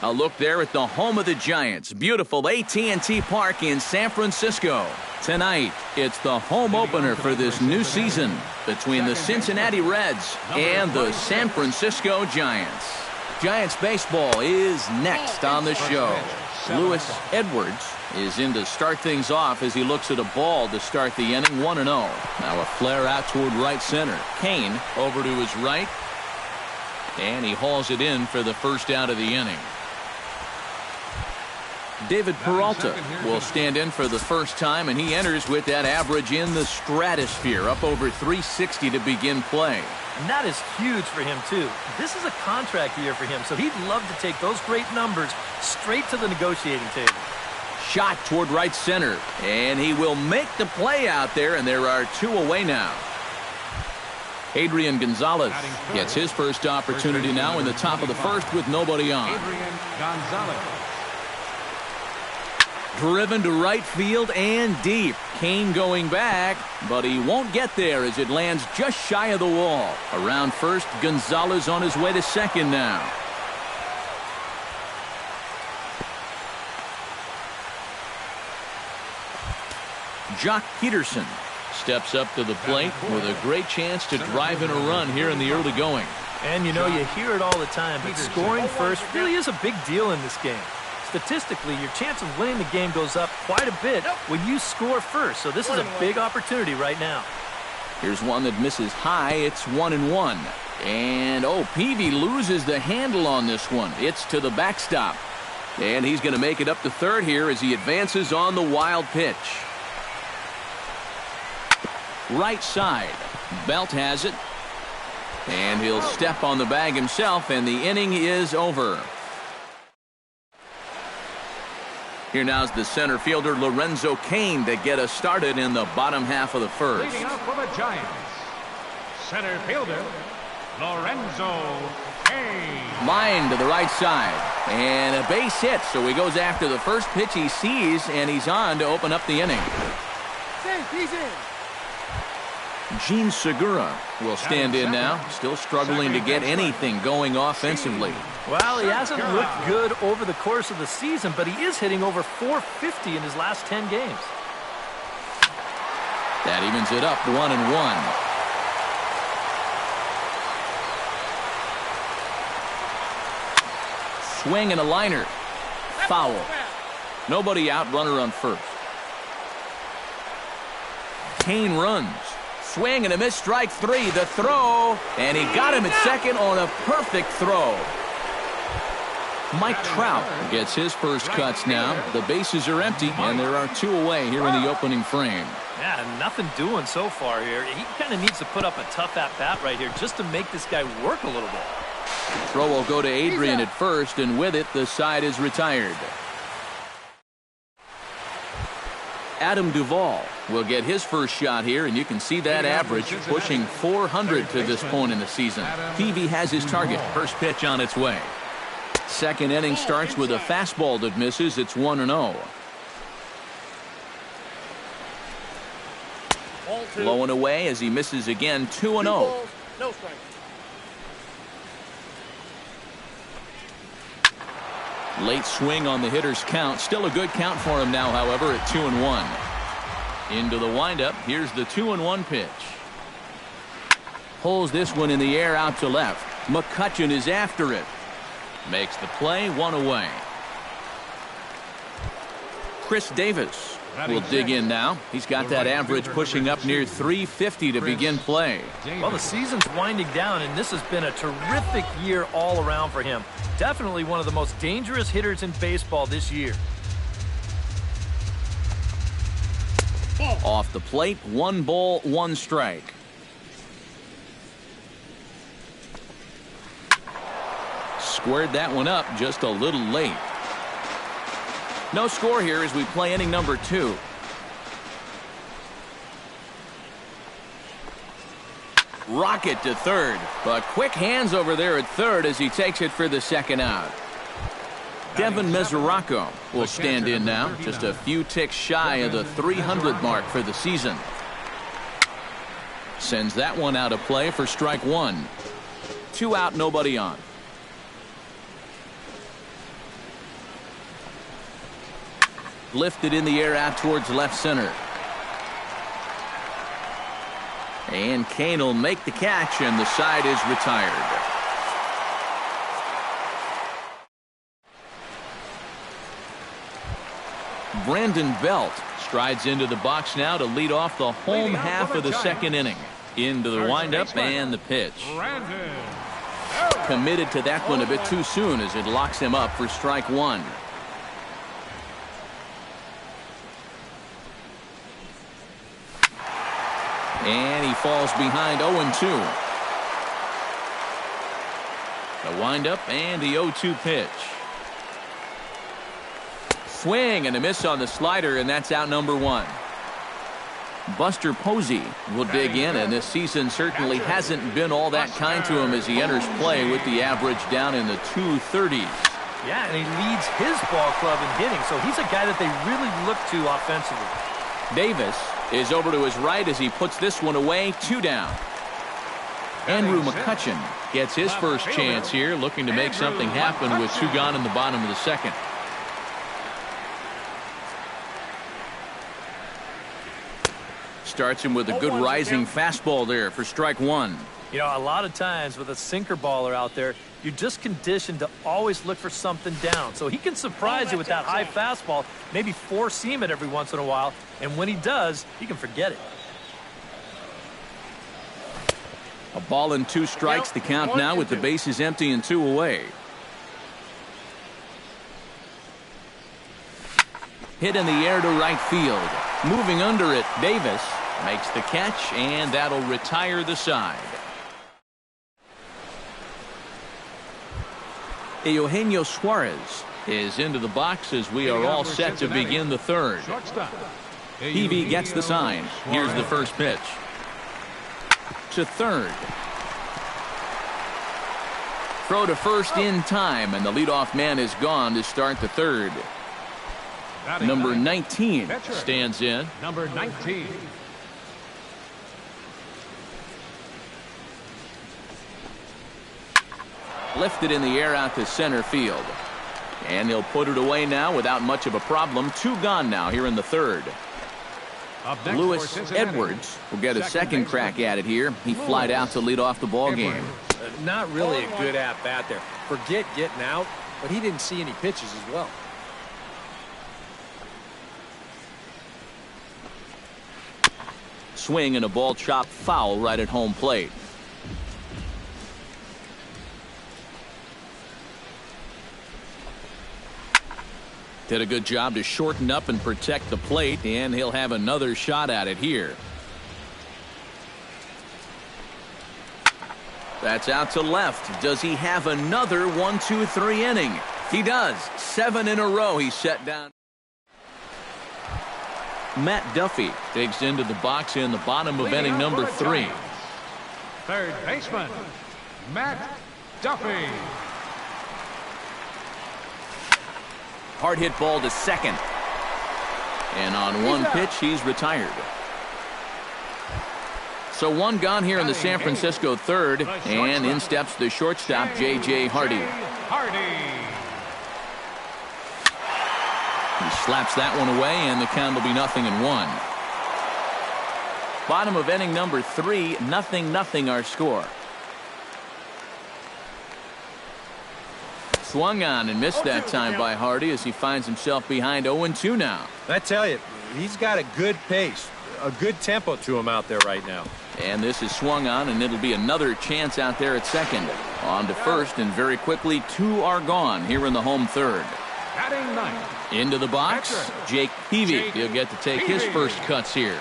A look there at the home of the Giants. Beautiful AT&T Park in San Francisco. Tonight, it's the home opener for this new season between the Cincinnati Reds and the San Francisco Giants. Giants baseball is next on the show. Lewis Edwards is in to start things off as he looks at a ball to start the inning, 1-0. Now a flare out toward right center. Kane over to his right, and he hauls it in for the first out of the inning. David Peralta will stand in for the first time, and he enters with that average in the stratosphere, up over 360 to begin play. And that is huge for him, too. This is a contract year for him, so he'd love to take those great numbers straight to the negotiating table. Shot toward right center, and he will make the play out there, and there are two away now. Adrian Gonzalez gets his first opportunity now in the top of the first with nobody on. Adrian Gonzalez. Driven to right field and deep. Kane going back, but he won't get there as it lands just shy of the wall. Around first, Gonzalez on his way to second now. Jock Peterson steps up to the plate with a great chance to drive in a run here in the early going. And you know, you hear it all the time, but scoring first really is a big deal in this game. Statistically, your chance of winning the game goes up quite a bit when you score first. So this is a big opportunity right now. Here's one that misses high. It's 1-1. And, Peavy loses the handle on this one. It's to the backstop. And he's going to make it up to third here as he advances on the wild pitch. Right side. Belt has it. And he'll step on the bag himself, and the inning is over. Here now is the center fielder Lorenzo Cain to get us started in the bottom half of the first. Leading up for the Giants, center fielder Lorenzo Cain. Line to the right side, and a base hit, so he goes after the first pitch he sees, and he's on to open up the inning. He's in. Gene Segura will stand in now, still struggling to get anything going offensively. Well, he hasn't looked good over the course of the season, but he is hitting over .450 in his last 10 games. That evens it up, 1-1. Swing and a liner. Foul. Nobody out, runner on first. Kane runs. Swing and a miss, strike three. The throw, and he got him at second on a perfect throw. Mike Trout gets his first cuts now. The bases are empty, and there are two away here in the opening frame. Yeah, nothing doing so far here. He kind of needs to put up a tough at-bat right here just to make this guy work a little bit. Throw will go to Adrian at first, and with it, the side is retired. Adam Duvall will get his first shot here, and you can see that average pushing 400 to this point in the season. Peavy has his target. First pitch on its way. Second inning starts with a fastball that misses. It's 1-0. Low and away as he misses again, 2-0. No strike. Late swing on the hitter's count. Still a good count for him now, however, at 2-1. Into the windup. Here's the 2-1 pitch. Pulls this one in the air out to left. McCutchen is after it. Makes the play, one away. Chris Davis will dig in now. He's got that average pushing up near 350 to begin play. Well, the season's winding down, and this has been a terrific year all around for him. Definitely one of the most dangerous hitters in baseball this year. Off the plate, 1 ball, 1 strike. Squared that one up just a little late. No score here as we play inning number 2. Rocket to third, but quick hands over there at third as he takes it for the second out. Devin Mesoraco will stand in now, just a few ticks shy of the 300 mark for the season. Sends that one out of play for strike 1. 2 out, nobody on. Lifted in the air out towards left center. And Kane will make the catch, and the side is retired. Brandon Belt strides into the box now to lead off the home half of the second inning. Into the windup and the pitch. Committed to that one a bit too soon as it locks him up for strike one. And he falls behind 0-2. The windup and the 0-2 pitch. Swing and a miss on the slider, and that's out number one. Buster Posey will dig in, and this season certainly hasn't been all that kind to him as he enters play with the average down in the 230s. Yeah, and he leads his ball club in hitting, so he's a guy that they really look to offensively. Davis is over to his right as he puts this one away, 2 down. Andrew McCutcheon gets his first chance here, looking to make something happen with 2 gone in the bottom of the second. Starts him with a good rising fastball there for strike one. You know, a lot of times with a sinker baller out there, you're just conditioned to always look for something down. So he can surprise you with that high fastball, maybe four-seam it every once in a while, and when he does, you can forget it. A ball and 2 strikes, the count now with the bases empty and 2 away. Hit in the air to right field. Moving under it, Davis makes the catch, and that'll retire the side. Eugenio Suarez is into the box as we are all set to begin the third. Peavy gets the sign. Here's the first pitch. To third. Throw to first in time, and the leadoff man is gone to start the third. Number 19 stands in. Number 19. Lifted in the air out to center field. And he'll put it away now without much of a problem. 2 gone now here in the third. Lewis Edwards will get a second crack at it here. He flied out to lead off the ball game. Not really a good at-bat there. Forget getting out, but he didn't see any pitches as well. Swing and a ball chopped foul right at home plate. Did a good job to shorten up and protect the plate, and he'll have another shot at it here. That's out to left. Does he have another 1-2-3 inning? He does. 7 in a row he's set down. Matt Duffy digs into the box in the bottom of inning number 3. Third baseman, Matt Duffy. Hard hit ball to second. And on one pitch, he's retired. So 1 gone here in the San Francisco third. And in steps the shortstop, J.J. Hardy. He slaps that one away, and the count will be 0-1. Bottom of inning number 3, 0-0 our score. Swung on and missed that time by Hardy as he finds himself behind 0-2 now. I tell you, he's got a good pace, a good tempo to him out there right now. And this is swung on, and it'll be another chance out there at second. On to first, and very quickly 2 are gone here in the home third. Batting ninth. Into the box, Jake Peavy. He'll get to take his first cuts here.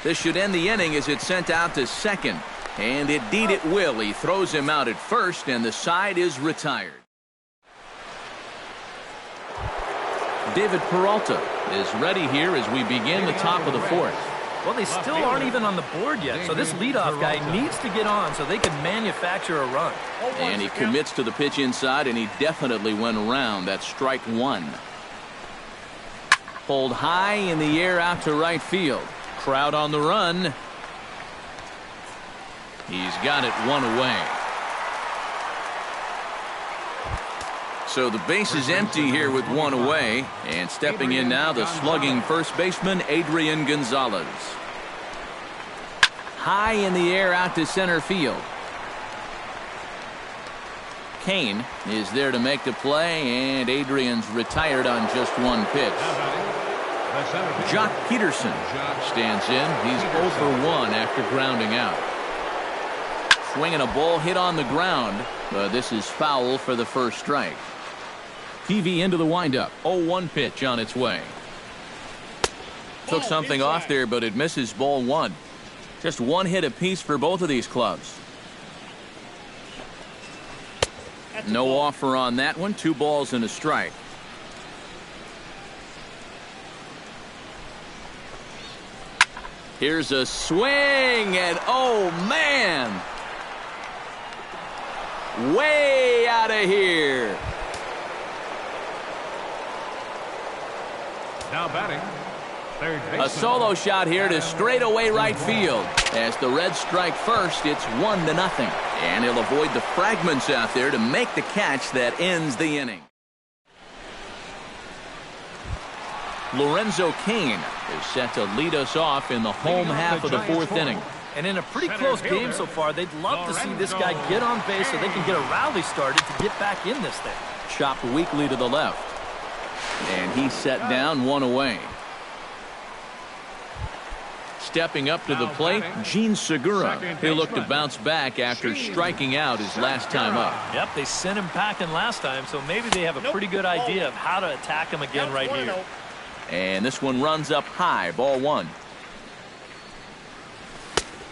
This should end the inning as it's sent out to second. And indeed it will. He throws him out at first, and the side is retired. David Peralta is ready here as we begin the top of the fourth. Well, they still aren't even on the board yet, so this leadoff guy needs to get on so they can manufacture a run. And he commits to the pitch inside, and he definitely went around. That's strike 1. Pulled high in the air out to right field. Crowd on the run. He's got it 1 away. So the base is empty here with one away. And stepping in now, the slugging first baseman, Adrian Gonzalez. High in the air out to center field. Kane is there to make the play, and Adrian's retired on just one pitch. Jock Peterson stands in. He's 0 for 1 after grounding out. Swinging a ball hit on the ground, but this is foul for the first strike. PV into the windup. 0-1 pitch on its way. Took something off there, but it misses ball one. Just one hit apiece for both of these clubs. No offer on that one. 2 balls and a strike. Here's a swing, and oh man, way out of here. Now batting, third baseman. A solo shot here to straightaway right field. As the Reds strike first, it's 1-0. And he'll avoid the fragments out there to make the catch that ends the inning. Lorenzo Cain is set to lead us off in the home half of the 4th inning. And in a pretty close game so far, they'd love to see this guy get on base so they can get a rally started to get back in this thing. Chopped weakly to the left. And he's set down, 1 away. Stepping up to the plate, Gene Segura. He'll look to bounce back after striking out his last time up. Yep, they sent him packing last time, so maybe they have a pretty good idea of how to attack him again right here. And this one runs up high, ball 1.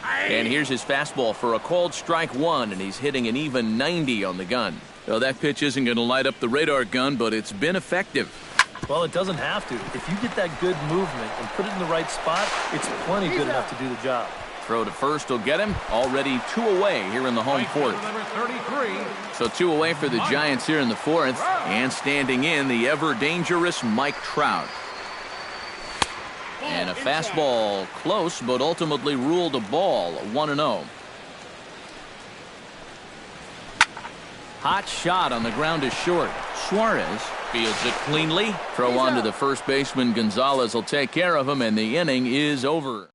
And here's his fastball for a called strike 1, and he's hitting an even 90 on the gun. Well, that pitch isn't going to light up the radar gun, but it's been effective. Well, it doesn't have to. If you get that good movement and put it in the right spot, it's plenty good enough to do the job. Throw to first will get him. Already 2 away here in the home 4th. Number 33. So 2 away for the Giants here in the 4th. And standing in, the ever-dangerous Mike Trout. And a fastball close, but ultimately ruled a ball, 1-0. Hot shot on the ground is short. Suarez fields it cleanly. Throw on to the first baseman. Gonzalez will take care of him, and the inning is over.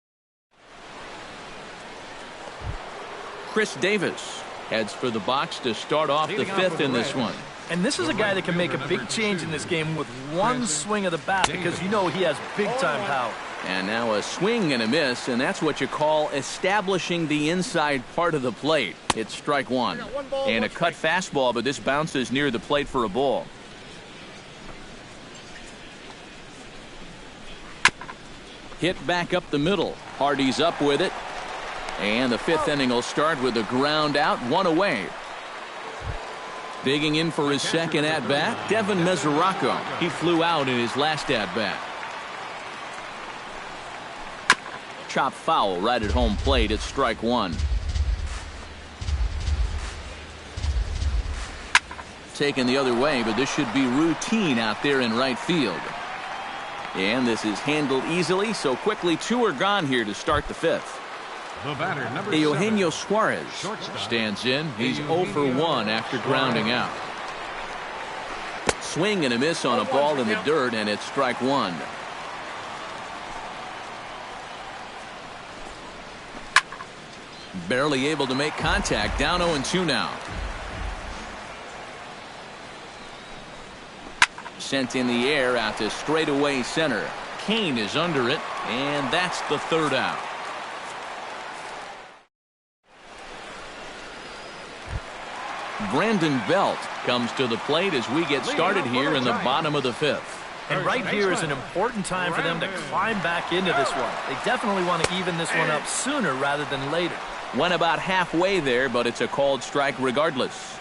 Chris Davis heads for the box to start off the 5th in this one. And this is a guy that can make a big change in this game with one swing of the bat because you know he has big-time power. And now a swing and a miss, and that's what you call establishing the inside part of the plate. It's strike 1. And a cut fastball, but this bounces near the plate for a ball. Hit back up the middle. Hardy's up with it. And the 5th inning will start with a ground out, 1 away. Digging in for his second at-bat, Devin Mesoraco. He flew out in his last at-bat. Chop foul right at home plate. It's strike 1. Taken the other way, but this should be routine out there in right field. And this is handled easily, so quickly 2 are gone here to start the 5th. The batter, number Eugenio 7. Suarez stands in. He's 0 for 1 after grounding out. Swing and a miss on a ball in the dirt, and it's strike 1. Barely able to make contact. Down 0-2 now. Sent in the air out to straightaway center. Kane is under it, and that's the 3rd out. Brandon Belt comes to the plate as we get started here in the bottom of the 5th. And right here is an important time for them to climb back into this one. They definitely want to even this one up sooner rather than later. Went about halfway there, but it's a called strike regardless.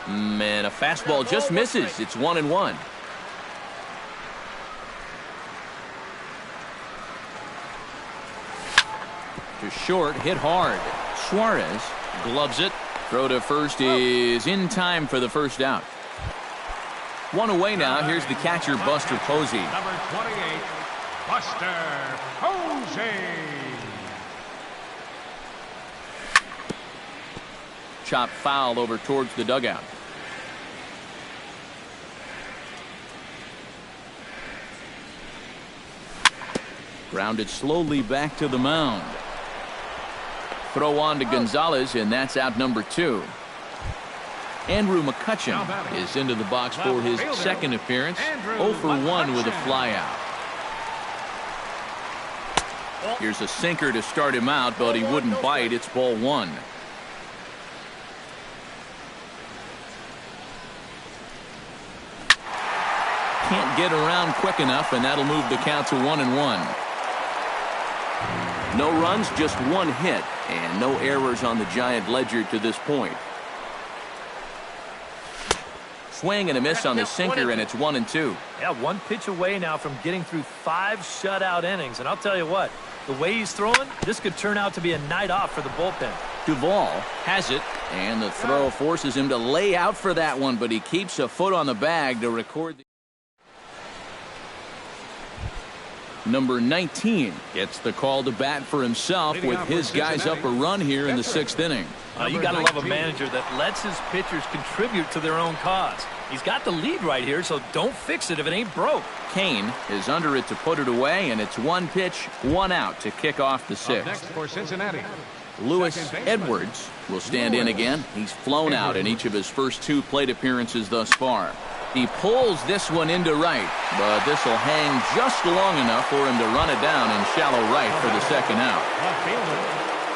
Man, a fastball just misses. It's 1-1. To short, hit hard. Suarez gloves it. Throw to first is in time for the first out. 1 away now. Here's the catcher, Buster Posey. Number 28, Buster Posey. Chop foul over towards the dugout. Grounded slowly back to the mound. Throw on to Gonzalez, and that's out number 2. Andrew McCutchen is into the box for his second appearance. 0 for 1 with a flyout. Here's a sinker to start him out, but he wouldn't bite. It's ball 1. Can't get around quick enough, and that'll move the count to 1-1. No runs, just 1 hit, and no errors on the Giant ledger to this point. Swing and a miss on the sinker, and it's 1-2. Yeah, 1 pitch away now from getting through 5 shutout innings. And I'll tell you what, the way he's throwing, this could turn out to be a night off for the bullpen. Duvall has it, and the throw forces him to lay out for that one, but he keeps a foot on the bag to record. Number 19 gets the call to bat for himself with his guys up a run here in the 6th inning. You got to love a manager that lets his pitchers contribute to their own cause. He's got the lead right here, so don't fix it if it ain't broke. Kane is under it to put it away, and it's 1 pitch, 1 out to kick off the 6th. Next for Cincinnati, Lewis Edwards will stand in again. He's flown out in each of his first 2 plate appearances thus far. He pulls this one into right, but this will hang just long enough for him to run it down in shallow right for the 2nd out.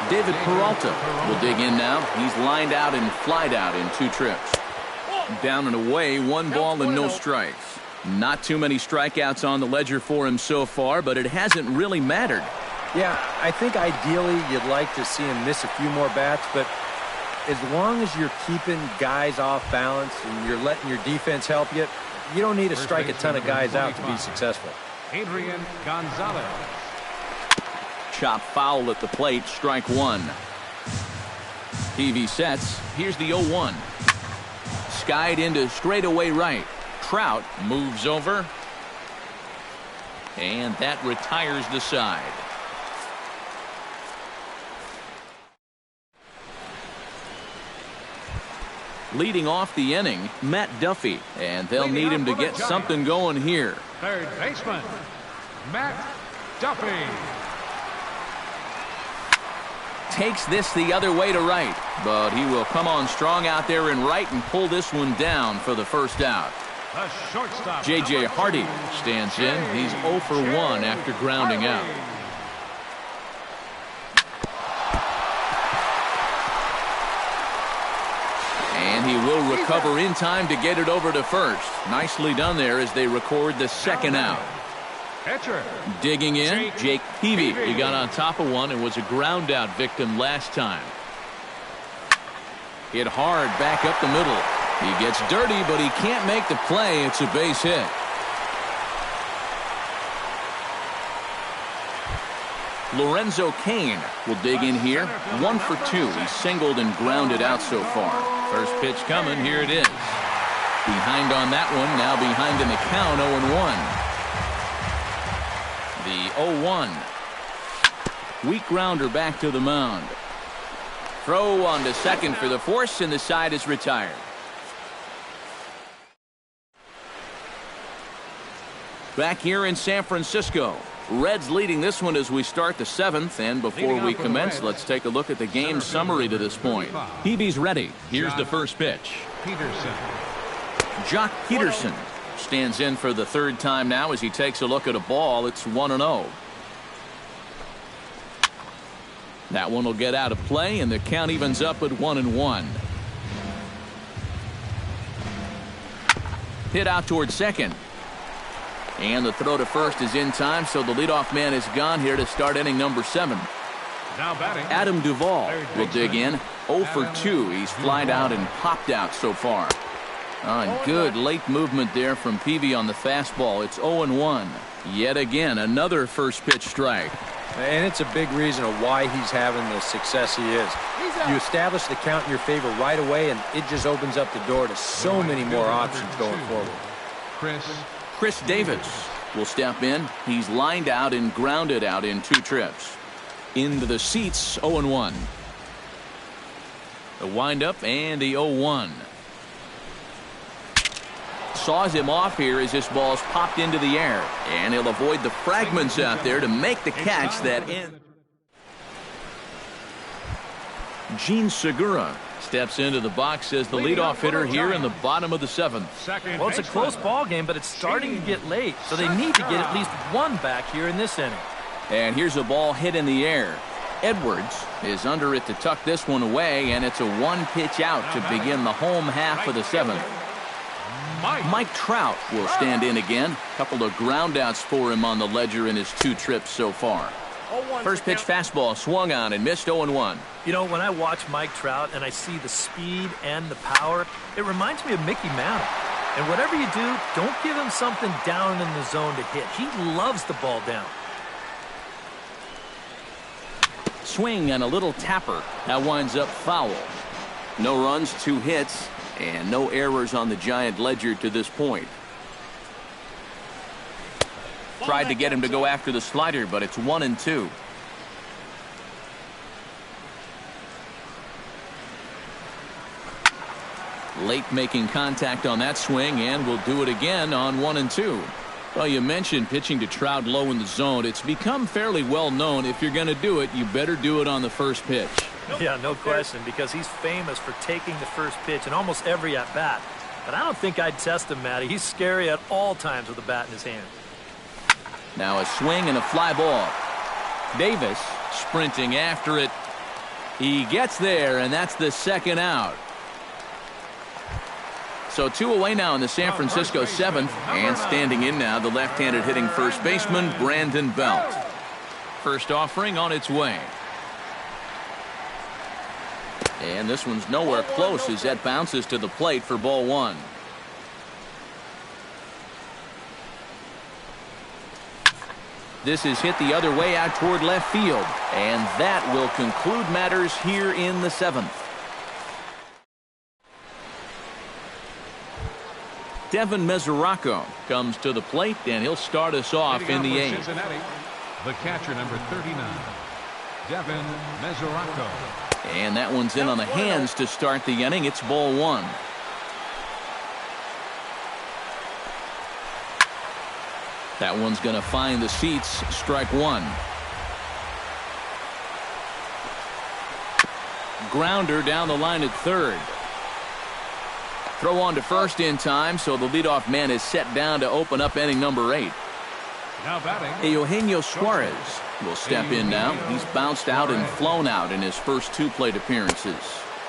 David Peralta will dig in now. He's lined out and flied out in 2 trips. Down and away, 1 ball and no strikes. Not too many strikeouts on the ledger for him so far, but it hasn't really mattered. Yeah, I think ideally you'd like to see him miss a few more bats, but as long as you're keeping guys off balance and you're letting your defense help you, you don't need to strike a ton of guys out to be successful. Adrian Gonzalez. Chop foul at the plate, strike 1. TV sets. Here's the 0-1. Skied into straightaway right. Trout moves over, and that retires the side. Leading off the inning, Matt Duffy, and they'll need him to get something going here. Third baseman, Matt Duffy. Takes this the other way to right, but he will come on strong out there in right and pull this one down for the 1st out. The shortstop, J.J. Hardy stands in. He's 0 for 1 after grounding out. And he will recover in time to get it over to first. Nicely done there as they record the 2nd out. Catcher. Digging in, Jake Peavy. He got on top of one and was a ground out victim last time. Hit hard back up the middle. He gets dirty, but he can't make the play. It's a base hit. Lorenzo Cain will dig in here. 1 for 2. He's singled and grounded out so far. First pitch coming. Here it is. Behind on that one. Now behind in the count. 0-1. The 0-1. Weak grounder back to the mound. Throw on to second for the force, and the side is retired. Back here in San Francisco. Reds leading this one as we start the 7th, and before we commence, let's take a look at the game summary to this point. Peavy's ready. Here's the first pitch. Peterson. Jock Peterson stands in for the 3rd time now as he takes a look at a ball. It's 1-0. That one will get out of play, and the count evens up at 1-1. Hit out towards second. And the throw to first is in time, so the leadoff man is gone here to start inning number 7. Now batting, Adam Duvall will dig in. 0 for 2. He's flied out and popped out so far. Good late movement there from Peavy on the fastball. It's 0-1. Yet again, another first pitch strike. And it's a big reason of why he's having the success he is. You establish the count in your favor right away, and it just opens up the door to so many more options going forward. Chris Davis will step in. He's lined out and grounded out in 2 trips. Into the seats, 0-1. The windup and the 0-1. Saws him off here as this ball's popped into the air. And he'll avoid the fragments out there to make the catch that ends. Gene Segura steps into the box as the leadoff hitter here in the bottom of the 7th. Well, it's a close ball game, but it's starting to get late, so they need to get at least one back here in this inning. And here's a ball hit in the air. Edwards is under it to tuck this one away, and it's a one-pitch out to begin the home half of the 7th. Mike Trout will stand in again. Couple of groundouts for him on the ledger in his 2 trips so far. First pitch fastball swung on and missed 0-1. You know, when I watch Mike Trout and I see the speed and the power, it reminds me of Mickey Mantle. And whatever you do, don't give him something down in the zone to hit. He loves the ball down. Swing and a little tapper. That winds up foul. No runs, 2 hits, and no errors on the Giant ledger to this point. Tried to get him to go after the slider, but it's 1-2. Late making contact on that swing, and will do it again on 1-2. Well, you mentioned pitching to Trout low in the zone. It's become fairly well known if you're going to do it, you better do it on the first pitch. Yeah, no question, because he's famous for taking the first pitch in almost every at-bat. But I don't think I'd test him, Matty. He's scary at all times with a bat in his hand. Now a swing and a fly ball. Davis sprinting after it. He gets there, and that's the second out. So 2 away now in the San Francisco 7th, and standing in now the left-handed hitting first baseman Brandon Belt. First offering on its way. And this one's nowhere close as that bounces to the plate for ball 1. This is hit the other way out toward left field, and that will conclude matters here in the 7th. Devin Mesoraco comes to the plate, and he'll start us off in the 8th. The catcher, number 39, Devin Mesoraco. And that one's in on the hands to start the inning. It's ball 1. That one's going to find the seats. Strike 1. Grounder down the line at third. Throw on to first in time, so the leadoff man is set down to open up inning number 8. Now batting, Eugenio Suarez will step in now. He's bounced out and flown out in his first 2 plate appearances.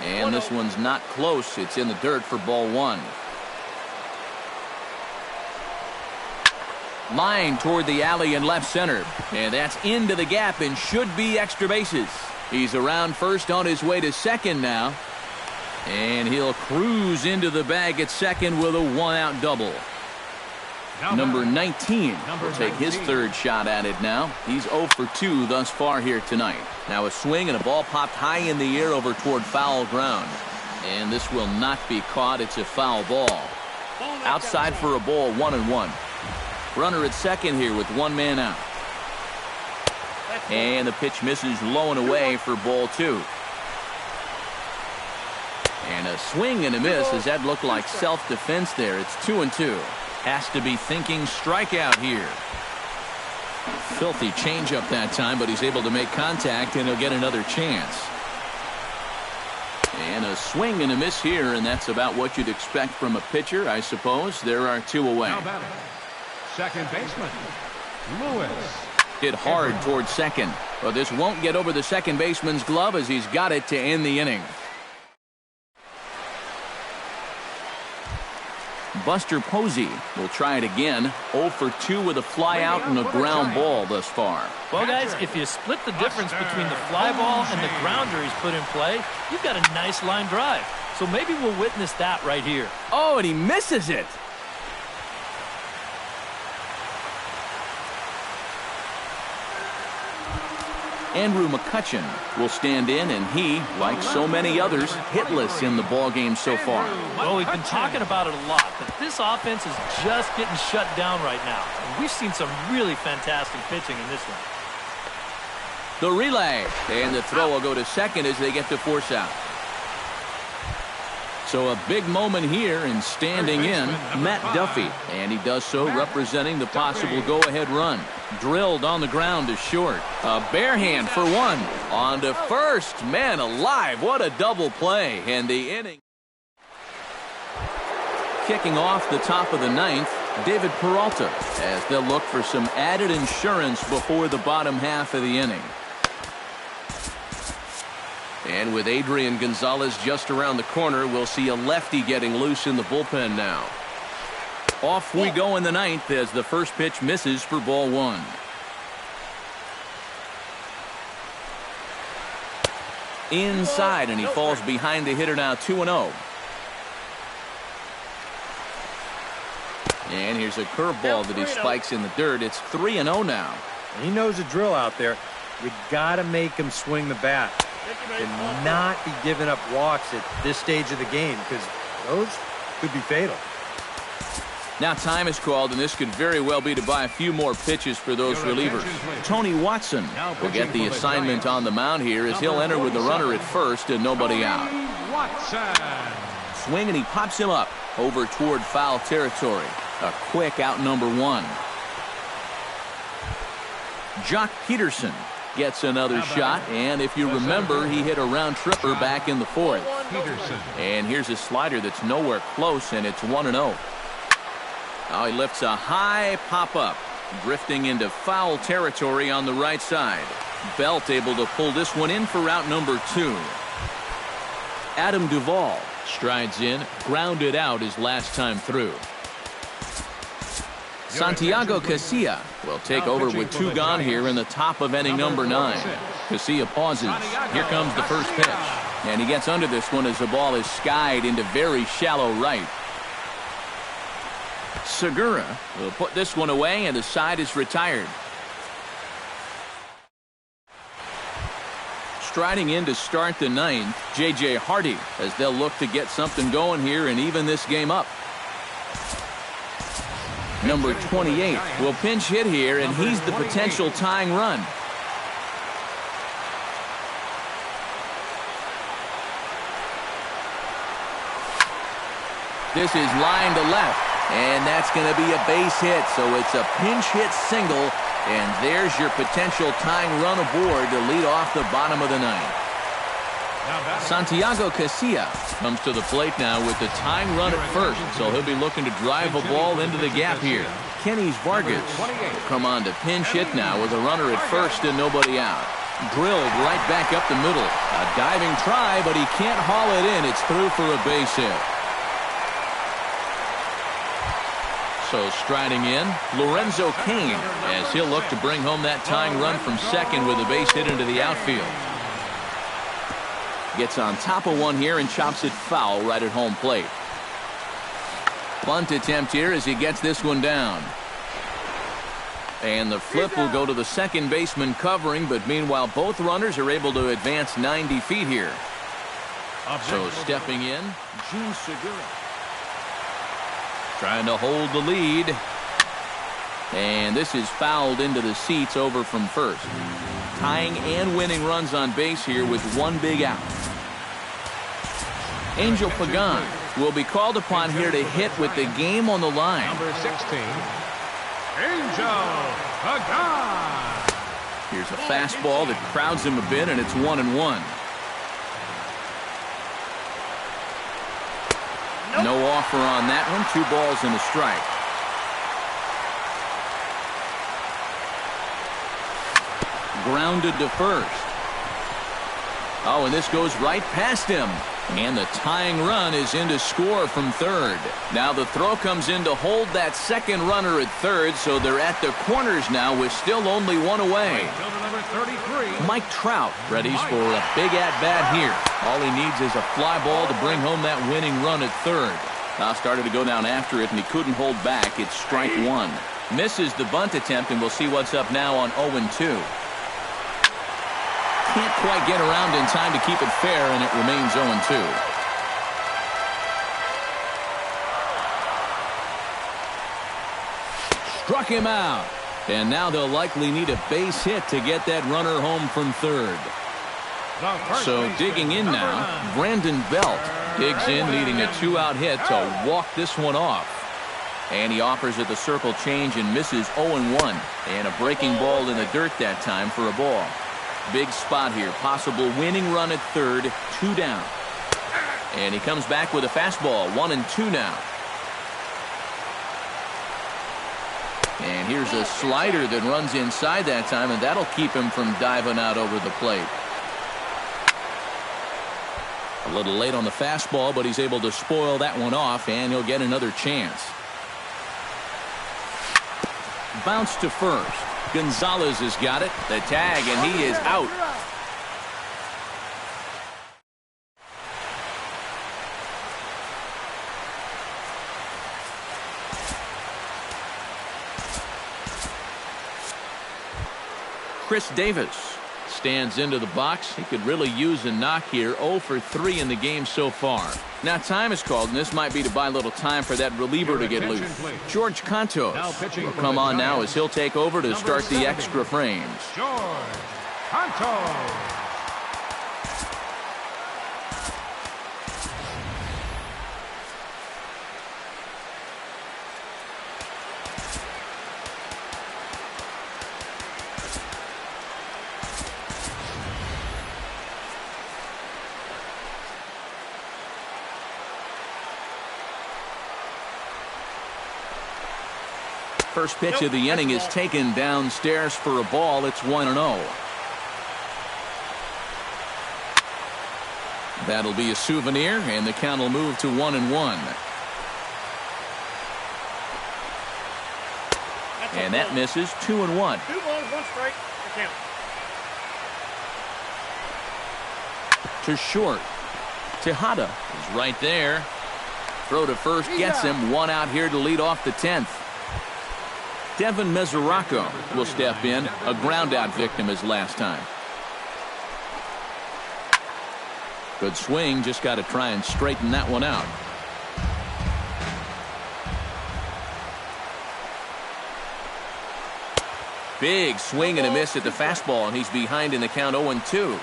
And this one's not close. It's in the dirt for ball 1. Line toward the alley in left center. And that's into the gap and should be extra bases. He's around first on his way to second now. And he'll cruise into the bag at second with a 1-out double. Number 19 will take his 3rd shot at it now. He's 0 for 2 thus far here tonight. Now a swing and a ball popped high in the air over toward foul ground. And this will not be caught. It's a foul ball. Outside for a ball, 1-1. Runner at second here with 1 man out. And the pitch misses low and away for ball 2. And a swing and a miss. Does that look like self-defense there? It's 2-2. Has to be thinking strikeout here. Filthy changeup that time, but he's able to make contact, and he'll get another chance. And a swing and a miss here, and that's about what you'd expect from a pitcher, I suppose. There are 2 away. now batting, second baseman, Lewis. Hit hard towards second, but this won't get over the second baseman's glove as he's got it to end the inning. Buster Posey will try it again. 0 for 2 with a fly out and a ground ball thus far. Well, guys, if you split the difference between the fly ball and the grounder he's put in play, you've got a nice line drive. So maybe we'll witness that right here. Oh, and he misses it. Andrew McCutchen will stand in, and he, like so many others, hitless in the ballgame so far. Well, we've been talking about it a lot, but this offense is just getting shut down right now. And we've seen some really fantastic pitching in this one. The relay, and the throw will go to second as they get to force out. So a big moment here and standing in, Matt Duffy. And he does so representing the possible go-ahead run. Drilled on the ground to short. A bare hand for one. On to first. Man alive, what a double play. And the inning. Kicking off the top of the ninth, David Peralta, as they'll look for some added insurance before the bottom half of the inning. And with Adrian Gonzalez just around the corner, we'll see a lefty getting loose in the bullpen now. Off we go in the ninth as the first pitch misses for ball one. Inside, and he falls behind the hitter now 2-0. And here's a curveball that he spikes in the dirt. It's 3-0 now. He knows the drill out there. You got to make him swing the bat and not be giving up walks at this stage of the game, because those could be fatal. Now time is called, and this could very well be to buy a few more pitches for those relievers. Tony Watson will get the assignment on the mound here as he'll enter with the runner at first and nobody out. Swing, and he pops him up over toward foul territory. A quick out number one. Jock Peterson gets another shot, and if you remember, he hit a round tripper back in the fourth. And here's a slider that's nowhere close, and it's 1-0. Now he lifts a high pop-up, drifting into foul territory on the right side. Belt able to pull this one in for out number two. Adam Duvall strides in, grounded out his last time through. Santiago Casilla will take over with two gone here in the top of inning number 9. Casilla pauses. Here comes the first pitch. And he gets under this one as the ball is skied into very shallow right. Segura will put this one away, and the side is retired. Striding in to start the ninth, J.J. Hardy, as they'll look to get something going here and even this game up. Number 28 will pinch hit here, and he's the potential tying run. This is line to left, and that's going to be a base hit, so it's a pinch hit single, and there's your potential tying run aboard to lead off the bottom of the ninth. Santiago Casilla comes to the plate now with the tying run at first, so he'll be looking to drive a ball into the gap here. Kenny Vargas will come on to pinch hit now with a runner at first and nobody out. Drilled right back up the middle. A diving try, but he can't haul it in. It's through for a base hit. So striding in, Lorenzo Cain, as he'll look to bring home that tying run from second with a base hit into the outfield. Gets on top of one here and chops it foul right at home plate. Bunt attempt here as he gets this one down. And the flip will go to the second baseman covering, but meanwhile both runners are able to advance 90 feet here. So stepping in, Gene Segura. Trying to hold the lead. And this is fouled into the seats over from first. Tying and winning runs on base here with one big out. Angel Pagan will be called upon here to hit with the game on the line. Number 16, Angel Pagan. Here's a fastball that crowds him a bit, and it's 1-1. No offer on that one. 2 balls and a strike. Grounded to first. Oh, and this goes right past him. And the tying run is in to score from third. Now the throw comes in to hold that second runner at third, so they're at the corners now with still only one away. Number 33. Mike Trout readies for a big at-bat here. All he needs is a fly ball to bring home that winning run at third. Now started to go down after it, and he couldn't hold back. It's strike one. Misses the bunt attempt, and we'll see what's up now on 0-2. Can't quite get around in time to keep it fair, and it remains 0-2. Struck him out. And now they'll likely need a base hit to get that runner home from third. So digging in now, Brandon Belt Digs in, needing a 2-out hit to walk this one off. And he offers it the circle change and misses 0-1. And a breaking ball in the dirt that time for a ball. Big spot here. Possible winning run at third. 2 down. And he comes back with a fastball. 1-2 now. And here's a slider that runs inside that time, and that'll keep him from diving out over the plate. A little late on the fastball, but he's able to spoil that one off, and he'll get another chance. Bounce to first. Gonzalez has got it. The tag, and he is out. Chris Davis stands into the box. He could really use a knock here. 0 for 3 in the game so far. Now time is called, and this might be to buy a little time for that reliever to get loose. George Cantos will come on now as he'll take over to start the extra frames. George Cantos. First pitch of the inning is taken downstairs for a ball. It's 1-0. That'll be a souvenir, and the count will move to 1-1. And that misses. 2-1. 2 balls, 1 strike. Count. To short. Tejada is right there. Throw to first gets him. 1 out here to lead off the 10th. Devin Mesoraco will step in. A ground-out victim his last time. Good swing. Just got to try and straighten that one out. Big swing and a miss at the fastball, and he's behind in the count 0-2.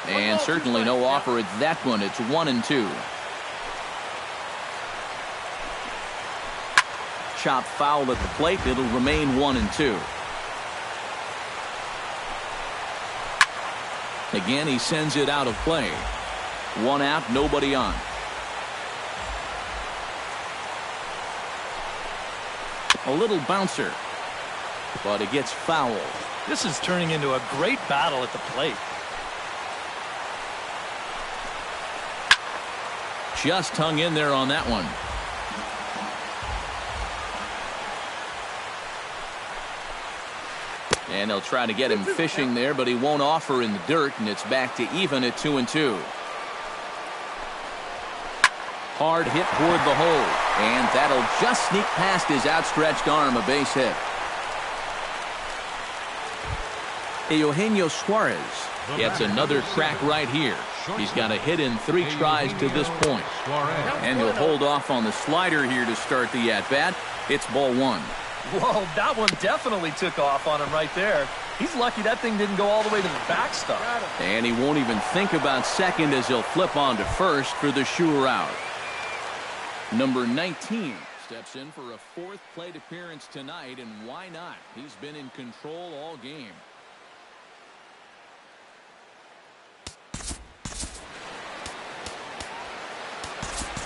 And certainly no offer at that one. It's 1-2. Chop foul at the plate. It'll remain 1-2. Again, he sends it out of play. 1 out, nobody on. A little bouncer, but it gets fouled. This is turning into a great battle at the plate. Just hung in there on that one. And they'll try to get him fishing there, but he won't offer in the dirt, and it's back to even at 2-2. Hard hit toward the hole, and that'll just sneak past his outstretched arm, a base hit. Eugenio Suarez gets another crack right here. He's got a hit in 3 tries to this point. And he'll hold off on the slider here to start the at-bat. It's ball 1. Whoa, that one definitely took off on him right there. He's lucky that thing didn't go all the way to the backstop. And he won't even think about second as he'll flip on to first for the sure out. Number 19 steps in for a 4th plate appearance tonight, and why not? He's been in control all game.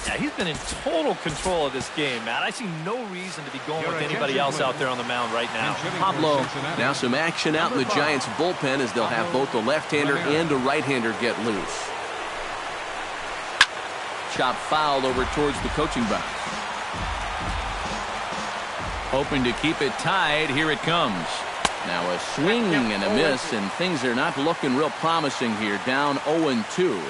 Yeah, he's been in total control of this game, Matt. I see no reason to be going with anybody else out there on the mound right now. Pablo, now some action out in the Giants bullpen as they'll have both a left-hander and a right-hander get loose. Chop foul over towards the coaching box. Hoping to keep it tied. Here it comes. Now a swing and a miss, and things are not looking real promising here. Down 0-2.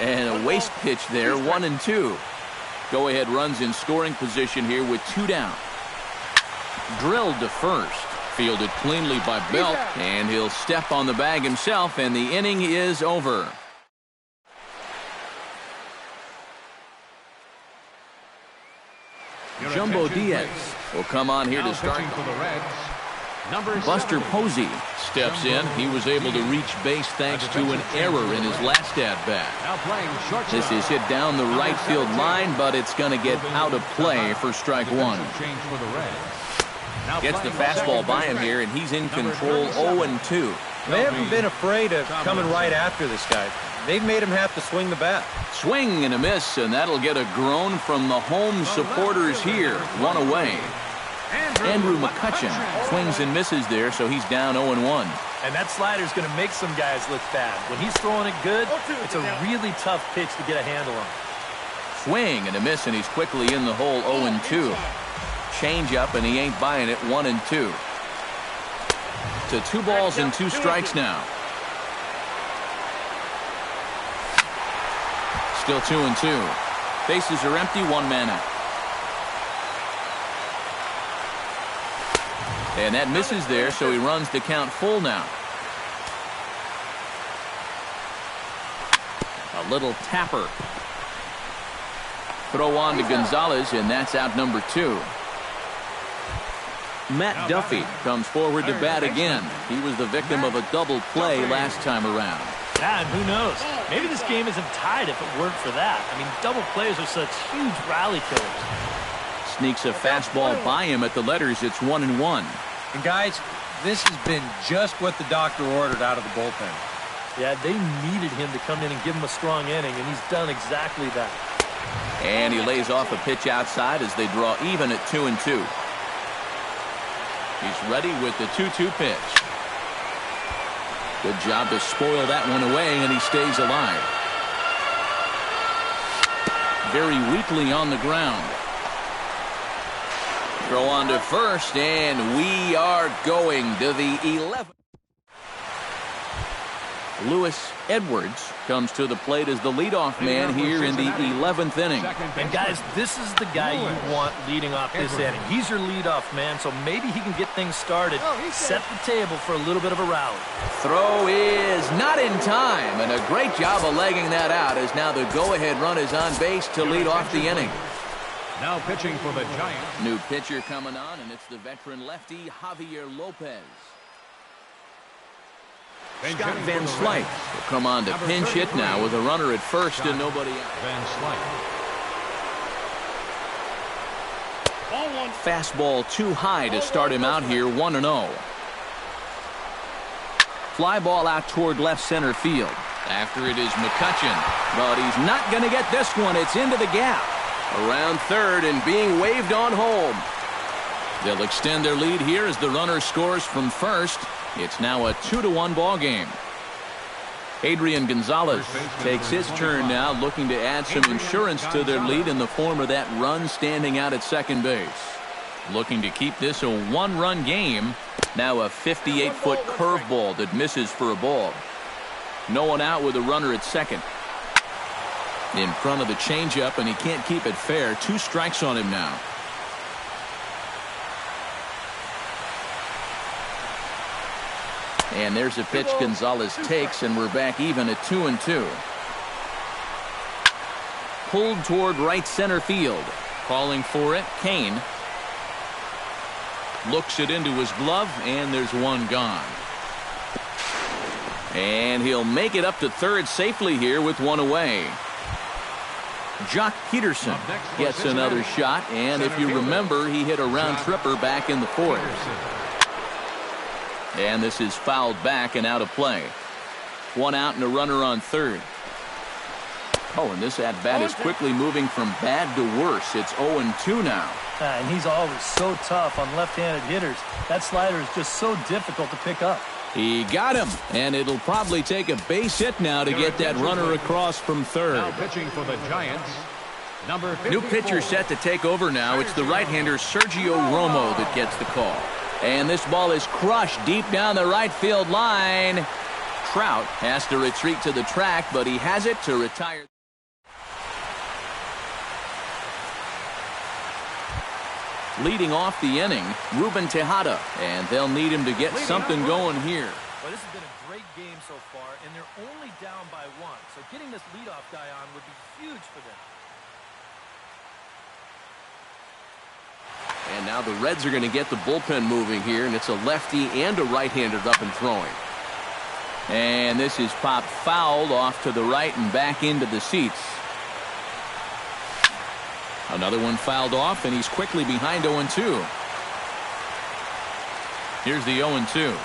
And a waste pitch there, 1-2. Go-ahead runs in scoring position here with 2 down. Drilled to first. Fielded cleanly by Belt, and he'll step on the bag himself, and the inning is over. Jumbo Diaz will come on here to start. For the Reds, Buster Posey steps in. He was able to reach base thanks to an error in his last at-bat. This is hit down the right field line, but it's going to get out of play for strike one. Gets the fastball by him here, and he's in control 0-2. They haven't been afraid of coming right after this guy. They've made him have to swing the bat. Swing and a miss, and that'll get a groan from the home supporters here. One away. Andrew McCutcheon swings and misses there, so he's down 0-1. And that slider's going to make some guys look bad. When he's throwing it good, it's a really tough pitch to get a handle on. Swing and a miss, and he's quickly in the hole 0-2. Change up, and he ain't buying it. 1-2. To 2 balls and 2 strikes now. Still 2-2. Bases are empty, 1 man out. And that misses there, so he runs the count full now. A little tapper. Throw on to Gonzalez, and that's out number 2. Matt Duffy comes forward to bat again. He was the victim of a double play last time around. Yeah, and who knows? Maybe this game isn't tied if it weren't for that. I mean, double plays are such huge rally killers. Sneaks a fastball by him at the letters. It's 1-1. And guys, this has been just what the doctor ordered out of the bullpen. Yeah, they needed him to come in and give him a strong inning, and he's done exactly that. And he lays off a pitch outside as they draw even at 2-2. He's ready with the 2-2 pitch. Good job to spoil that one away, and he stays alive. Very weakly on the ground. Throw on to first, and we are going to the 11th. Lewis Edwards comes to the plate as the leadoff man here in the 11th inning. And guys, this is the guy you want leading off this inning. He's your leadoff man, so maybe he can get things started, set the table for a little bit of a rally. Throw is not in time, and a great job of legging that out as now the go-ahead run is on base to lead off the inning. Now pitching for the Giants. New pitcher coming on, and it's the veteran lefty Javier Lopez. Scott Van Slyke will come on to pinch hit now with a runner at first and nobody out. Van Slyke. Fastball too high to start him out here, 1-0. Fly ball out toward left center field. After it is McCutcheon, but he's not going to get this one. It's into the gap. Around third and being waved on home. They'll extend their lead here as the runner scores from first. It's now a 2-1 ball game. Adrian Gonzalez takes his turn now, looking to add some insurance to their lead in the form of that run standing out at second base. Looking to keep this a one-run game. Now a 58-foot curveball that misses for a ball. No one out with a runner at second. In front of the changeup, and he can't keep it fair. 2 strikes on him now. And there's a pitch Gonzalez takes, and we're back even at 2-2. Pulled toward right center field. Calling for it, Kane. Looks it into his glove, and there's one gone. And he'll make it up to third safely here with one away. Jock Peterson gets another shot, and if you remember, he hit a round tripper back in the 4th. And this is fouled back and out of play. 1 out and a runner on third. Oh, and this at-bat is quickly moving from bad to worse. It's 0-2 now. And he's always so tough on left-handed hitters. That slider is just so difficult to pick up. He got him, and it'll probably take a base hit now to get that runner across from third. Now pitching for the Giants, number 54. New pitcher set to take over now. It's the right-hander Sergio Romo that gets the call. And this ball is crushed deep down the right field line. Trout has to retreat to the track, but he has it to retire. Leading off the inning, Ruben Tejada, and they'll need him to get something going here. Well, this has been a great game so far, and they're only down by 1. So getting this leadoff guy on would be huge for them. And now the Reds are going to get the bullpen moving here, and it's a lefty and a right-hander up and throwing. And this is popped fouled off to the right and back into the seats. Another one fouled off, and he's quickly behind 0-2. Here's the 0-2.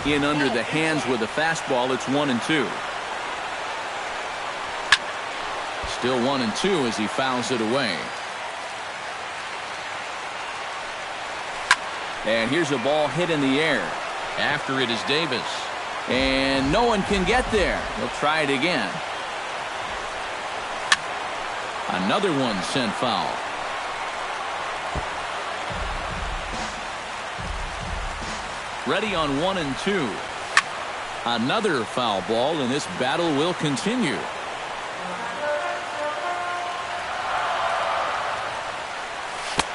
In under the hands with a fastball, it's 1-2. Still 1-2 as he fouls it away. And here's a ball hit in the air. After it is Davis. And no one can get there. He'll try it again. Another one sent foul. Ready on 1-2. Another foul ball, and this battle will continue.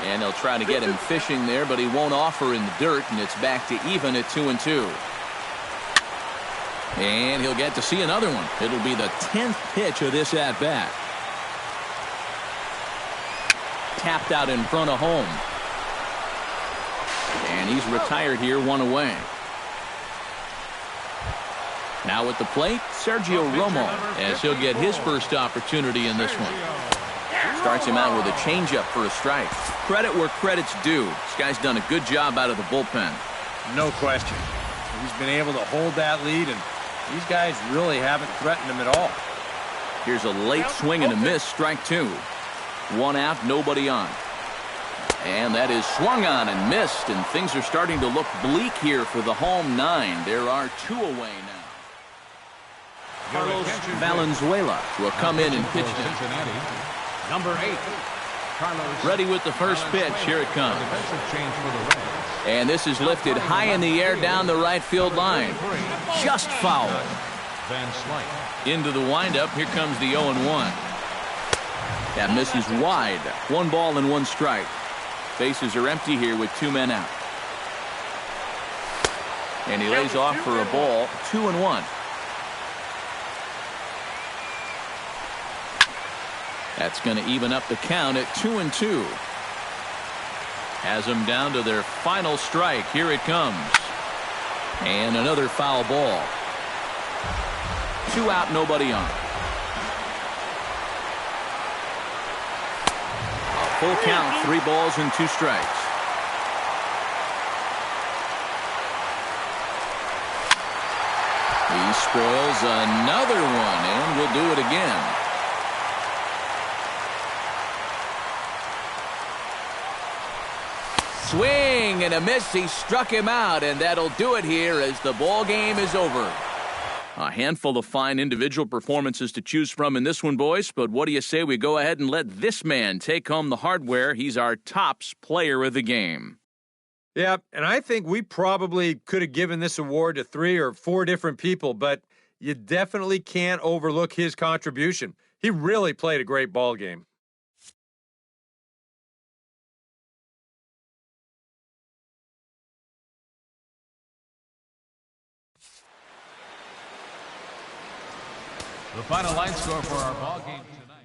And they'll try to get him fishing there, but he won't offer in the dirt, and it's back to even at 2-2. And he'll get to see another one. It'll be the 10th pitch of this at-bat. Tapped out in front of home. And he's retired here, one away. Now at the plate, Sergio Romo, as he'll get his first opportunity in this one. Starts him out with a changeup for a strike. Credit where credit's due. This guy's done a good job out of the bullpen. No question. He's been able to hold that lead, and these guys really haven't threatened him at all. Here's a late swing and a miss, strike two. One out, nobody on. And that is swung on and missed, and things are starting to look bleak here for the home nine. There are two away now. Carlos Valenzuela will come in and pitch Cincinnati. Number 8. Carlos. Ready with the first pitch. Here it comes. And this is lifted high in the air down the right field line. Just foul. Into the windup. Here comes the 0-1. That misses wide. 1 ball and 1 strike. Bases are empty here with 2 men out. And he lays off for a ball. 2-1. That's going to even up the count at 2-2. Has them down to their final strike. Here it comes. And another foul ball. 2 out, nobody on. A full count, 3 balls and 2 strikes. He spoils another one, and will do it again. Swing and a miss. He struck him out, and that'll do it here as the ball game is over. A handful of fine individual performances to choose from in this one, boys, but what do you say we go ahead and let this man take home the hardware? He's our tops player of the game. Yeah, and I think we probably could have given this award to 3 or 4 different people, but you definitely can't overlook his contribution. He really played a great ball game. The final line score for our ball game tonight.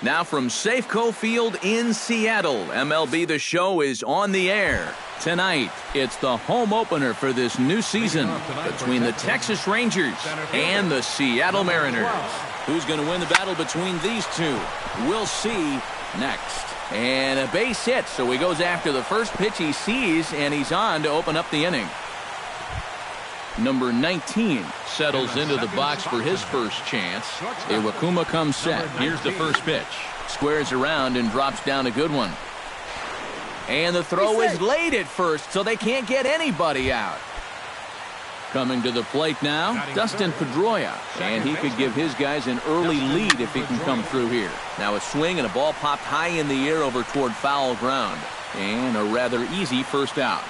Now from Safeco Field in Seattle, MLB The Show is on the air. Tonight, it's the home opener for this new season between the Texas Rangers and the Seattle Mariners. Who's going to win the battle between these two? We'll see next. And a base hit, so he goes after the first pitch he sees, and he's on to open up the inning. Number 19 settles into the box for his first chance. Iwakuma comes set. Here's the first pitch. Squares around and drops down a good one. And the throw is late at first, so they can't get anybody out. Coming to the plate now, Dustin Pedroia. And he could give his guys an early lead if he can come through here. Now a swing and a ball popped high in the air over toward foul ground. And a rather easy first out.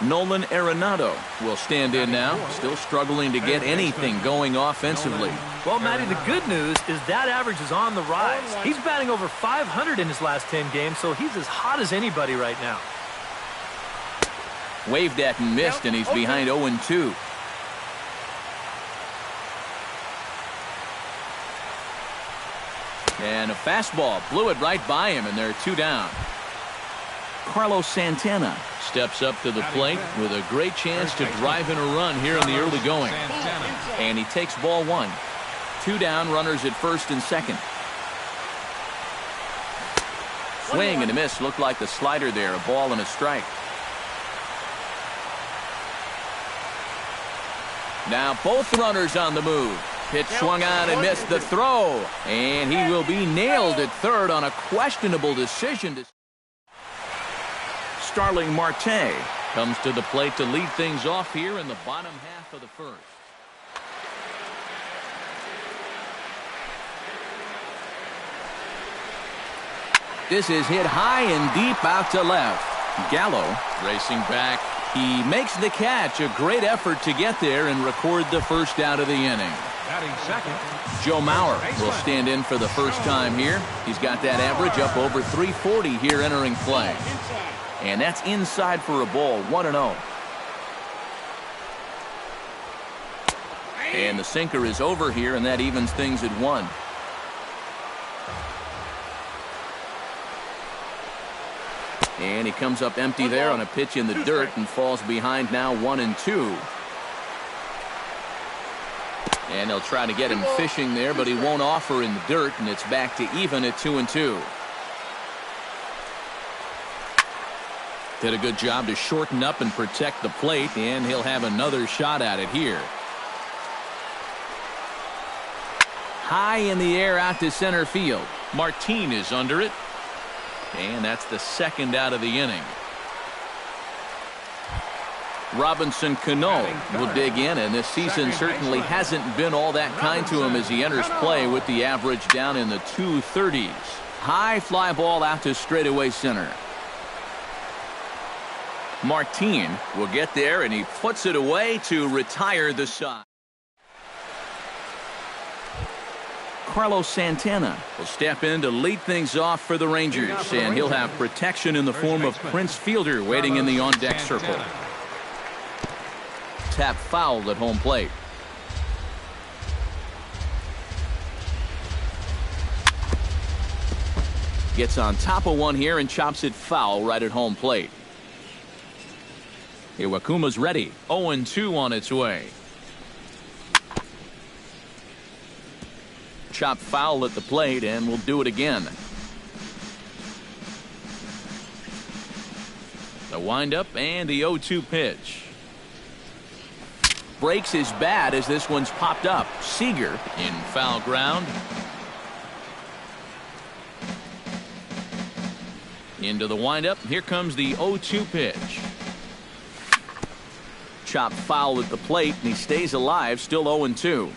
Nolan Arenado will stand in now, still struggling to get anything going offensively. Well, Matty, the good news is that average is on the rise. He's batting over 500 in his last 10 games, so he's as hot as anybody right now. Waved at and missed, and he's behind 0-2. And a fastball blew it right by him, and they're 2 down. Carlos Santana steps up to the plate with a great chance to drive in a run here in the early going. And he takes ball 1. 2 down, runners at first and second. Swing and a miss. Looked like the slider there. A ball and a strike. Now both runners on the move. Pitch swung on and missed the throw. And he will be nailed at third on a questionable decision. Starling Marte comes to the plate to lead things off here in the bottom half of the first. This is hit high and deep out to left. Gallo racing back. He makes the catch. A great effort to get there and record the first out of the inning. Joe Mauer will stand in for the first time here. He's got that average up over 340 here entering play. And that's inside for a ball, 1-0. And the sinker is over here, and that evens things at 1. And he comes up empty there on a pitch in the dirt and falls behind now 1-2. And they'll try to get him fishing there, but he won't offer in the dirt, and it's back to even at 2-2. Did a good job to shorten up and protect the plate, and he'll have another shot at it here. High in the air out to center field. Martin is under it. And that's the second out of the inning. Robinson Cano will dig in, and this season certainly hasn't been all that kind to him as he enters play with the average down in the 230s. High fly ball out to straightaway center. Martin will get there, and he puts it away to retire the side. Carlos Santana will step in to lead things off for the Rangers, and he'll have protection in the form of Prince Fielder waiting in the on-deck circle. Tap foul at home plate. Gets on top of one here and chops it foul right at home plate. Iwakuma's ready. 0-2 on its way. Chop foul at the plate, and we'll do it again. The windup and the 0-2 pitch. Breaks his bat as this one's popped up. Seager in foul ground. Into the windup. Here comes the 0-2 pitch. Chop foul at the plate, and he stays alive, still 0-2.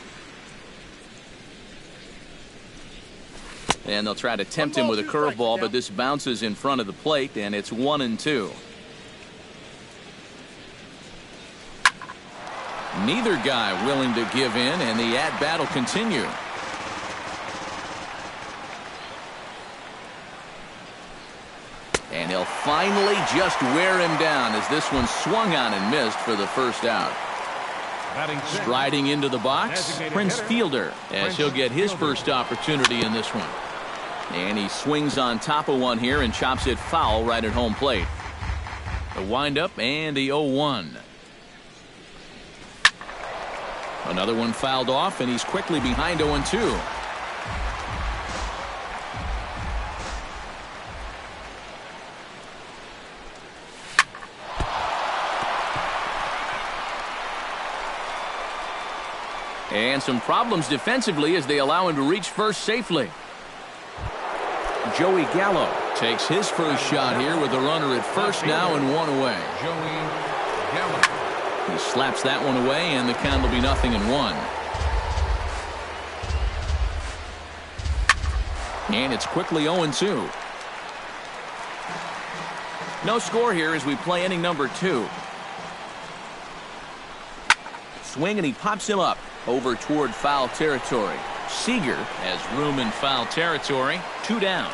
And they'll try to tempt him with a curveball, but this bounces in front of the plate, and it's 1-2. Neither guy willing to give in, and the at-bat will continue. And he'll finally just wear him down as this one swung on and missed for the first out. Striding into the box, Prince Fielder, as he'll get his first opportunity in this one. And he swings on top of one here and chops it foul right at home plate. The windup and the 0-1. Another one fouled off, and he's quickly behind 0-2. And some problems defensively as they allow him to reach first safely. Joey Gallo takes his first shot here with a runner at first now and one away. He slaps that one away, and the count will be 0-1. And it's quickly 0-2. No score here as we play inning number 2. Swing, and he pops him up over toward foul territory. Seager has room in foul territory. 2 down.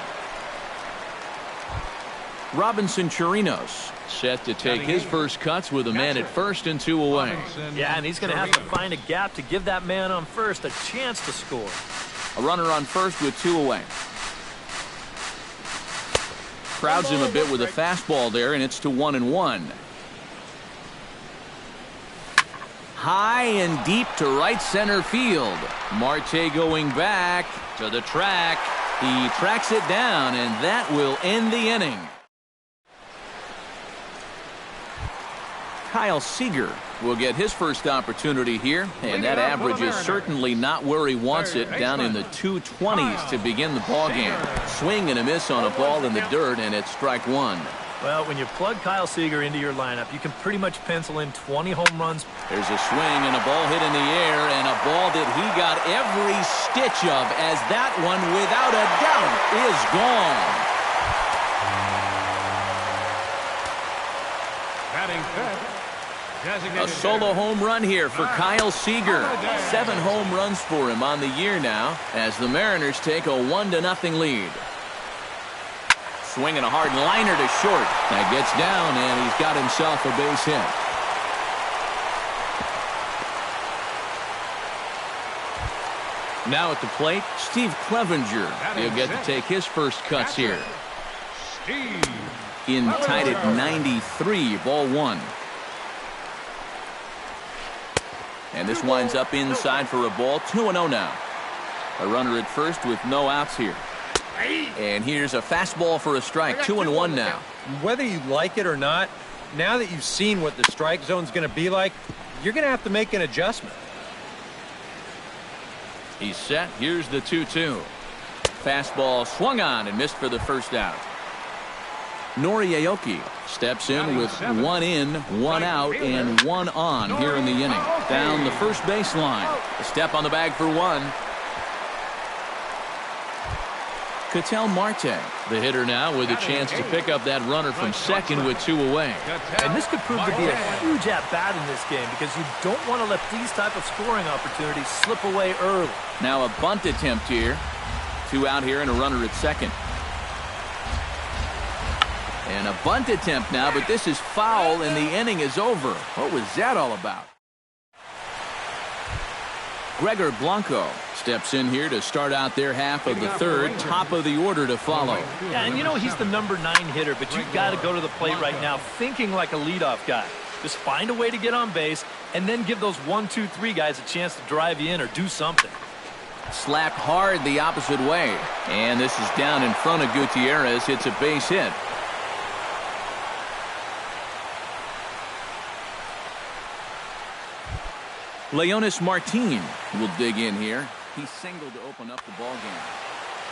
Robinson Chirinos set to take his first cuts with a man at first and 2 away. Yeah, and he's going to have to find a gap to give that man on first a chance to score. A runner on first with 2 away. Crowds him a bit with a fastball there, and it's to 1-1. High and deep to right center field. Marte going back to the track. He tracks it down, and that will end the inning. Kyle Seager will get his first opportunity here, and that average is certainly not where he wants it, down in the 220s to begin the ballgame. Swing and a miss on a ball in the dirt, and it's strike 1. Well, when you plug Kyle Seager into your lineup, you can pretty much pencil in 20 home runs. There's a swing and a ball hit in the air, and a ball that he got every stitch of, as that one, without a doubt, is gone. Batting fifth. A solo home run here for Kyle Seager. 7 home runs for him on the year now, as the Mariners take a 1-0 lead. Swinging a hard liner to short. That gets down, and he's got himself a base hit. Now at the plate, Steve Clevenger. He'll get to take his first cuts here. In tied at 93, ball 1. And this winds up inside for a ball. 2-0 now. A runner at first with no outs here. And here's a fastball for a strike. 2-1 now. Whether you like it or not, now that you've seen what the strike zone's going to be like, you're going to have to make an adjustment. He's set. Here's the 2-2. Fastball swung on and missed for the first out. Nori Aoki steps in with 1 in, 1 out, and 1 on here in the inning. Down the first baseline. A step on the bag for 1. Ketel Marte, the hitter now, with a chance to pick up that runner from second with 2 away. And this could prove to be a huge at-bat in this game, because you don't want to let these type of scoring opportunities slip away early. Now a bunt attempt here. 2 out here and a runner at second. And a bunt attempt now, but this is foul, and the inning is over. What was that all about? Gregor Blanco steps in here to start out their half of the third. Top of the order to follow. Yeah, and you know he's the number 9 hitter, but you've got to go to the plate right now thinking like a leadoff guy. Just find a way to get on base, and then give those 1, 2, 3 guys a chance to drive you in or do something. Slapped hard the opposite way. And this is down in front of Gutierrez. It's a base hit. Leonis Martin will dig in here. He singled to open up the ball game.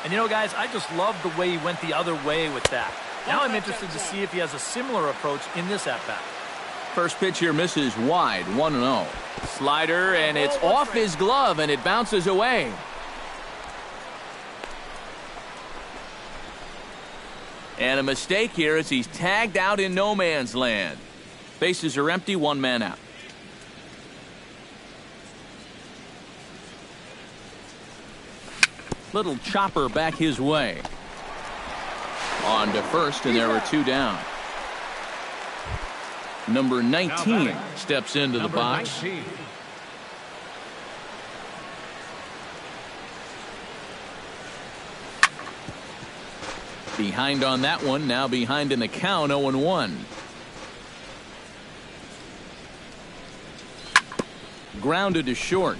And you know, guys, I just love the way he went the other way with that. Now I'm interested to see if he has a similar approach in this at-bat. First pitch here misses wide, 1-0. Slider, and it's off his glove, and it bounces away. And a mistake here as he's tagged out in no man's land. Bases are empty, 1 man out. Little chopper back his way. On to first, and there are 2 down. Number 19 steps into the box. Behind on that one, now behind in the count, 0-1. Grounded to short.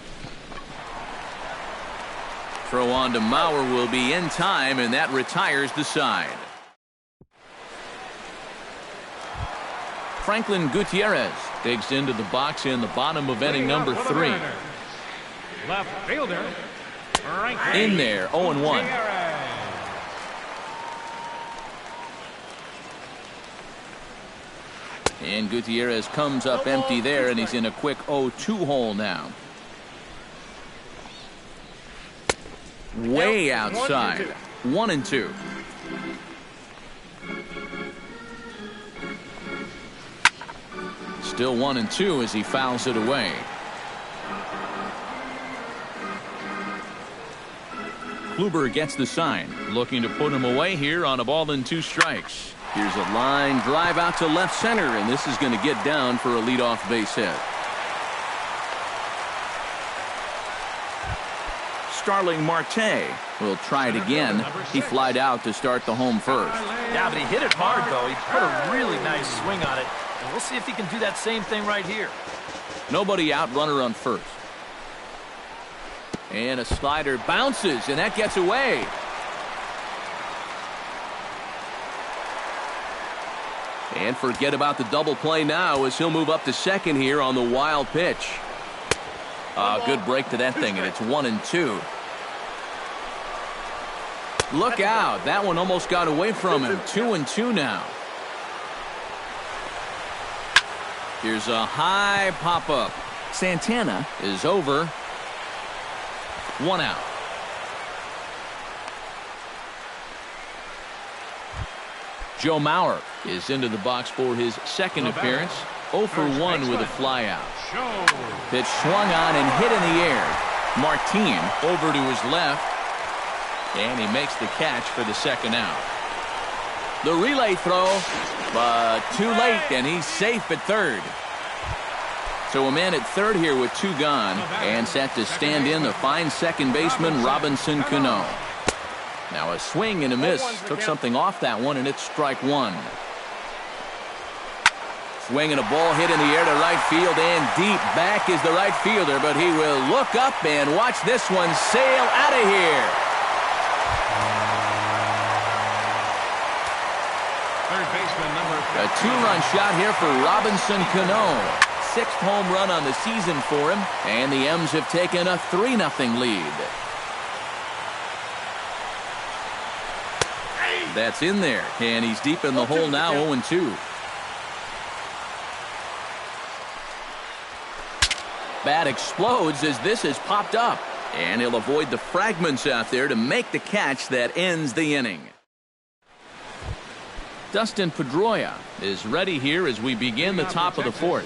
Throw on to Mauer will be in time, and that retires the side. Franklin Gutierrez digs into the box in the bottom of inning number 3. Left fielder. In there, 0-1. And Gutierrez comes up empty there, and he's in a quick 0-2 hole now. Way outside. 1-2. Still 1-2 as he fouls it away. Kluber gets the sign, looking to put him away here on a ball and 2 strikes. Here's a line drive out to left center, and this is going to get down for a leadoff base hit. Starling Marte will try it again. He flied out to start the home first. Yeah, but he hit it hard, though. He put a really nice swing on it. And we'll see if he can do that same thing right here. Nobody out, runner on first. And a slider bounces, and that gets away. And forget about the double play now as he'll move up to second here on the wild pitch. Good break to that thing, and it's 1-2. Look out. That one almost got away from him. 2-2 now. Here's a high pop-up. Santana is over. 1 out. Joe Mauer is into the box for his second appearance. 0 for 1 with a flyout. Pitch swung on and hit in the air. Martin over to his left. And he makes the catch for the second out. The relay throw, but too late, and he's safe at third. So a man at third here with 2 gone, and set to stand in the fine second baseman Robinson Cano. Now a swing and a miss. Took something off that one, and it's strike 1. Swing and a ball hit in the air to right field, and deep back is the right fielder, but he will look up and watch this one sail out of here. Third baseman number 15. A 2-run shot here for Robinson Cano. 6th home run on the season for him, and the M's have taken a 3-0 lead. That's in there, and he's deep in the hole now, 0-2. Bat explodes as this has popped up, and he'll avoid the fragments out there to make the catch that ends the inning. Dustin Pedroia is ready here as we begin the top of the 4th.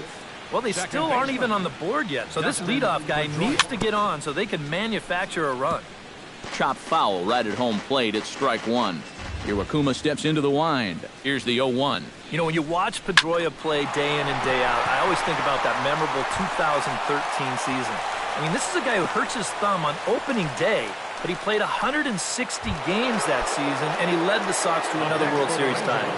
Well, they still aren't even on the board yet, so this leadoff guy needs to get on so they can manufacture a run. Chop foul right at home plate. It's strike 1. Iwakuma steps into the wind. Here's the 0-1. You know, when you watch Pedroia play day in and day out, I always think about that memorable 2013 season. I mean, this is a guy who hurts his thumb on opening day, but he played 160 games that season, and he led the Sox to another World Series title.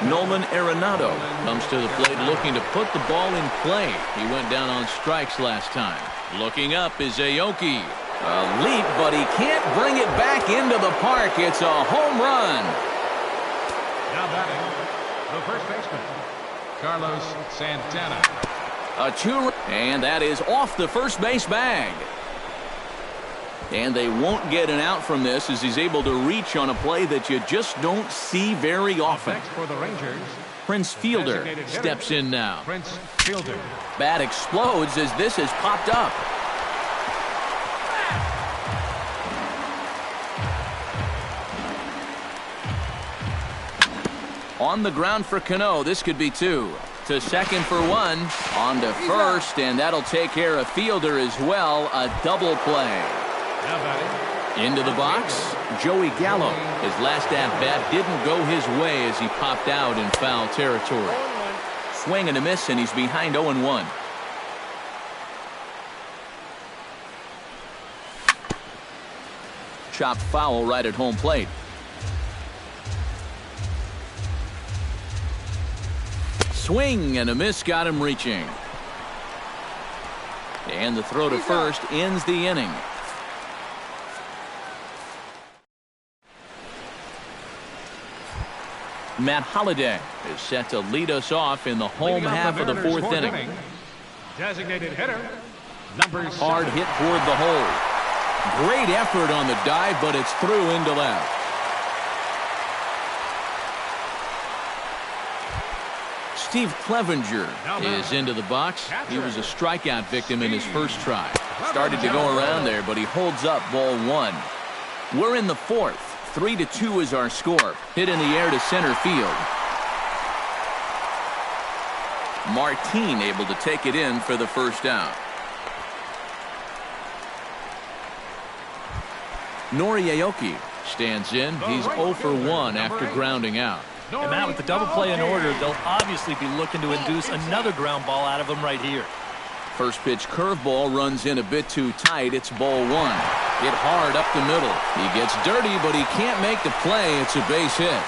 Nolan Arenado comes to the plate looking to put the ball in play. He went down on strikes last time. Looking up is Aoki. A leap, but he can't bring it back into the park. It's a home run. Now batting, the first baseman, Carlos Santana. A 2, and that is off the first base bag. And they won't get an out from this as he's able to reach on a play that you just don't see very often. Next for the Rangers, Prince Fielder steps in now. Prince Fielder. Bat explodes as this has popped up. On the ground for Cano. This could be 2. To second for 1. On to first, and that'll take care of Fielder as well. A double play. Into the box, Joey Gallo. His last at-bat didn't go his way as he popped out in foul territory. Swing and a miss, and he's behind 0-1. Chopped foul right at home plate. Swing and a miss got him reaching. And the throw to first ends the inning. Matt Holliday is set to lead us off in the home half of the fourth inning. Designated hitter, number 7. Hard hit toward the hole. Great effort on the dive, but it's through into left. Steve Clevenger is into the box. He was a strikeout victim in his first try. Started to go around there, but he holds up ball 1. We're in the fourth. 3-2 is our score. Hit in the air to center field. Martin able to take it in for the first out. Noriaoki stands in. He's 0 for 1 after grounding out. And Matt, with the double play in order, they'll obviously be looking to induce another ground ball out of him right here. First pitch curveball runs in a bit too tight. It's ball 1. Hit hard up the middle. He gets dirty, but he can't make the play. It's a base hit.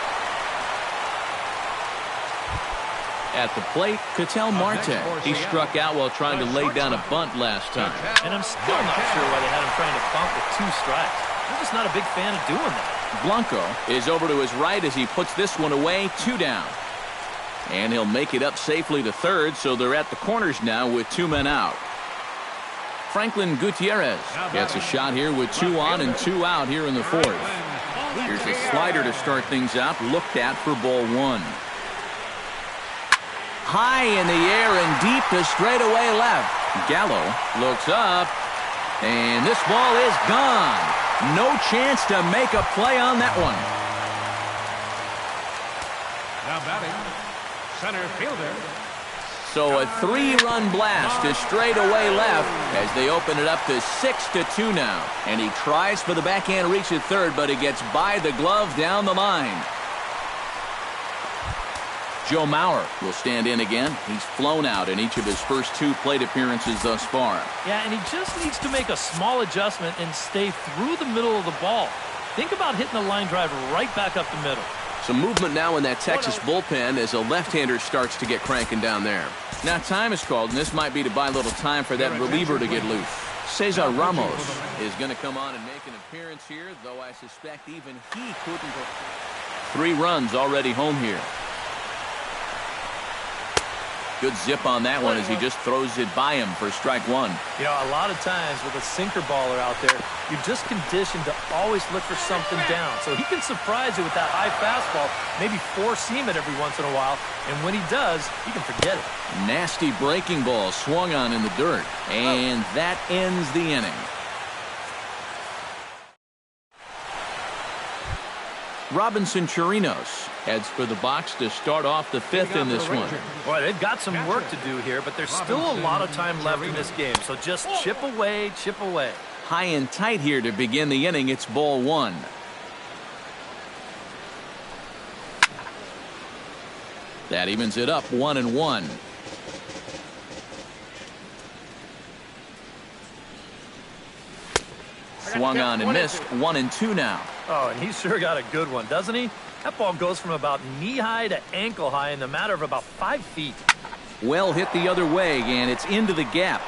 At the plate, Ketel Marte. He struck out while trying to lay down a bunt last time. And I'm still not sure why they had him trying to bunt with 2 strikes. I'm just not a big fan of doing that. Blanco is over to his right as he puts this one away. 2 down. And he'll make it up safely to third, so they're at the corners now with 2 men out. Franklin Gutierrez gets a shot here with 2 on and 2 out here in the fourth. Here's a slider to start things out, looked at for ball 1. High in the air and deep to straightaway left. Gallo looks up, and this ball is gone. No chance to make a play on that one. Now batting, center fielder. So a 3-run blast to straightaway left as they open it up to 6-2 now. And he tries for the backhand reach at third, but he gets by the glove down the line. Joe Mauer will stand in again. He's flown out in each of his first 2 plate appearances thus far. Yeah, and he just needs to make a small adjustment and stay through the middle of the ball. Think about hitting a line drive right back up the middle. Some movement now in that Texas bullpen as a left-hander starts to get cranking down there. Now time is called, and this might be to buy a little time for that reliever to get loose. Cesar Ramos is going to come on and make an appearance here, though I suspect even he couldn't. 3 runs already home here. Good zip on that one as he just throws it by him for strike 1. You know, a lot of times with a sinker baller out there, you're just conditioned to always look for something down. So he can surprise you with that high fastball, maybe 4-seam it every once in a while. And when he does, you can forget it. Nasty breaking ball swung on in the dirt. And that ends the inning. Robinson Chirinos heads for the box to start off the 5th in this one. Boy, they've got some work to do here, but there's still a lot of time left in this game. So just chip away, chip away. High and tight here to begin the inning. It's ball 1. That evens it up 1-1. Swung on and missed. 1-2 now. Oh, and he's sure got a good one, doesn't he? That ball goes from about knee-high to ankle-high in the matter of about 5 feet. Well hit the other way, and it's into the gap.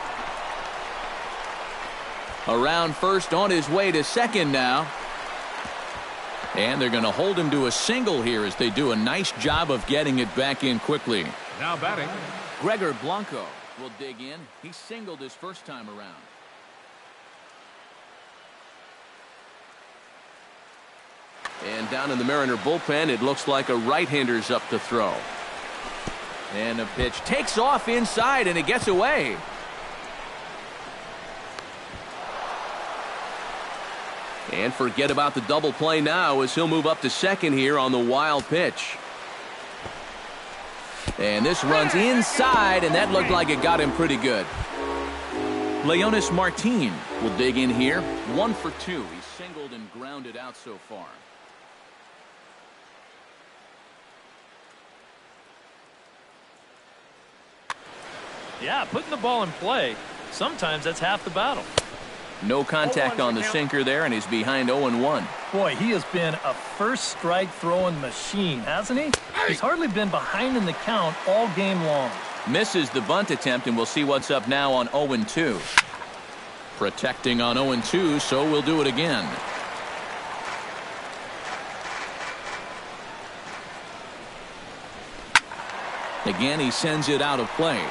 Around first, on his way to second now. And they're going to hold him to a single here as they do a nice job of getting it back in quickly. Now batting, Gregor Blanco will dig in. He singled his first time around. And down in the Mariner bullpen, it looks like a right-hander's up to throw. And a pitch takes off inside, and it gets away. And forget about the double play now as he'll move up to second here on the wild pitch. And this runs inside, and that looked like it got him pretty good. Leonis Martin will dig in here. 1 for 2. He's singled and grounded out so far. Yeah, putting the ball in play, sometimes that's half the battle. No contact on the sinker there, and he's behind 0-1. Boy, he has been a first strike throwing machine, hasn't he? He's hardly been behind in the count all game long. Misses the bunt attempt, and we'll see what's up now on 0-2. Protecting on 0-2, so we'll do it again. Again, he sends it out of play.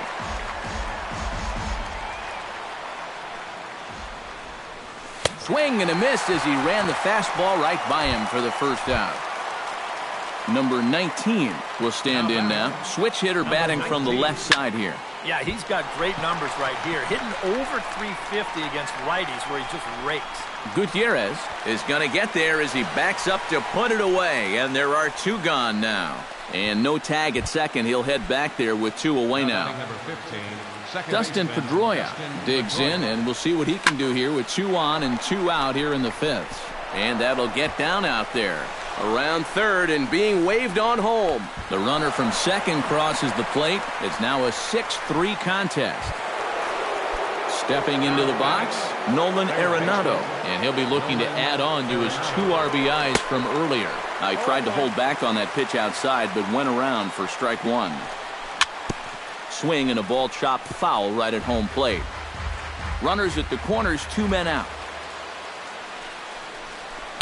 Swing and a miss as he ran the fastball right by him for the first out. Number 19 will stand in now. Switch hitter batting from the left side here. Yeah, he's got great numbers right here. Hitting over 350 against righties where he just rakes. Gutierrez is going to get there as he backs up to put it away, and there are two gone now. And no tag at second. He'll head back there with two away now. Dustin Pedroia digs in, and we'll see what he can do here with 2 on and 2 out here in the fifth. And that'll get down out there. Around third and being waved on home. The runner from second crosses the plate. It's now a 6-3 contest. Stepping into the box, Nolan Arenado, and he'll be looking to add on to his 2 RBIs from earlier. I tried to hold back on that pitch outside, but went around for strike 1. Swing and a ball chopped foul right at home plate. Runners at the corners, 2 men out.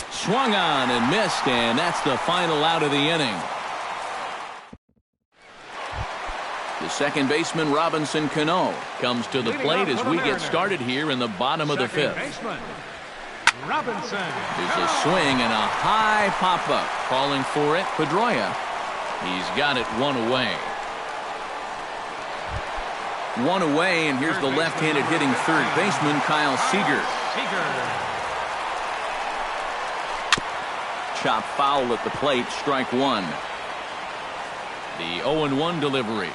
Swung on and missed, and that's the final out of the inning. The second baseman, Robinson Cano, comes to the plate as we get started here in the bottom of the fifth. Robinson. There's a swing and a high pop-up. Calling for it, Pedroia. He's got it 1 away. 1 away, and here's the left-handed hitting third baseman, Kyle Seager. Chop foul at the plate, strike 1. The 0-1 delivery.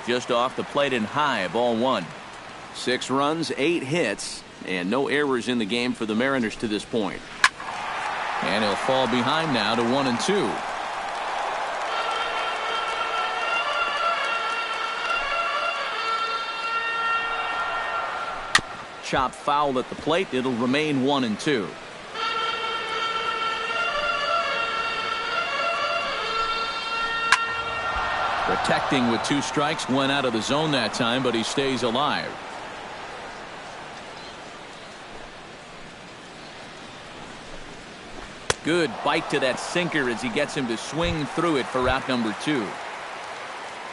Just off the plate and high, ball 1. 6 runs, 8 hits, and no errors in the game for the Mariners to this point. And he'll fall behind now to 1-2. Chop foul at the plate. It'll remain 1-2. Protecting with 2 strikes, went out of the zone that time, but he stays alive. Good bite to that sinker as he gets him to swing through it for out number 2.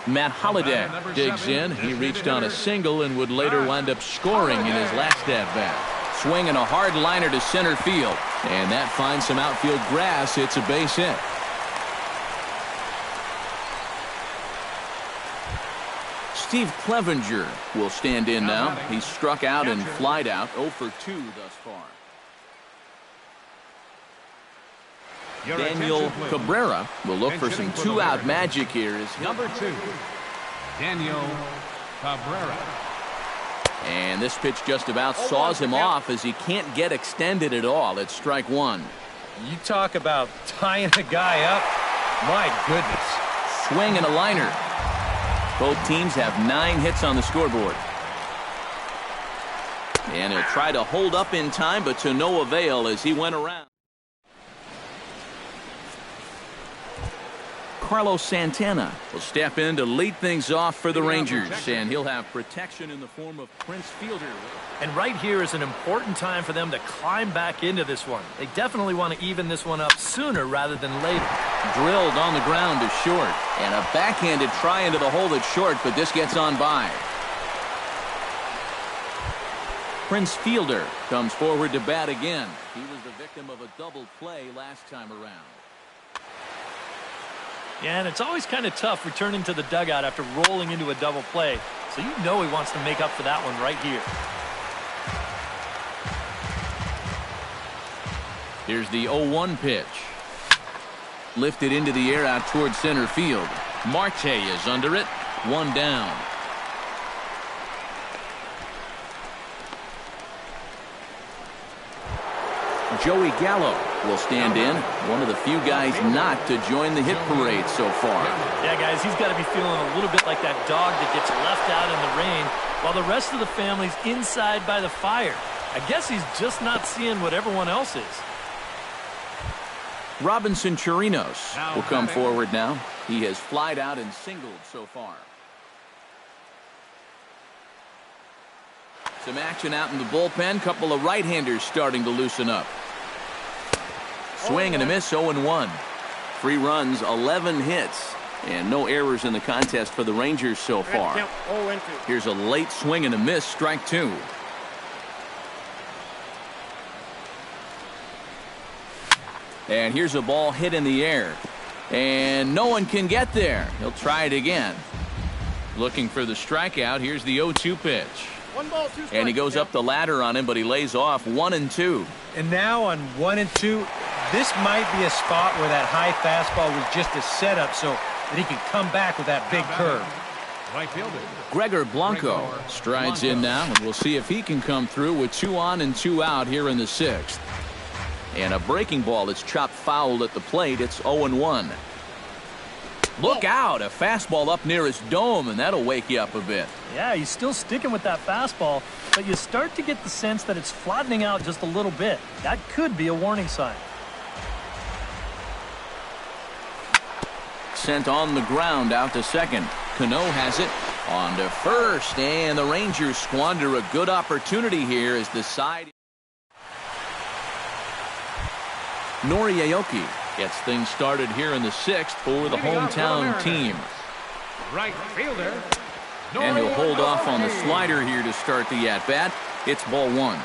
Matt Holliday digs in. He reached on a single and would later wind up scoring in his last at-bat. Swinging a hard liner to center field, and that finds some outfield grass. It's a base hit. Steve Clevenger will stand in now. He's struck out and flied out, 0 for 2 thus far. Daniel Cabrera will look for some 2-out magic here. Number 2, Daniel Cabrera. And this pitch just about saws him off as he can't get extended at all. It's strike 1. You talk about tying a guy up. My goodness. Swing and a liner. Both teams have 9 hits on the scoreboard. And he'll try to hold up in time, but to no avail as he went around. Carlos Santana will step in to lead things off for the Rangers, and he'll have protection in the form of Prince Fielder. And right here is an important time for them to climb back into this one. They definitely want to even this one up sooner rather than later. Drilled on the ground to short, and a backhanded try into the hole that's short, but this gets on by. Prince Fielder comes forward to bat again. He was the victim of a double play last time around. Yeah, and it's always kind of tough returning to the dugout after rolling into a double play. So you know he wants to make up for that one right here. Here's the 0-1 pitch. Lifted into the air out towards center field. Marte is under it. 1 down. Joey Gallo will stand in. One of the few guys not to join the hit parade so far. Yeah, guys, he's got to be feeling a little bit like that dog that gets left out in the rain while the rest of the family's inside by the fire. I guess he's just not seeing what everyone else is. Robinson Chirinos will come forward now. He has flied out and singled so far. Some action out in the bullpen. Couple of right-handers starting to loosen up. Swing and a miss, 0-1. 3 runs, 11 hits, and no errors in the contest for the Rangers so far. Here's a late swing and a miss, strike 2. And here's a ball hit in the air. And no one can get there. He'll try it again. Looking for the strikeout. Here's the 0-2 pitch. 1 ball, 2 strikes. And he goes up the ladder on him, but he lays off 1-2. And now on 1-2, this might be a spot where that high fastball was just a setup so that he could come back with that big curve. Right fielder. Gregor Blanco strides in now, and we'll see if he can come through with 2 on and 2 out here in the 6th. And a breaking ball that's chopped foul at the plate. It's 0-1. Look out, a fastball up near his dome, and that'll wake you up a bit. Yeah, he's still sticking with that fastball, but you start to get the sense that it's flattening out just a little bit. That could be a warning sign. Sent on the ground out to second. Cano has it on to first, and the Rangers squander a good opportunity here as the side. Noriaoki gets things started here in the 6th for the hometown team. Right fielder. And he'll hold off on the slider here to start the at-bat. It's ball 1.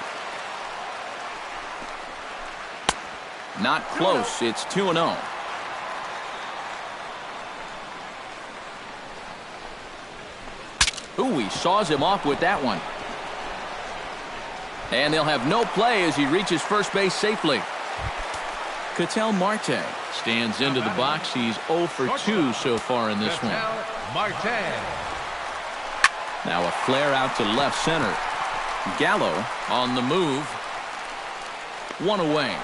Not close. It's 2-0. Ooh, he saws him off with that one. And they'll have no play as he reaches first base safely. Ketel Marte stands into the box. He's 0 for 2 so far in this one. Marte. Now a flare out to left center. Gallo on the move. 1 away.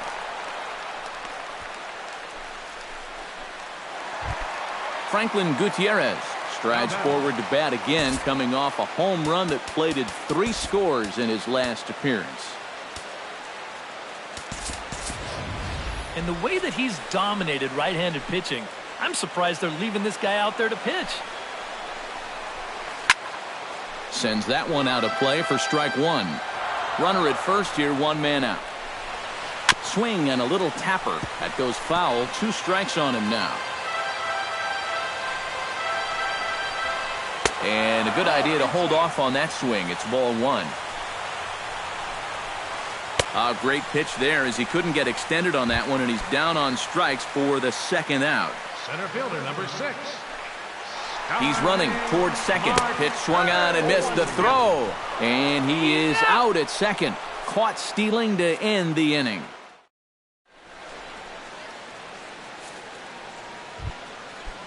Franklin Gutierrez strides forward to bat again, coming off a home run that plated 3 scores in his last appearance. And the way that he's dominated right-handed pitching, I'm surprised they're leaving this guy out there to pitch. Sends that one out of play for strike 1. Runner at first here, 1 man out. Swing and a little tapper. That goes foul. 2 strikes on him now. And a good idea to hold off on that swing. It's ball 1. A great pitch there as he couldn't get extended on that one, and he's down on strikes for the 2nd out. Center fielder number 6. He's running towards second. Pitch swung on and missed the throw. And he is out at second. Caught stealing to end the inning.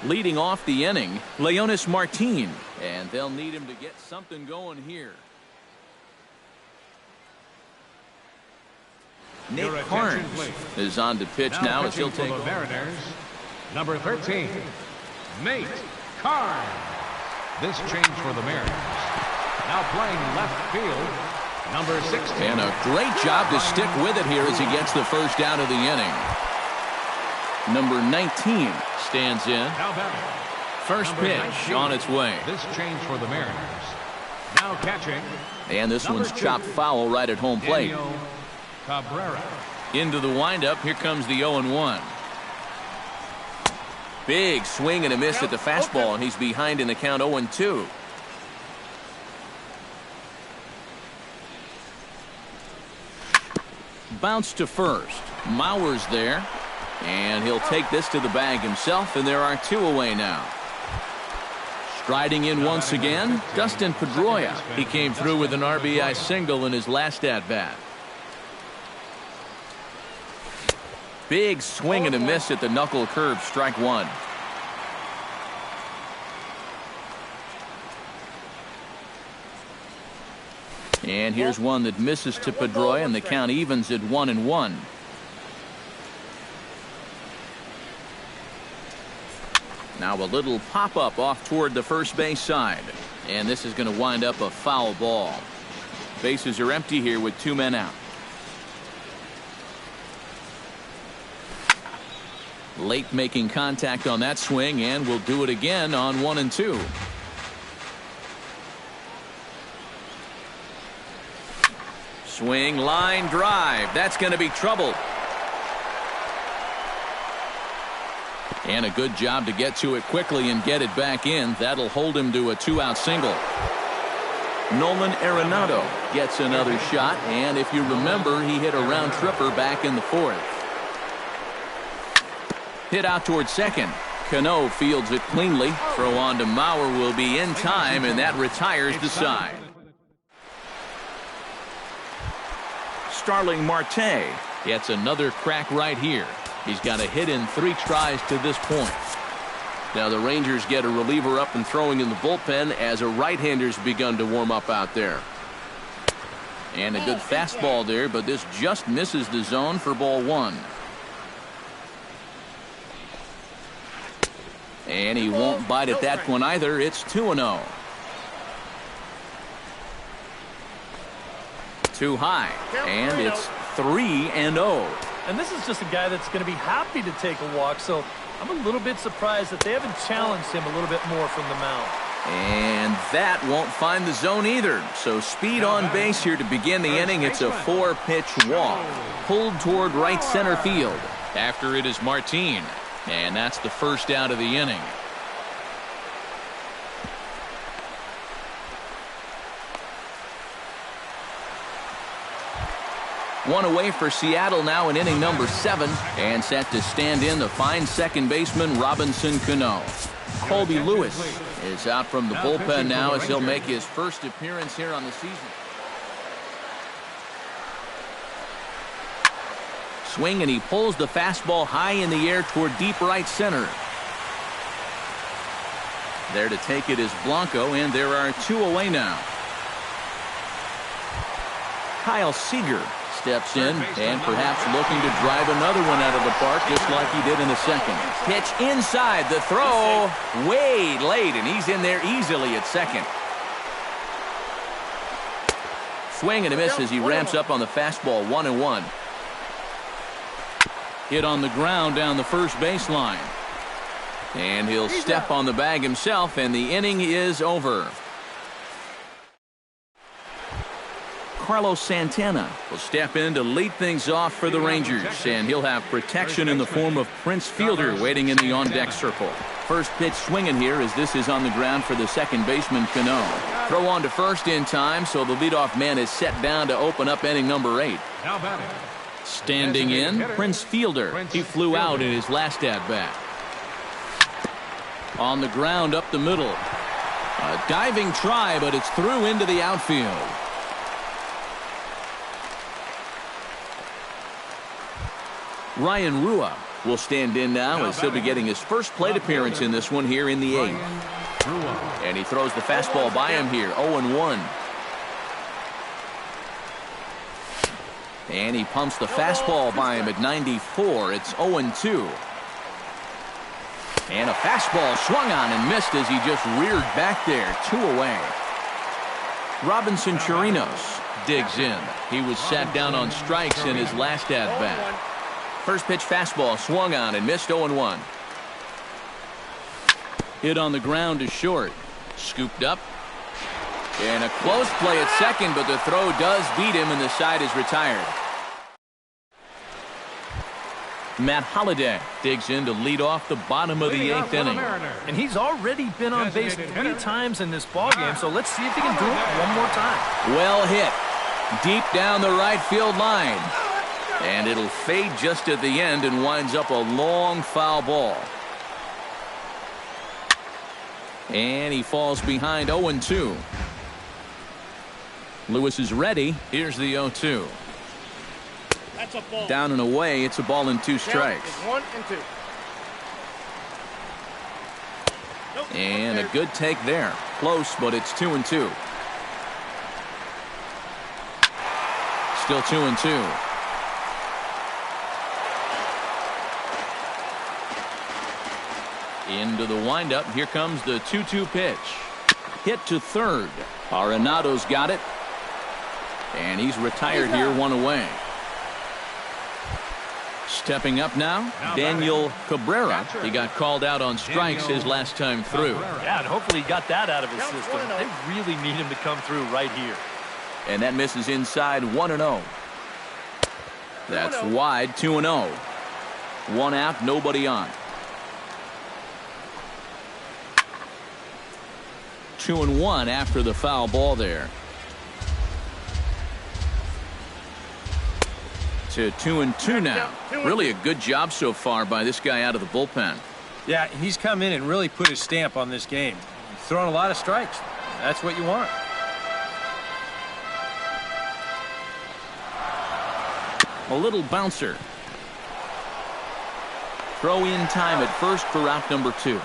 Leading off the inning, Leonis Martin. And they'll need him to get something going here. Nick Carnes is on to pitch now as he'll take the Mariners. Number 13, Nate Carnes. This change for the Mariners. Now playing left field, number 16. And a great job to stick with it here as he gets the first out of the inning. Number 19 stands in. First pitch on its way. This change for the Mariners. Now catching. And this one's chopped foul right at home plate. Daniel Cabrera. Into the windup. Here comes the 0-1. Big swing and a miss at the fastball, and he's behind in the count 0-2. Bounce to first. Mauer's there. And he'll take this to the bag himself, and there are 2 away now. Striding in once again, Dustin Pedroia. He came through with an RBI single in his last at-bat. Big swing and a miss at the knuckle curve, strike 1. And here's one that misses to Pedroia, and the count evens at 1-1. Now a little pop-up off toward the first base side. And this is going to wind up a foul ball. Bases are empty here with 2 men out. Late making contact on that swing, and will do it again on 1 and 2. Swing, line drive. That's going to be trouble. And a good job to get to it quickly and get it back in. That'll hold him to a 2-out single. Nolan Arenado gets another shot, and if you remember, he hit a round tripper back in the 4th. Hit out towards second. Cano fields it cleanly. Throw on to Mauer will be in time, and that retires the side. Starling Marte gets another crack right here. He's got a hit in 3 tries to this point. Now the Rangers get a reliever up and throwing in the bullpen as a right-hander's begun to warm up out there. And a good fastball there, but this just misses the zone for ball 1. And he won't bite at that one either. It's 2-0. Too high, and it's 3-0. And this is just a guy that's going to be happy to take a walk, so I'm a little bit surprised that they haven't challenged him a little bit more from the mound. And that won't find the zone either. So speed on base here to begin the inning. It's a 4-pitch walk. Pulled toward right center field. After it is Martin. And that's the first out of the inning. One away for Seattle now in inning number 7. And set to stand in the fine second baseman Robinson Cano. Colby Lewis is out from the bullpen now as he'll make his first appearance here on the season. Swing, and he pulls the fastball high in the air toward deep right center. There to take it is Blanco, and there are 2 away now. Kyle Seager steps in and perhaps looking to drive another one out of the park just like he did in the second. Pitch inside, the throw way late, and he's in there easily at second. Swing and a miss as he ramps up on the fastball. 1-1. Hit on the ground down the first baseline. And he'll step on the bag himself, and the inning is over. Carlos Santana will step in to lead things off for the Rangers, and he'll have protection in the form of Prince Fielder waiting in the on-deck circle. First pitch swinging here as this is on the ground for the second baseman, Cano. Throw on to first in time, so the leadoff man is set down to open up inning number 8. Now batting. Standing in, Prince Fielder. He flew out in his last at-bat. On the ground up the middle. A diving try, but it's through into the outfield. Ryan Rua will stand in now as he'll be getting his first plate appearance in this one here in the 8th. And he throws the fastball by him here, 0-1. And he pumps the fastball by him at 94. It's 0-2. And a fastball swung on and missed as he just reared back there. 2 away. Robinson Chirinos digs in. He was sat down on strikes in his last at-bat. First pitch fastball swung on and missed. 0-1. Hit on the ground to short. Scooped up. And a close play at second, but the throw does beat him and the side is retired. Matt Holliday digs in to lead off the bottom of the 8th inning. And he's already been on base 3 times in this ballgame, so let's see if he can do it one more time. Well hit. Deep down the right field line. And it'll fade just at the end and winds up a long foul ball. And he falls behind. 0-2. Lewis is ready. Here's the 0-2. That's a ball. Down and away. It's a ball and 2 strikes. 1-2. Nope. And a good take there. Close, but it's 2-2. Still 2-2. Into the windup. Here comes the 2-2 pitch. Hit to third. Arenado's got it. And he's retired here, one away. Stepping up now, Daniel Cabrera. He got called out on strikes his last time through. Yeah, and hopefully he got that out of his system. They really need him to come through right here. And that misses inside, 1-0. That's wide, 2-0. One out, nobody on. 2-1 after the foul ball there. To 2-2 now. Really a good job so far by this guy out of the bullpen. Yeah, he's come in and really put his stamp on this game. He's throwing a lot of strikes. That's what you want. A little bouncer. Throw in time at first for out number 2.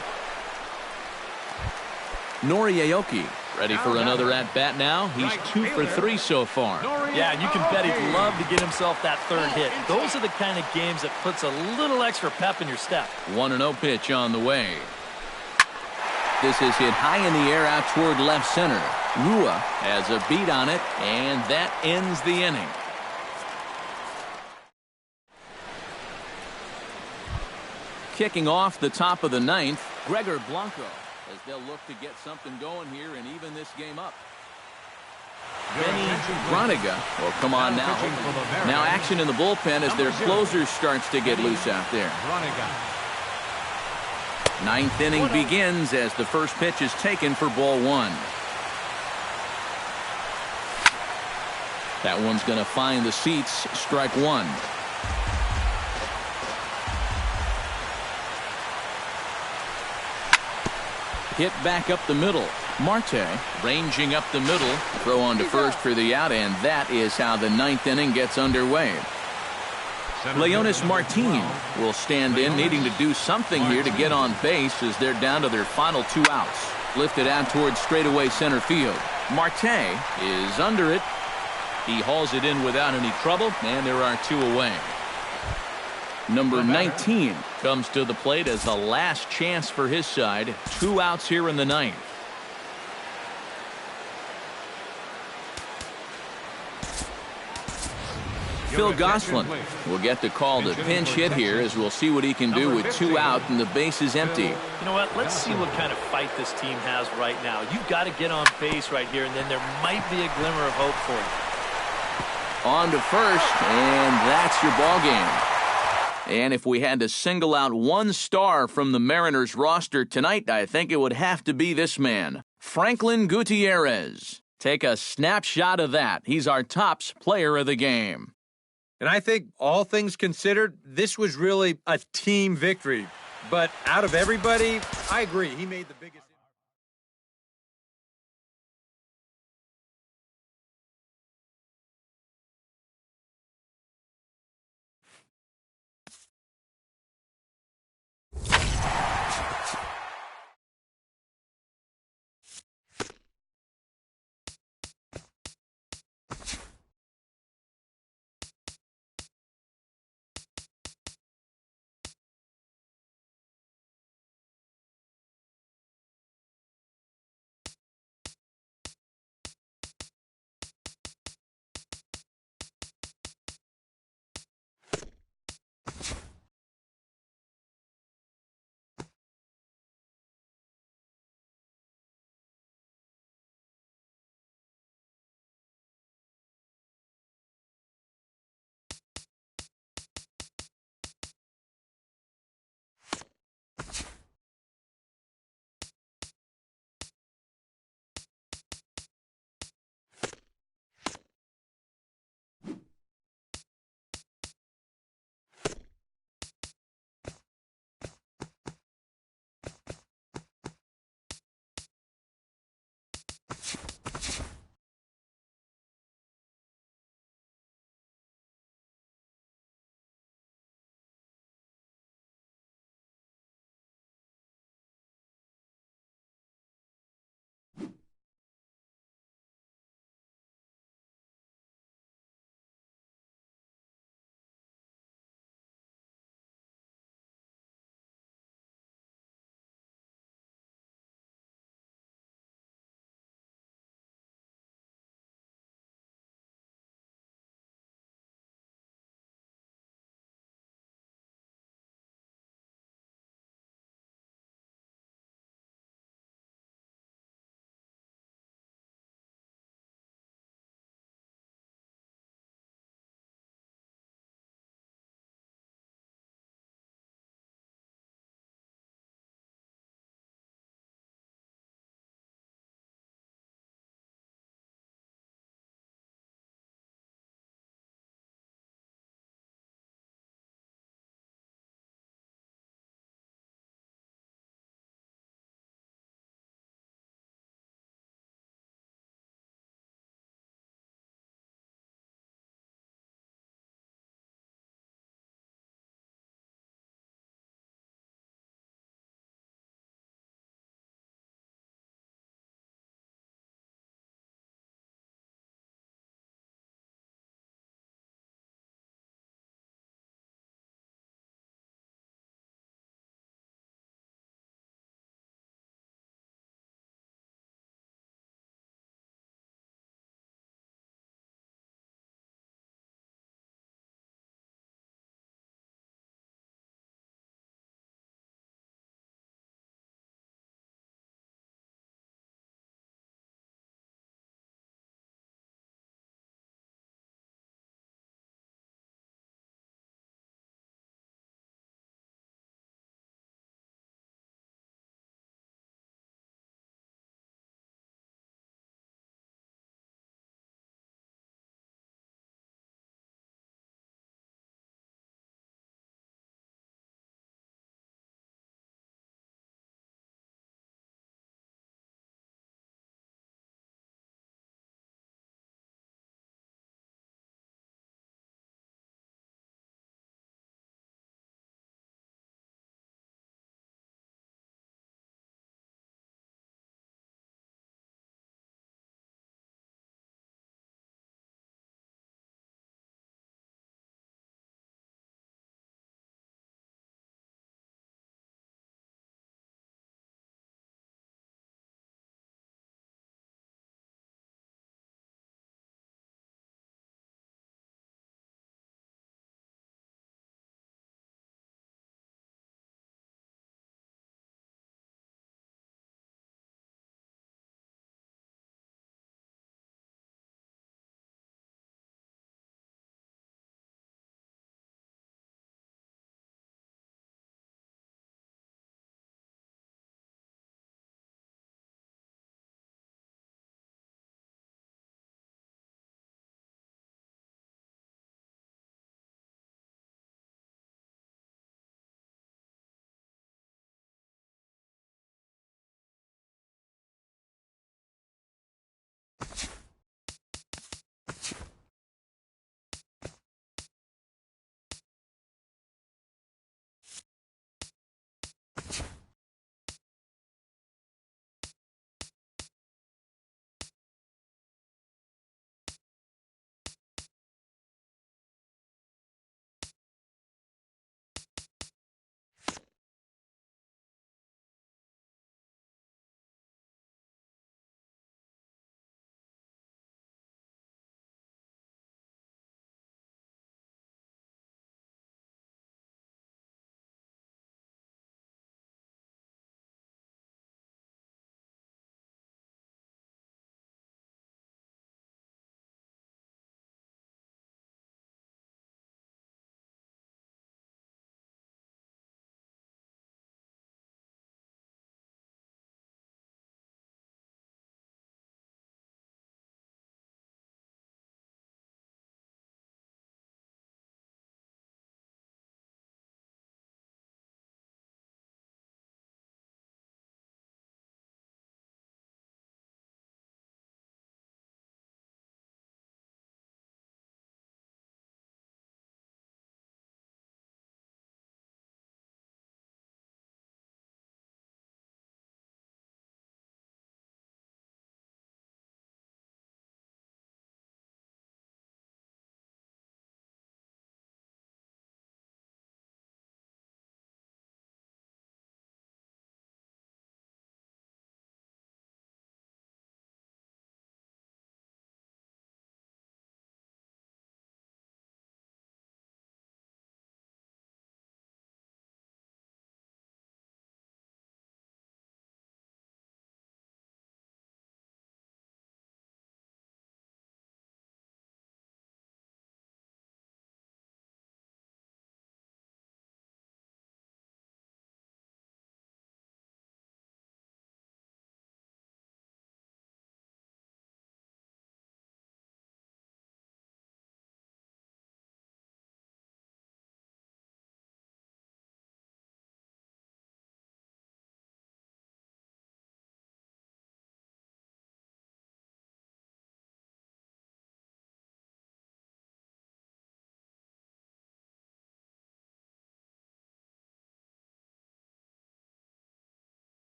Nori Aoki ready for another at-bat now. He's 2 for 3 so far. Yeah, and you can bet he'd love to get himself that third hit. Those are the kind of games that puts a little extra pep in your step. 1-0 pitch on the way. This is hit high in the air out toward left center. Rua has a beat on it, and that ends the inning. Kicking off the top of the 9th, Gregor Blanco, as they'll look to get something going here and even this game up. Benny Groniga will come on now. Now action in the bullpen as their closer starts to get loose out there. 9th inning begins as the first pitch is taken for ball 1. That one's going to find the seats, strike 1. Hit back up the middle. Marte ranging up the middle. Throw on to first for the out, and that is how the 9th inning gets underway. Leonis Martin will stand in, needing to do something here to get on base as they're down to their final 2 outs. Lifted out towards straightaway center field. Marte is under it. He hauls it in without any trouble, and there are 2 away. Number 19 comes to the plate as the last chance for his side. 2 outs here in the 9th. Phil Gosselin will get the call to pinch hit here as we'll see what he can do with 2 out and the base is empty. You know what? Let's see what kind of fight this team has right now. You've got to get on base right here, and then there might be a glimmer of hope for you. On to first, and that's your ball game. And if we had to single out one star from the Mariners roster tonight, I think it would have to be this man, Franklin Gutierrez. Take a snapshot of that. He's our tops player of the game. And I think, all things considered, this was really a team victory. But out of everybody, I agree, he made the biggest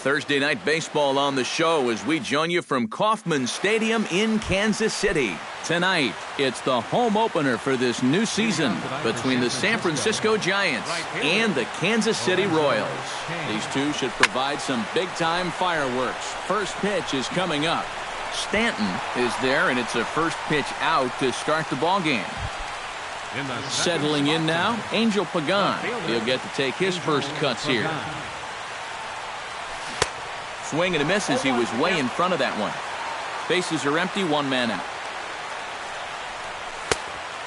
Thursday Night Baseball on the show as we join you from Kauffman Stadium in Kansas City. Tonight, it's the home opener for this new season between the San Francisco Giants and the Kansas City Royals. These two should provide some big-time fireworks. First pitch is coming up. Stanton is there, and it's a first pitch out to start the ballgame. Settling in now, Angel Pagan. He'll get to take his first cuts here. Swing and a miss as he was way in front of that one. Bases are empty, one man out.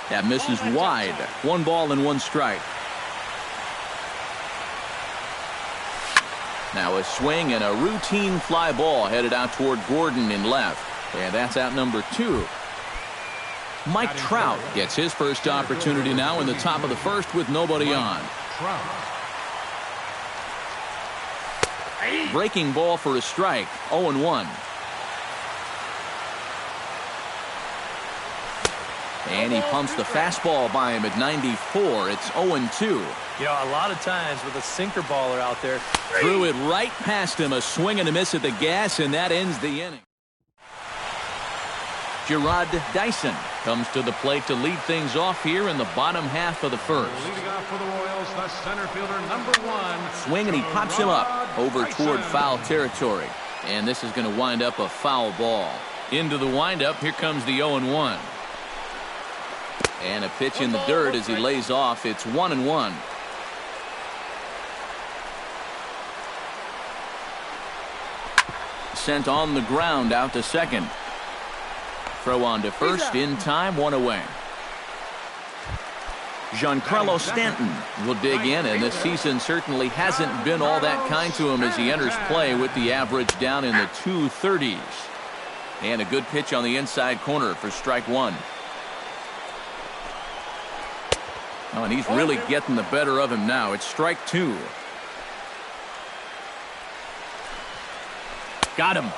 That misses wide. 1 ball and 1 strike. Now a swing and a routine fly ball headed out toward Gordon in left. And that's out number 2. Mike Trout gets his first opportunity now in the top of the first with nobody on. Breaking ball for a strike. 0-1. And he pumps the fastball by him at 94. It's 0-2. You know, a lot of times with a sinker baller out there. Threw it right past him. A swing and a miss at the gas, and that ends the inning. Gerard Dyson comes to the plate to lead things off here in the bottom half of the first. Leading off for the Royals, the center fielder, number 1. Swing, and he pops him up over toward foul territory. And this is going to wind up a foul ball. Into the windup, here comes the 0-1. And a pitch in the dirt as he lays off. It's 1-1. Sent on the ground out to second. Throw on to first in time, 1 away. Giancarlo Stanton will dig in, and this season certainly hasn't been all that kind to him as he enters play with the average down in the 230s. And a good pitch on the inside corner for strike 1. Oh, and he's really getting the better of him now. It's strike 2. Got him.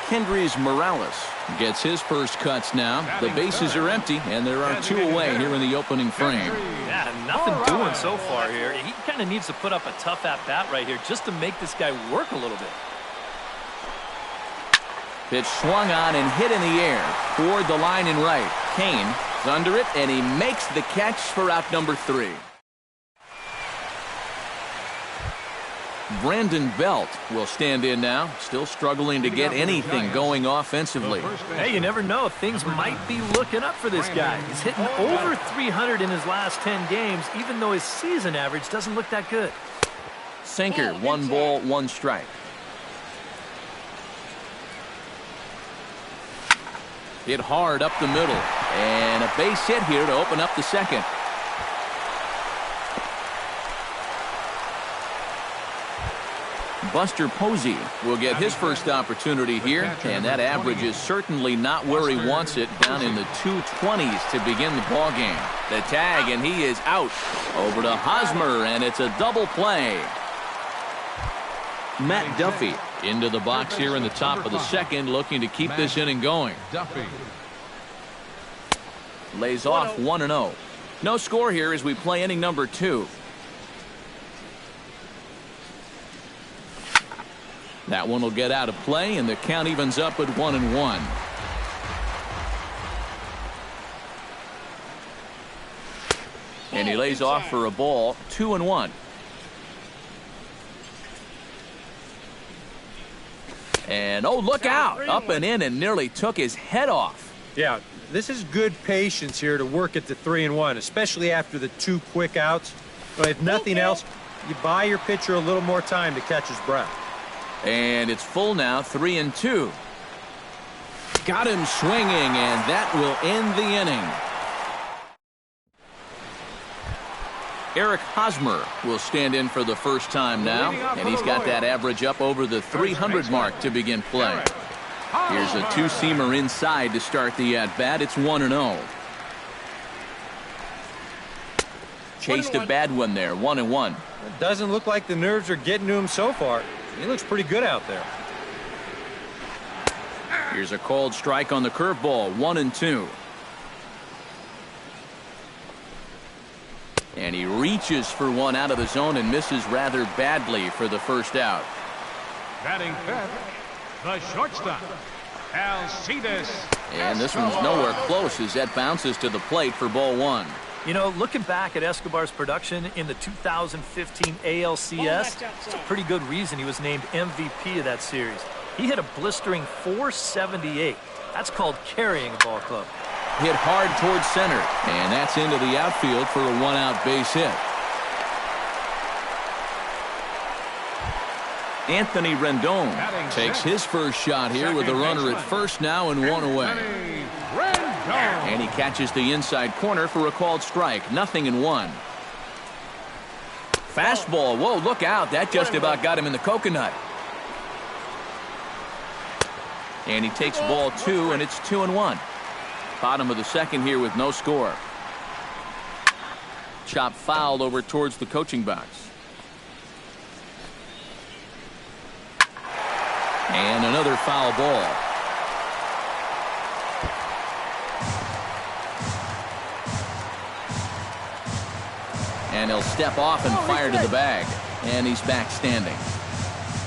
Kendrys Morales gets his first cuts now. The bases are empty, and there are 2 away here in the opening frame. Yeah, nothing doing so far here. He kind of needs to put up a tough at-bat right here just to make this guy work a little bit. Pitch swung on and hit in the air toward the line in right. Kane is under it, and he makes the catch for out number 3. Brandon Belt will stand in now, still struggling to get anything going offensively. Hey, you never know. Things might be looking up for this guy. He's hitting over 300 in his last 10 games, even though his season average doesn't look that good. Sinker, 1 ball, 1 strike. Hit hard up the middle, and a base hit here to open up the second. Buster Posey will get his first opportunity here, and that average is certainly not where he wants it, down in the 220s to begin the ball game. The tag, and he is out. Over to Hosmer, and it's a double play. Matt Duffy into the box here in the top of the second, looking to keep this inning going. Lays off 1-0. No score here as we play inning number 2. That one will get out of play, and the count evens up at 1-1. And he lays off for a ball, 2-1. And oh, look out! Up and in, and nearly took his head off. Yeah, this is good patience here to work at the 3-1, especially after the 2 quick outs. But if nothing else, you buy your pitcher a little more time to catch his breath. And it's full now, 3-2. Got him swinging, and that will end the inning. Eric Hosmer will stand in for the first time now, and he's got that average up over the 300 mark to begin play. Here's a 2-seamer inside to start the at-bat. It's 1-0. Chased a bad one there, 1-1. It doesn't look like the nerves are getting to him so far. He looks pretty good out there. Here's a called strike on the curveball, 1-2. And he reaches for one out of the zone and misses rather badly for the first out. Batting fifth, the shortstop, Alcides. And this one's nowhere close as that bounces to the plate for ball one. You know, looking back at Escobar's production in the 2015 ALCS, it's a pretty good reason he was named MVP of that series. He hit a blistering .478. That's called carrying a ball club. Hit hard towards center, and that's into the outfield for a one-out base hit. Anthony Rendon takes his first shot here with a runner at first now and one away. And he catches the inside corner for a called strike. 0-1. Fastball. Whoa, look out. That just about got him in the coconut. And he takes ball two, and it's 2-1. Bottom of the second here with no score. Chop foul over towards the coaching box. And another foul ball. And he'll step off and fire to the bag. And he's back standing.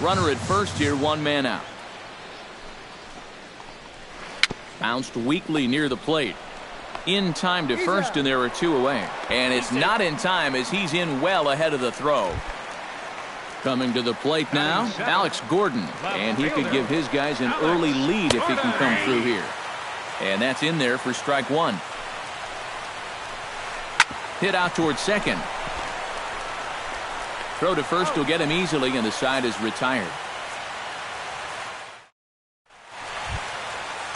Runner at first here, one man out. Bounced weakly near the plate. In time to first, and there are two away. And it's not in time as he's in well ahead of the throw. Coming to the plate now, Alex Gordon. And he could give his guys an early lead if he can come through here. And that's in there for strike one. Hit out towards second. Throw to first will get him easily, and the side is retired.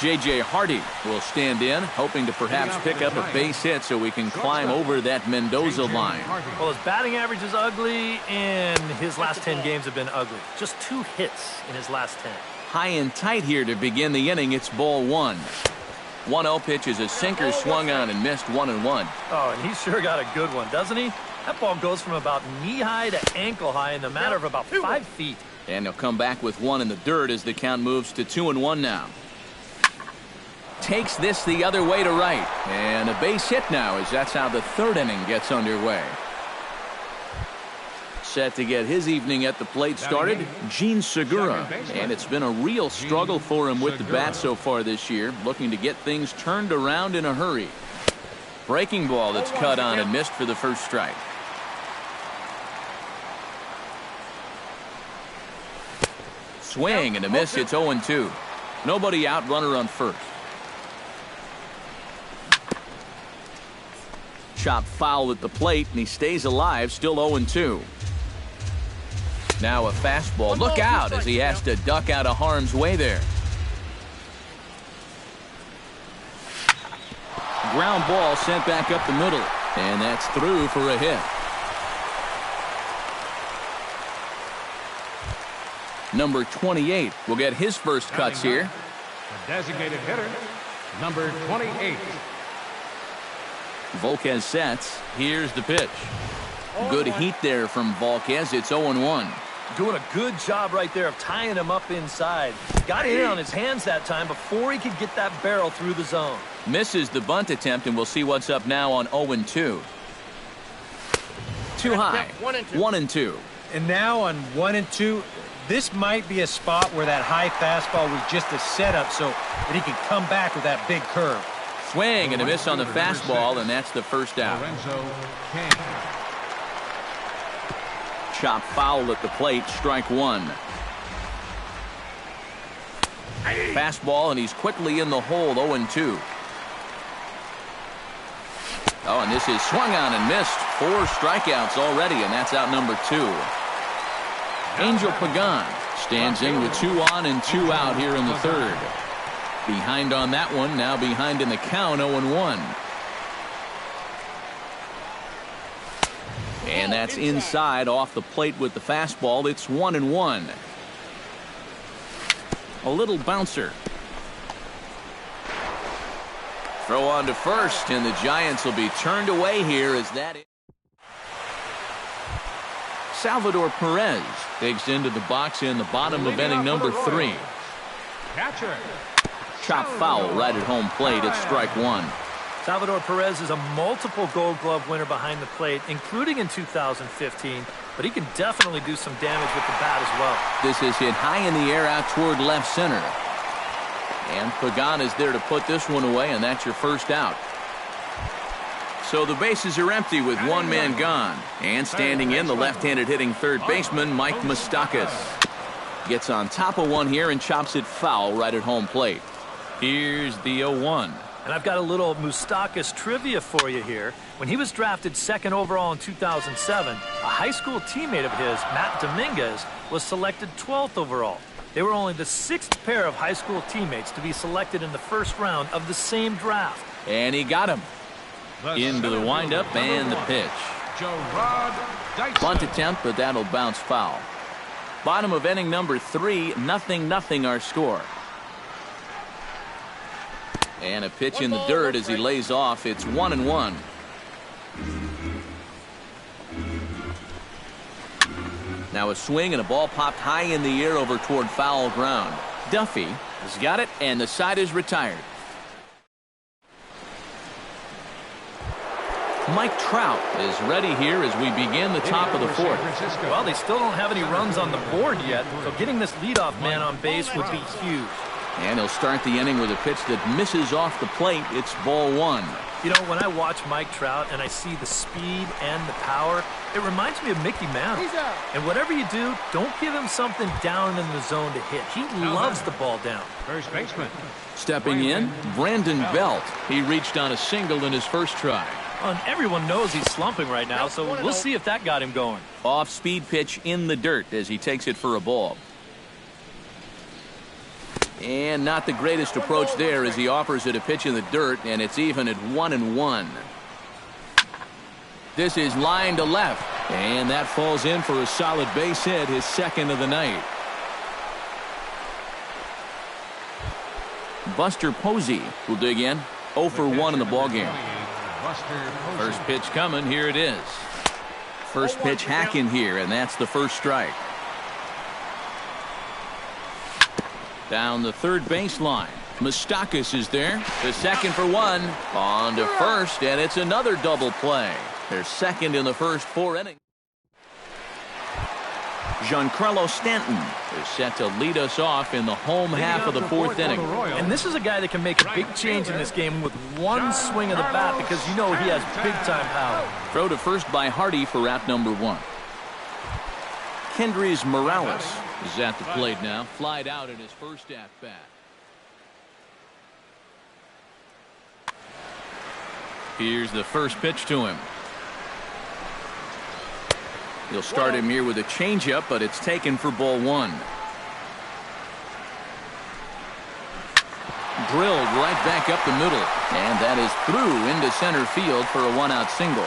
J.J. Hardy will stand in, hoping to perhaps pick up a base hit so we can climb over that Mendoza line. Well, his batting average is ugly, and his last 10 games have been ugly. Just 2 hits in his last 10. High and tight here to begin the inning. It's ball one. 1-0 pitch is a sinker swung on and missed 1-1. Oh, and he sure got a good one, doesn't he? That ball goes from about knee-high to ankle-high in the matter of about 5 feet. And he'll come back with one in the dirt as the count moves to 2-1 now. Takes this the other way to right. And a base hit now as that's how the third inning gets underway. Set to get his evening at the plate started, Gene Segura. And it's been a real struggle for him with the bat so far this year, looking to get things turned around in a hurry. Breaking ball that's cut on and missed for the first strike. Swing and a miss. It's 0-2. Nobody out, runner on first. Chop foul at the plate, and he stays alive, still 0-2. Now a fastball. Look out as he has to duck out of harm's way there. Ground ball sent back up the middle, and that's through for a hit. Number 28 will get his first cuts here. The designated hitter, number 28. Volquez sets. Here's the pitch. Good heat there from Volquez. It's 0-1. Doing a good job right there of tying him up inside. Got it in on his hands that time before he could get that barrel through the zone. Misses the bunt attempt, and we'll see what's up now on 0-2. Too high. 1-2. And now on 1-2, this might be a spot where that high fastball was just a setup so that he could come back with that big curve. Swing and a miss on the fastball, and that's the first out. Chop foul at the plate, strike one. Fastball, and he's quickly in the hole, 0-2. Oh, and this is swung on and missed. 4 strikeouts already, and that's out number 2. Angel Pagan stands in with 2 on and 2 out here in the third. Behind on that one, now behind in the count, 0-1. And that's inside off the plate with the fastball. It's 1-1. A little bouncer. Throw on to first, and the Giants will be turned away here as that is. Salvador Perez digs into the box in the bottom of inning number 3. Catcher. Chop foul right at home plate. It's strike one. Salvador Perez is a multiple Gold Glove winner behind the plate, including in 2015, but he can definitely do some damage with the bat as well. This is hit high in the air out toward left center. And Pagan is there to put this one away, and that's your first out. So the bases are empty with one man gone. And standing in, the left-handed hitting third baseman, Mike Moustakas. Gets on top of one here and chops it foul right at home plate. Here's the 0-1. And I've got a little Moustakas trivia for you here. When he was drafted second overall in 2007, a high school teammate of his, Matt Dominguez, was selected 12th overall. They were only the 6th pair of high school teammates to be selected in the first round of the same draft. And he got him. Into the windup and the pitch. Bunt attempt, but that'll bounce foul. Bottom of inning number 3, 0-0 our score. And a pitch in the dirt as he lays off. It's 1-1. Now a swing and a ball popped high in the air over toward foul ground. Duffy has got it, and the side is retired. Mike Trout is ready here as we begin the top of the fourth. Well, they still don't have any runs on the board yet, so getting this leadoff man on base would be huge. And he'll start the inning with a pitch that misses off the plate. It's ball 1. You know, when I watch Mike Trout and I see the speed and the power, it reminds me of Mickey Mantle. And whatever you do, don't give him something down in the zone to hit. He loves the ball down. First baseman. Stepping in, Brandon Belt. He reached on a single in his first try. And everyone knows he's slumping right now, so we'll see if that got him going. Off-speed pitch in the dirt as he takes it for a ball. And not the greatest approach there as he offers it a pitch in the dirt, and it's even at 1-1. This is line to left, and that falls in for a solid base hit, his second of the night. Buster Posey will dig in. 0 for 1 in the ballgame. First pitch coming. Here it is. First pitch hacking here, and that's the first strike. Down the third baseline. Moustakas is there. The second for 1. On to first, and it's another double play. They're second in the first 4 innings. Giancarlo Stanton is set to lead us off in the home half of the 4th inning. And this is a guy that can make a big change in this game with one swing of the bat because you know he has big-time power. Throw to first by Hardy for out number 1. Kendrys Morales is at the plate now. Flied out in his first at-bat. Here's the first pitch to him. He'll start him here with a changeup, but it's taken for ball 1. Drilled right back up the middle, and that is through into center field for a 1-out single.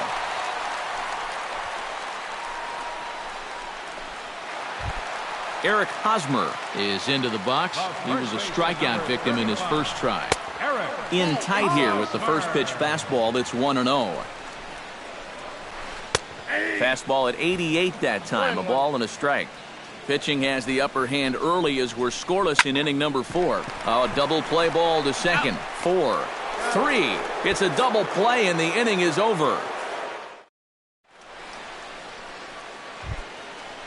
Eric Hosmer is into the box. He was a strikeout victim in his first try. In tight here with the first pitch fastball. That's 1-0. Fastball at 88 that time, a ball and a strike. Pitching has the upper hand early as we're scoreless in inning number 4. A double play ball to second. 4, 3. It's a double play and the inning is over.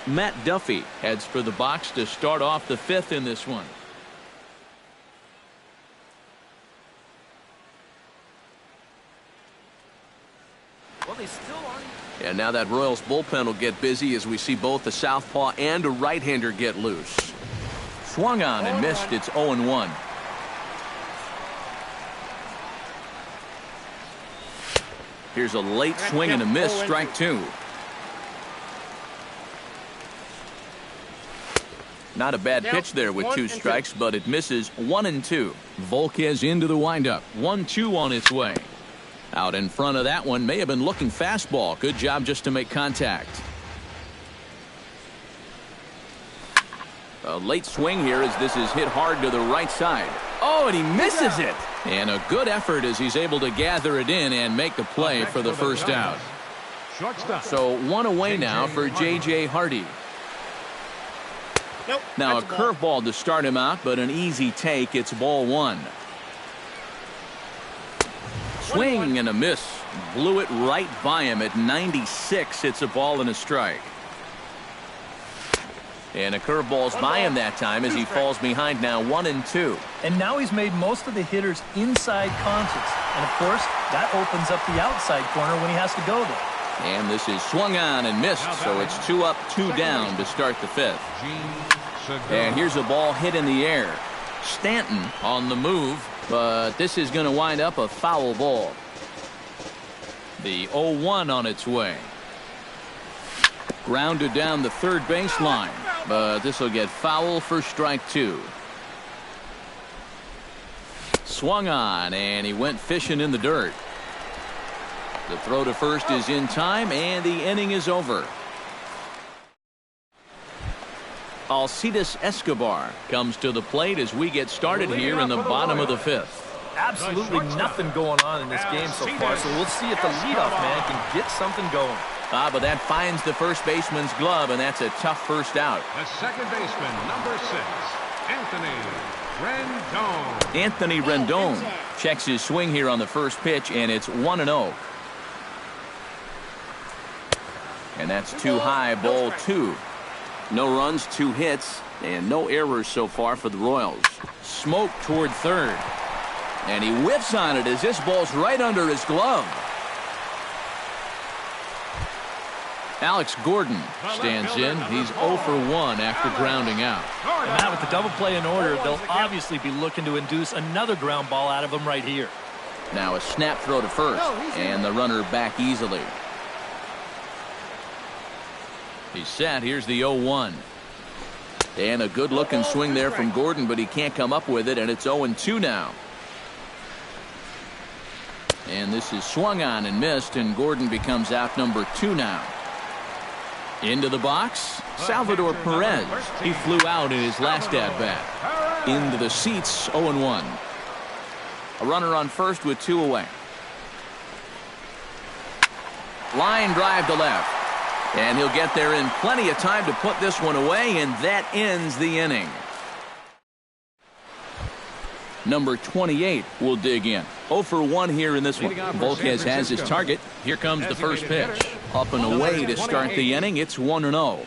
Matt Duffy heads for the box to start off the 5th in this one. Well, they still aren't. And now that Royals bullpen will get busy as we see both a southpaw and a right-hander get loose. Swung on and missed. It's 0-1. Here's a late swing and a miss. Strike 2. Not a bad pitch there with 2 strikes, but it misses 1-2. Volquez into the windup. 1-2 on its way. Out in front of that one, may have been looking fastball. Good job just to make contact. A late swing here as this is hit hard to the right side. Oh, and he misses it. And a good effort as he's able to gather it in and make the play for the first out. So 1 away now for J.J. Hardy. Now a curveball to start him out, but an easy take. It's ball 1. Swing and a miss. Blew it right by him at 96. It's a ball and a strike. And a curveball's by him that time as he falls behind now 1-2. And now he's made most of the hitters inside conscious. And, of course, that opens up the outside corner when he has to go there. And this is swung on and missed, so it's 2 up, 2 down to start the 5th. And here's a ball hit in the air. Stanton on the move, but this is going to wind up a foul ball. The 0-1 on its way. Grounded down the third baseline, but this will get foul for strike 2. Swung on, and he went fishing in the dirt. The throw to first is in time, and the inning is over. Alcides Escobar comes to the plate as we get started here in the bottom of the 5th. Absolutely nothing going on in this game so far, so we'll see if the leadoff man can get something going. But that finds the first baseman's glove, and that's a tough first out. The second baseman, number 6, Anthony Rendon. Anthony Rendon checks his swing here on the first pitch, and it's 1-0. And that's too high, ball 2. No runs, 2 hits, and no errors so far for the Royals. Smoke toward third. And he whiffs on it as this ball's right under his glove. Alex Gordon stands in. He's 0 for 1 after grounding out. And now with the double play in order, they'll obviously be looking to induce another ground ball out of him right here. Now a snap throw to first, and the runner back easily. He's set. Here's the 0-1. And a good-looking swing there from Gordon, but he can't come up with it, and it's 0-2 now. And this is swung on and missed, and Gordon becomes out number 2 now. Into the box, Salvador Perez. He flew out in his last at-bat. Into the seats, 0-1. A runner on first with 2 away. Line drive to left. And he'll get there in plenty of time to put this one away, and that ends the inning. Number 28 will dig in. 0 for 1 here in this one. Volquez has his target. Here comes the first pitch. Up and away to start the inning. It's 1-0.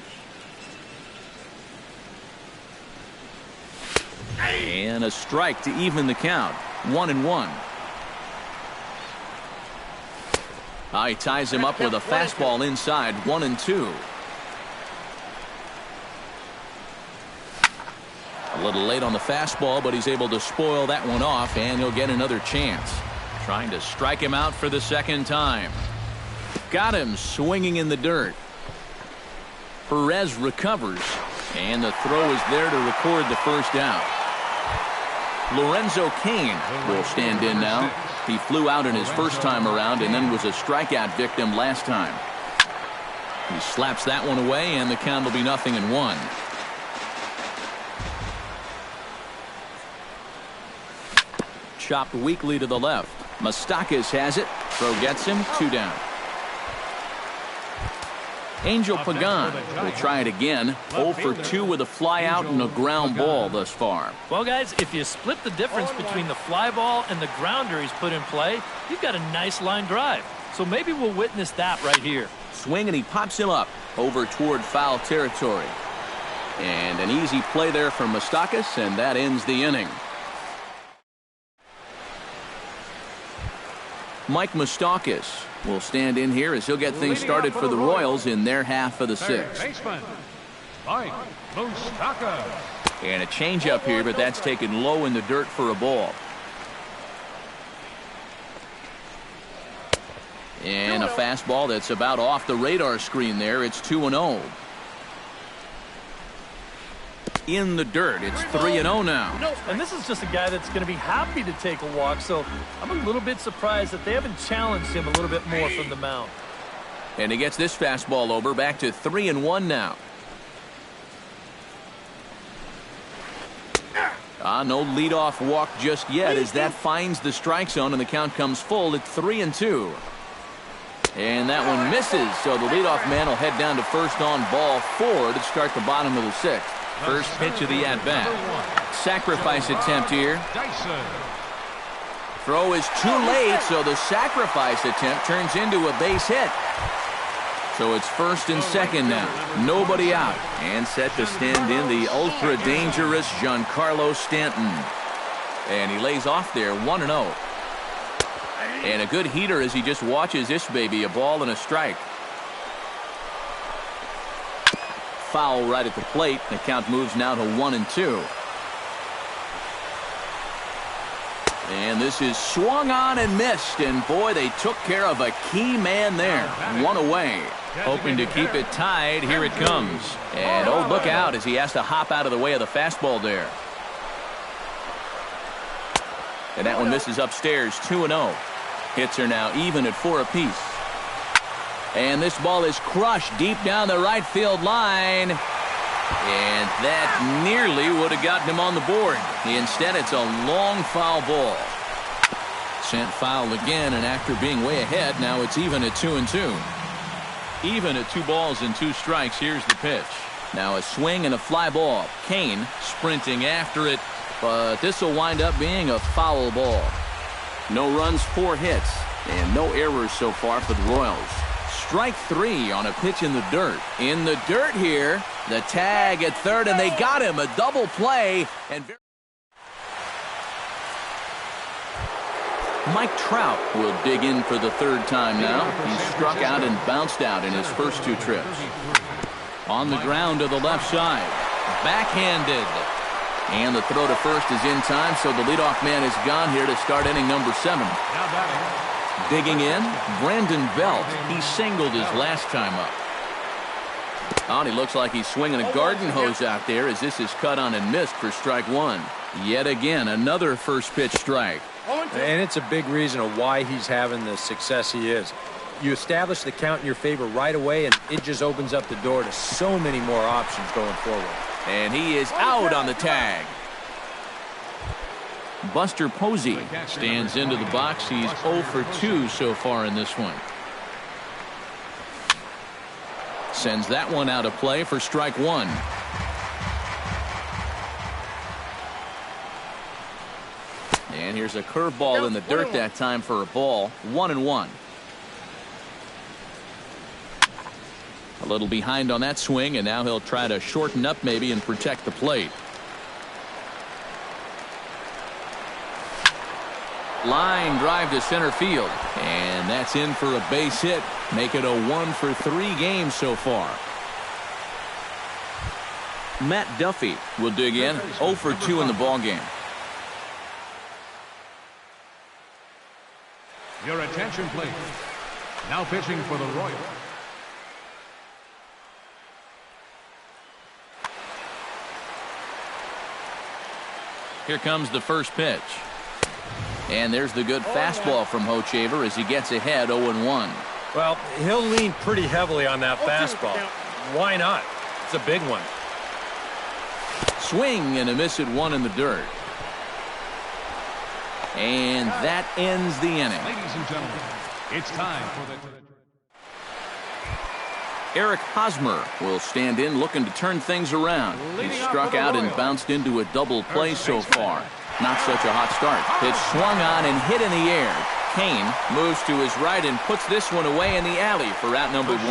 And a strike to even the count. 1-1. He ties him up with a fastball inside. 1-2. A little late on the fastball, but he's able to spoil that one off, and he'll get another chance. Trying to strike him out for the second time. Got him swinging in the dirt. Perez recovers, and the throw is there to record the first out. Lorenzo Cain will stand in now. He flew out in his first time around and then was a strikeout victim last time. He slaps that one away, and the count will be 0-1. Chopped weakly to the left. Moustakas has it. Throw gets him. 2 down. Angel Pagan will try it again. 0 for 2 with a fly out and a ground ball thus far. Well, guys, if you split the difference between the fly ball and the grounder he's put in play, you've got a nice line drive. So maybe we'll witness that right here. Swing, and he pops him up over toward foul territory. And an easy play there from Moustakas, and that ends the inning. Mike Moustakas will stand in here as he'll get things started for the Royals in their half of the 6th. Mike Moustakas. And a changeup here, but that's taken low in the dirt for a ball. And a fastball that's about off the radar screen there. It's 2-0. In the dirt. It's 3-0 now. And this is just a guy that's going to be happy to take a walk, so I'm a little bit surprised that they haven't challenged him a little bit more from the mound. And he gets this fastball over, back to 3-1 now. No leadoff walk just yet as that finds the strike zone, and the count comes full at 3-2. And that one misses, so the leadoff man will head down to first on ball 4 to start the bottom of the 6th. First pitch of the at-bat. Sacrifice attempt here. Throw is too late, so the sacrifice attempt turns into a base hit. So it's first and second now. Nobody out. And set to stand in the ultra-dangerous Giancarlo Stanton. And he lays off there 1-0. And a good heater as he just watches this baby, a ball and a strike. Foul right at the plate. The count moves now to 1-2. And this is swung on and missed. And boy, they took care of a key man there. One away. Hoping to keep it tied. Here it comes. And oh, look out as he has to hop out of the way of the fastball there. And that one misses upstairs. 2-0. Hits are now even at 4 apiece. And this ball is crushed deep down the right field line. And that nearly would have gotten him on the board. Instead, it's a long foul ball. Sent foul again, and after being way ahead, now it's even at 2-2. Even at 2 balls and 2 strikes. Here's the pitch. Now a swing and a fly ball. Kane sprinting after it, but this will wind up being a foul ball. No runs, 4 hits, and no errors so far for the Royals. Strike 3 on a pitch in the dirt. In the dirt here, the tag at third, and they got him. A double play. And Mike Trout will dig in for the 3rd time now. He struck out and bounced out in his first 2 trips. On the ground to the left side. Backhanded. And the throw to first is in time, so the leadoff man is gone here to start inning number 7. Digging in, Brandon Belt. He singled his last time up. Oh, and he looks like he's swinging a garden hose out there as this is cut on and missed for strike 1. Yet again, another first pitch strike. And it's a big reason of why he's having the success he is. You establish the count in your favor right away, and it just opens up the door to so many more options going forward. And he is out on the tag. Buster Posey stands into the box. He's 0 for 2 so far in this one. Sends that one out of play for strike 1. And here's a curveball in the dirt that time for a ball. 1-1. A little behind on that swing, and now he'll try to shorten up maybe and protect the plate. Line drive to center field, and that's in for a base hit. Make it a 1 for 3 games so far. Matt Duffy will dig in. 0 for 2 in the ballgame. Your attention, please. Now pitching for the Royals. Here comes the first pitch. And there's the good fastball from Hochevar as he gets ahead 0-1. Well, he'll lean pretty heavily on that fastball. Why not? It's a big one. Swing and a miss at 1 in the dirt. And that ends the inning. Ladies and gentlemen, it's time for the... Eric Hosmer will stand in looking to turn things around. He struck out and bounced into a double play so far. Not such a hot start. Pitch swung on and hit in the air. Kane moves to his right and puts this one away in the alley for out number 1.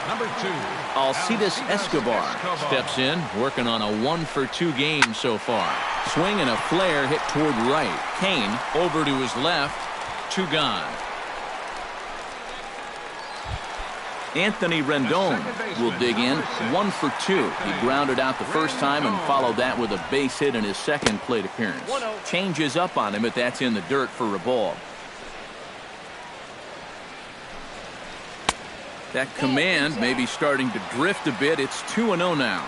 Number 2. Alcides Escobar steps in, working on a 1 for 2 game so far. Swing and a flare hit toward right. Kane over to his left. 2 gone. Anthony Rendon will dig in. 1 for 2. He grounded out the first time and followed that with a base hit in his second plate appearance. Changes up on him, but that's in the dirt for a ball. That command may be starting to drift a bit. It's 2-0 now.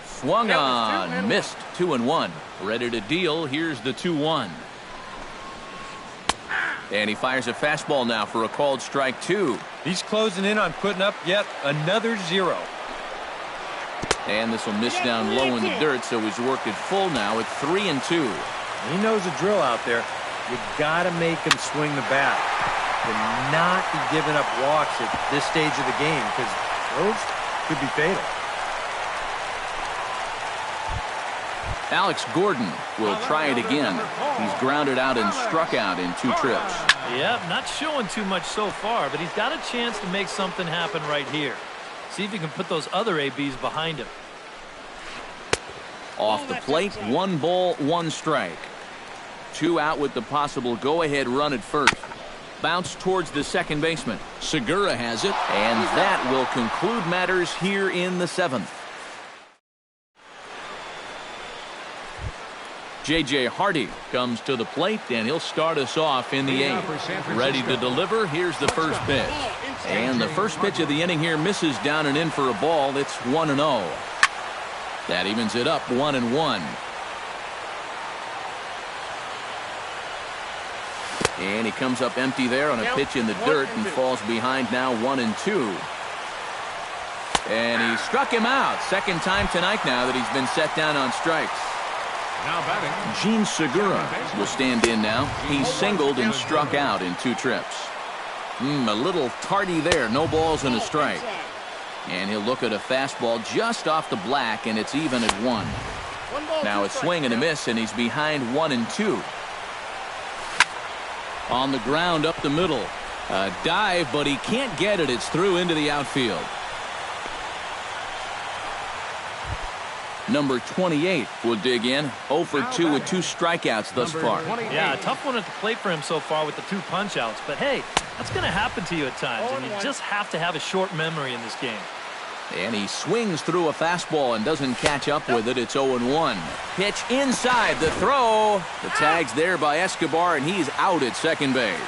Swung on, missed. 2-1. Ready to deal. Here's the 2-1. And he fires a fastball now for a called strike 2. He's closing in on putting up yet another 0. And this will miss down low in the dirt, so he's worked it full now at 3-2. He knows the drill out there. You got to make him swing the bat and not be giving up walks at this stage of the game, because those could be fatal. Alex Gordon will try it again. He's grounded out and struck out in 2 trips. Yep, not showing too much so far, but he's got a chance to make something happen right here. See if he can put those other ABs behind him. Off the plate, 1 ball, 1 strike. 2 out with the possible go-ahead run at first. Bounce towards the second baseman. Segura has it, and that will conclude matters here in the 7th. J.J. Hardy comes to the plate, and he'll start us off in the 8th. Ready to deliver. Here's the first pitch. And the first pitch of the inning here misses down and in for a ball. It's 1-0. That evens it up 1-1. And he comes up empty there on a pitch in the dirt and falls behind now 1-2. And he struck him out. Second time tonight now that he's been set down on strikes. Now batting, Gene Segura will stand in now. He's singled and struck out in 2 trips. A little tardy there. No balls and a strike. And he'll look at a fastball just off the black, and it's even at 1. Now a swing and a miss, and he's behind 1-2. On the ground up the middle. A dive, but he can't get it. It's through into the outfield. Number 28 will dig in. 0 for 2 with 2 strikeouts thus far. Yeah, a tough one at the plate for him so far with the 2 punch-outs. But, hey, that's going to happen to you at times, and you just have to have a short memory in this game. And he swings through a fastball and doesn't catch up with it. It's 0-1. Pitch inside the throw. The tag's there by Escobar, and he's out at second base.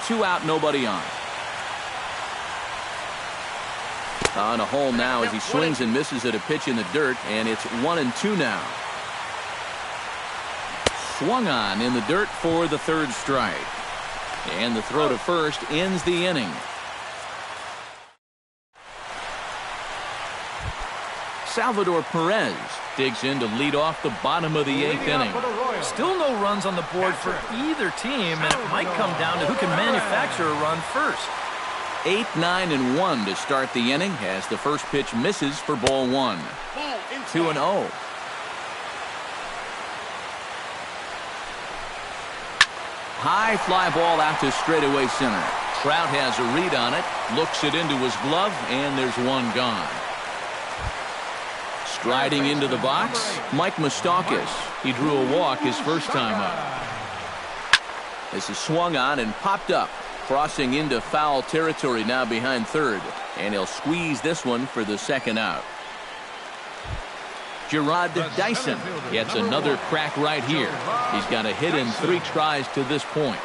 2 out, nobody on. On a hole now as he swings and misses at a pitch in the dirt, and it's 1-2 now. Swung on in the dirt for the 3rd strike. And the throw to first ends the inning. Salvador Perez digs in to lead off the bottom of the 8th inning. Still no runs on the board for either team, and it might come down to who can manufacture a run first. 8, 9, and 1 to start the inning as the first pitch misses for ball 1. 2-0. High fly ball out to straightaway center. Trout has a read on it, looks it into his glove, and there's 1 gone. Striding into the box, Mike Moustakas. He drew a walk his first time up. This is swung on and popped up. Crossing into foul territory now behind 3rd. And he'll squeeze this one for the 2nd out. Gerard Dyson gets another crack right here. He's got a hit in 3 tries to this point.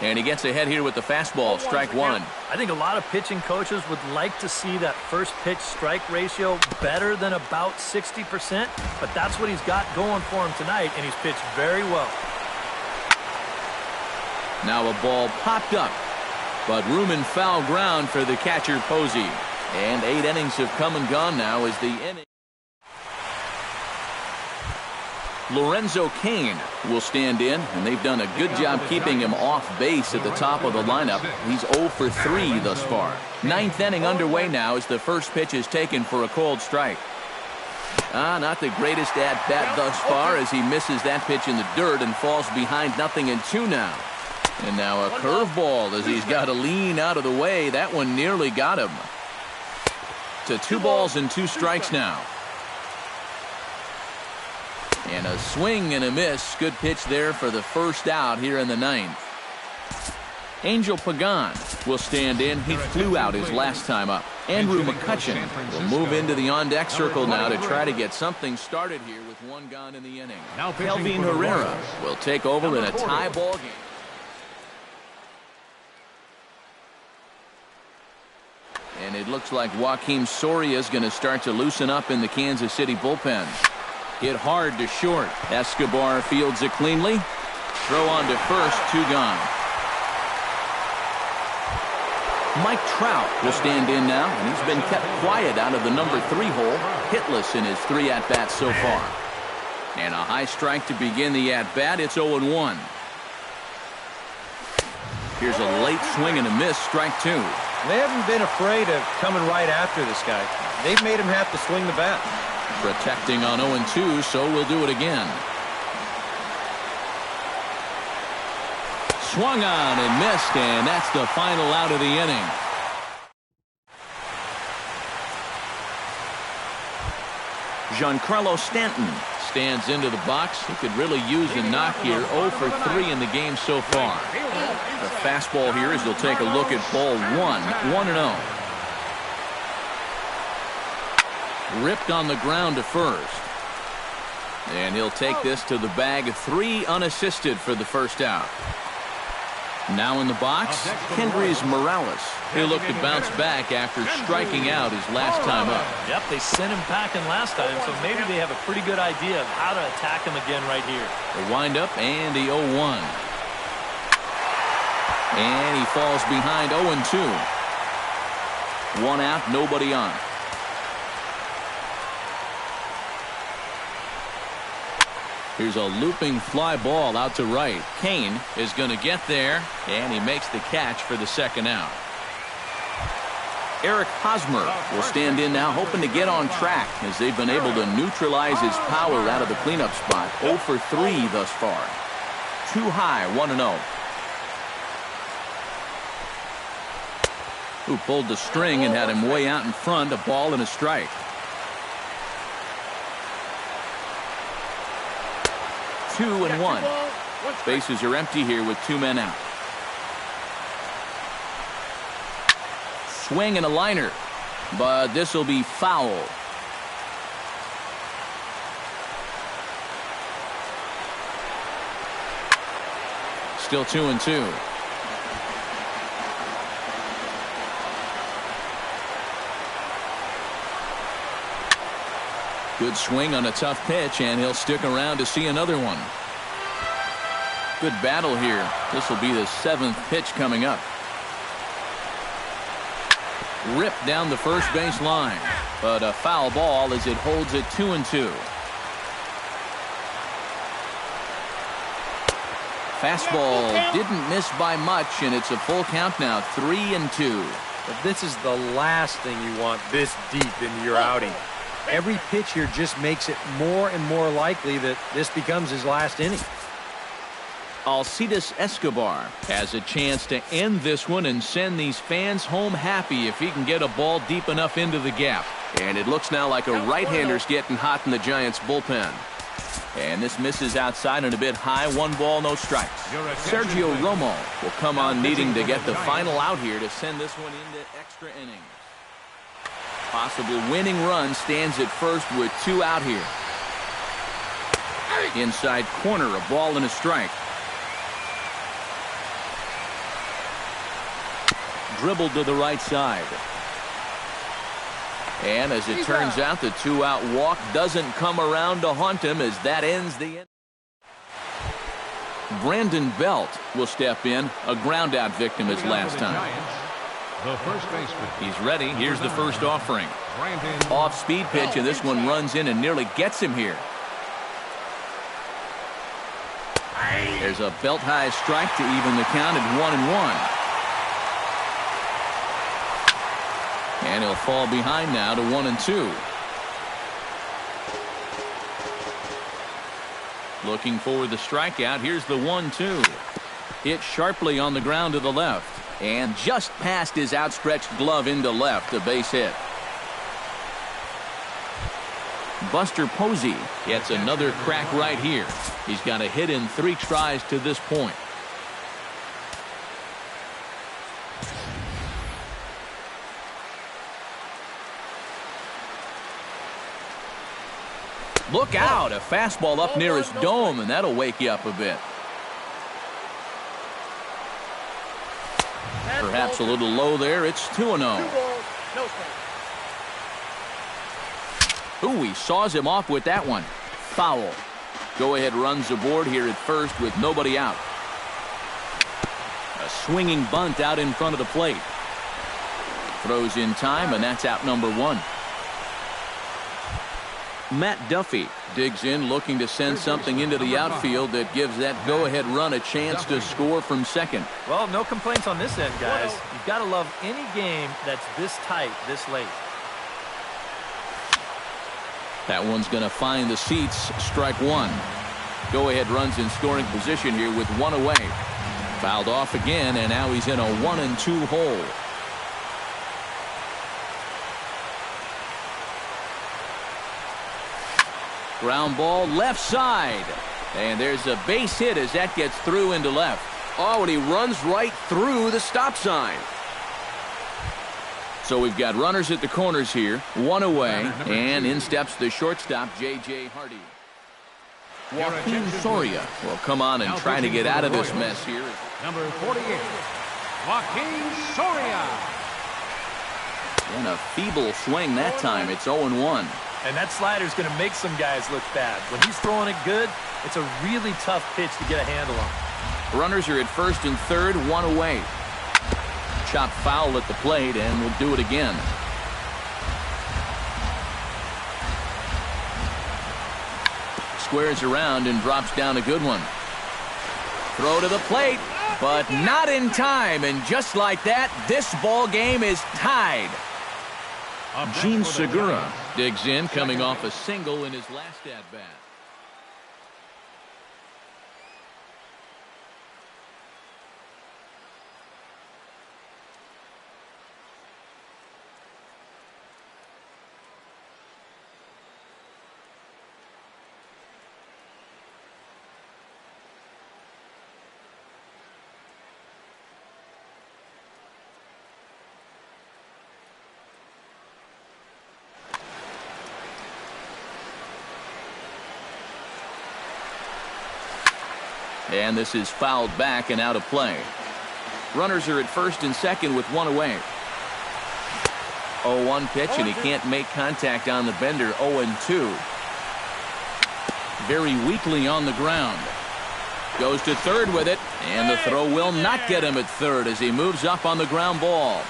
And he gets ahead here with the fastball, strike 1. I think a lot of pitching coaches would like to see that first pitch strike ratio better than about 60%, but that's what he's got going for him tonight, and he's pitched very well. Now a ball popped up, but room and foul ground for the catcher Posey. And 8 innings have come and gone now as the inning. Lorenzo Cain will stand in, and they've done a good job keeping him off base at the top of the lineup. He's 0 for 3 thus far. 9th inning underway now as the first pitch is taken for a cold strike. Not the greatest at-bat thus far as he misses that pitch in the dirt and falls behind 0-2 now. And now a curveball as he's got to lean out of the way. That one nearly got him. To 2 balls and 2 strikes now. And a swing and a miss. Good pitch there for the first out here in the 9th. Angel Pagan will stand in. He flew out his last time up. Andrew McCutchen will move into the on-deck circle now to try to get something started here with 1 gone in the inning. Kelvin Herrera will take over in a tie ball game. And it looks like Joakim Soria is going to start to loosen up in the Kansas City bullpen. Hit hard to short. Escobar fields it cleanly. Throw on to first, 2 gone. Mike Trout will stand in now, and he's been kept quiet out of the number 3 hole, hitless in his 3 at-bats so far. And a high strike to begin the at-bat. It's 0-1. Here's a late swing and a miss, strike 2. They haven't been afraid of coming right after this guy. They've made him have to swing the bat. Protecting on 0-2, so we'll do it again. Swung on and missed, and that's the final out of the inning. Giancarlo Stanton stands into the box. He could really use a knock here. 0 for 3 in the game so far. The fastball here as they'll take a look at ball 1, 1-0. Ripped on the ground to first. And he'll take this to the bag. 3 unassisted for the first out. Now in the box, Kendrys Morales. He'll look to bounce back after striking out his last time up. Yep, they sent him packing last time, so maybe they have a pretty good idea of how to attack him again right here. The windup and the 0-1. And he falls behind 0-2. 1 out, nobody on. Here's a looping fly ball out to right. Kane is going to get there, and he makes the catch for the second out. Eric Hosmer will stand in now, hoping to get on track as they've been able to neutralize his power out of the cleanup spot. 0 for 3 thus far. Too high, 1-0. Who pulled the string and had him way out in front, a ball and a strike. Two and one. Bases are empty here with 2 men out. Swing and a liner, but this will be foul. Still 2-2. Good swing on a tough pitch, and he'll stick around to see another one. Good battle here. This will be the 7th pitch coming up. Ripped down the first base line, but a foul ball as it holds it 2-2. Fastball didn't miss by much, and it's a full count now, 3-2. But this is the last thing you want this deep into your outing. Every pitch here just makes it more and more likely that this becomes his last inning. Alcides Escobar has a chance to end this one and send these fans home happy if he can get a ball deep enough into the gap. And it looks now like a right-hander's getting hot in the Giants bullpen. And this misses outside and a bit high. 1 ball, no strikes. Sergio Romo will come on needing to get the final out here to send this one into extra innings. Possible winning run stands at first with 2 out here. Inside corner, a ball and a strike. Dribbled to the right side. And as it turns out, the 2-out walk doesn't come around to haunt him as that ends the inning. Brandon Belt will step in, a ground-out victim his last time. The first baseman. He's ready. Here's the first offering. Off-speed pitch, and this one runs in and nearly gets him here. There's a belt-high strike to even the count at 1-1. And he'll fall behind now to 1-2. Looking for the strikeout. Here's the 1-2. Hit sharply on the ground to the left. And just past his outstretched glove into left, a base hit. Buster Posey gets another crack right here. He's got a hit in 3 tries to this point. Look out, a fastball up near his dome, and that'll wake you up a bit. Perhaps a little low there. It's 2-0. Ooh, he saws him off with that one. Foul. Go-ahead runs aboard here at first with nobody out. A swinging bunt out in front of the plate. Throws in time, and that's out number 1. Matt Duffy digs in, looking to send something into the outfield that gives that go-ahead run a chance to score from second. Well, no complaints on this end, guys. You've got to love any game that's this tight, this late. That one's going to find the seats. Strike one. Go-ahead runs in scoring position here with one away. Fouled off again, and now he's in a 1-2 hole. Ground ball left side. And there's a base hit as that gets through into left. Oh, and he runs right through the stop sign. So we've got runners at the corners here. One away. And in steps the shortstop, J.J. Hardy. Joaquin Soria will come on and try to get out of this mess here. Number 48, Joaquin Soria. And a feeble swing that time. It's 0-1. And that slider's going to make some guys look bad. When he's throwing it good, it's a really tough pitch to get a handle on. Runners are at first and third, one away. Chopped foul at the plate, and we'll do it again. Squares around and drops down a good one. Throw to the plate, but not in time. And just like that, this ball game is tied. Gene Segura digs in, coming off a single in his last at-bat. And this is fouled back and out of play. Runners are at first and second with one away. 0-1 pitch, and he can't make contact on the bender. 0-2. Very weakly on the ground. Goes to third with it, and the throw will not get him at third as he moves up on the ground ball.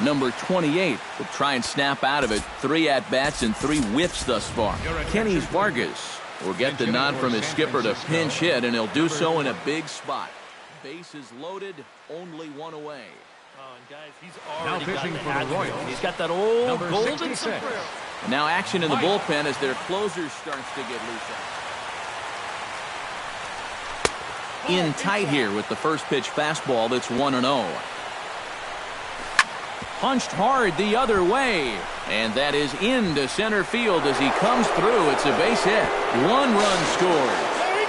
Number 28 will try and snap out of it. 3 at-bats and 3 whiffs thus far. Kenny Vargas will get the nod from his skipper to pinch hit, and he'll do so in a big spot. Bases loaded, only one away. Oh, and guys, he's already got the hat. He's got that old golden sombrero. And now action in the bullpen as their closer starts to get loose. In tight here with the first pitch fastball that's 1-0. Punched hard the other way. And that is into center field as he comes through. It's a base hit. 1 run scored.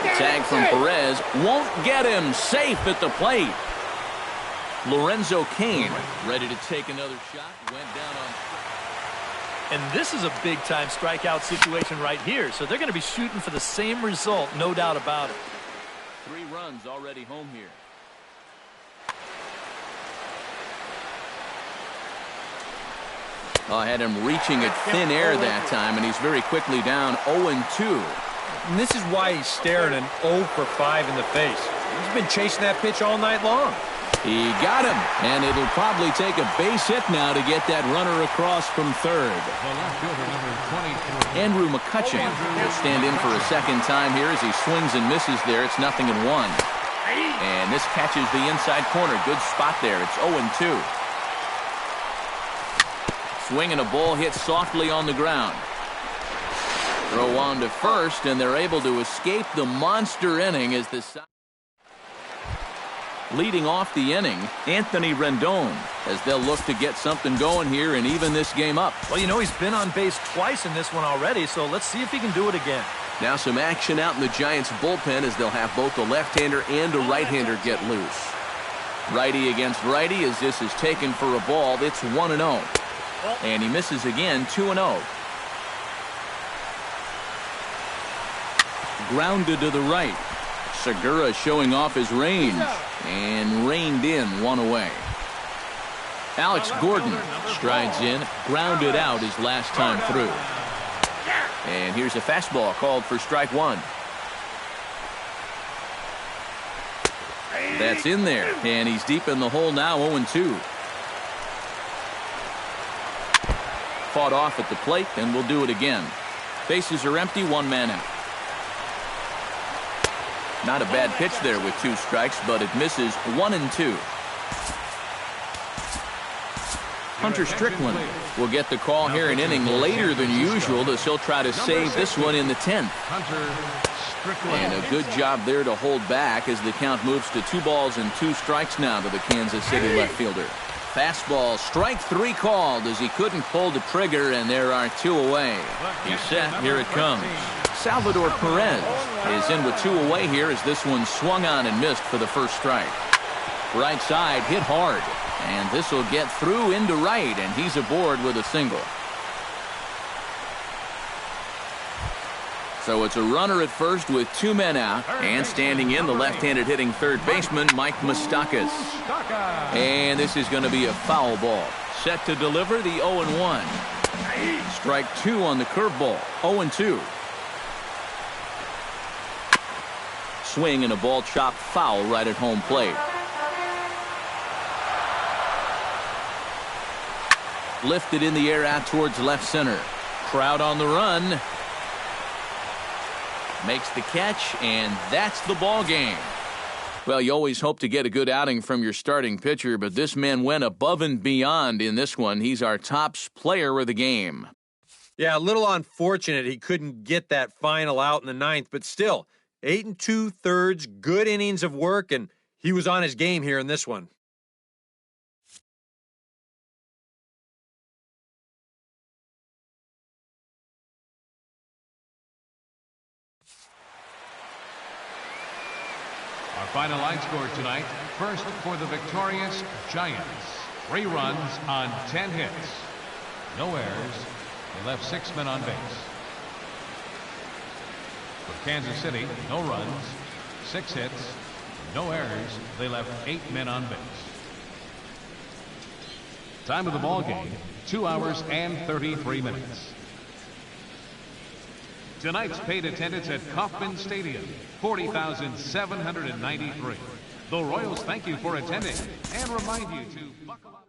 The tag from Perez won't get him. Safe at the plate. Lorenzo Cain ready to take another shot. Went down on. And this is a big-time strikeout situation right here. So they're going to be shooting for the same result, no doubt about it. 3 runs already home here. I had him reaching at thin air that time, and he's very quickly down 0-2. And this is why he's staring an 0 for 5 in the face. He's been chasing that pitch all night long. He got him, and it'll probably take a base hit now to get that runner across from third. Andrew McCutcheon will stand in for a second time here as he swings and misses there. It's 0-1. And this catches the inside corner. Good spot there. It's 0-2. Swinging a ball hit softly on the ground. Throw on to first, and they're able to escape the monster inning as the leading off the inning, Anthony Rendon, as they'll look to get something going here and even this game up. Well, you know, he's been on base twice in this one already, so let's see if he can do it again. Now some action out in the Giants bullpen as they'll have both a left-hander and a right-hander get loose. Righty against righty as this is taken for a ball. It's 1-0. And he misses again, 2-0. Grounded to the right. Segura showing off his range. And reined in, 1 away. Alex Gordon strides in, grounded out his last time through. And here's a fastball called for strike 1. That's in there, and he's deep in the hole now, 0-2. Fought off at the plate, and we'll do it again. Bases are empty, 1 man out. Not a bad pitch there with 2 strikes, but it misses 1-2. Hunter Strickland will get the call here, an inning later than usual, as he'll try to save this one in the 10th. And a good job there to hold back as the count moves to 2 balls and 2 strikes now to the Kansas City left fielder. Fastball, strike 3 called as he couldn't pull the trigger, and there are 2 away. He's set, here it comes. Salvador Perez is in with 2 away here as this one swung on and missed for the first strike. Right side hit hard, and this will get through into right, and he's aboard with a single. So it's a runner at first with 2 men out, and standing in the left-handed hitting third baseman Mike Moustakas. And this is going to be a foul ball. Set to deliver the 0-1. Strike 2 on the curveball. 0-2. Swing and a ball chopped foul right at home plate. Lifted in the air out towards left center. Crowd on the run. Makes the catch, and that's the ball game. Well, you always hope to get a good outing from your starting pitcher, but this man went above and beyond in this one. He's our top player of the game. Yeah, a little unfortunate he couldn't get that final out in the 9th, but still, 8 2/3, good innings of work, and he was on his game here in this one. Our final line score tonight, first for the victorious Giants. 3 runs on 10 hits. No errors. They left 6 men on base. For Kansas City, no runs, 6 hits, no errors. They left 8 men on base. Time of the ball game, 2 hours and 33 minutes. Tonight's paid attendance at Kauffman Stadium, 40,793. The Royals thank you for attending and remind you to buckle up.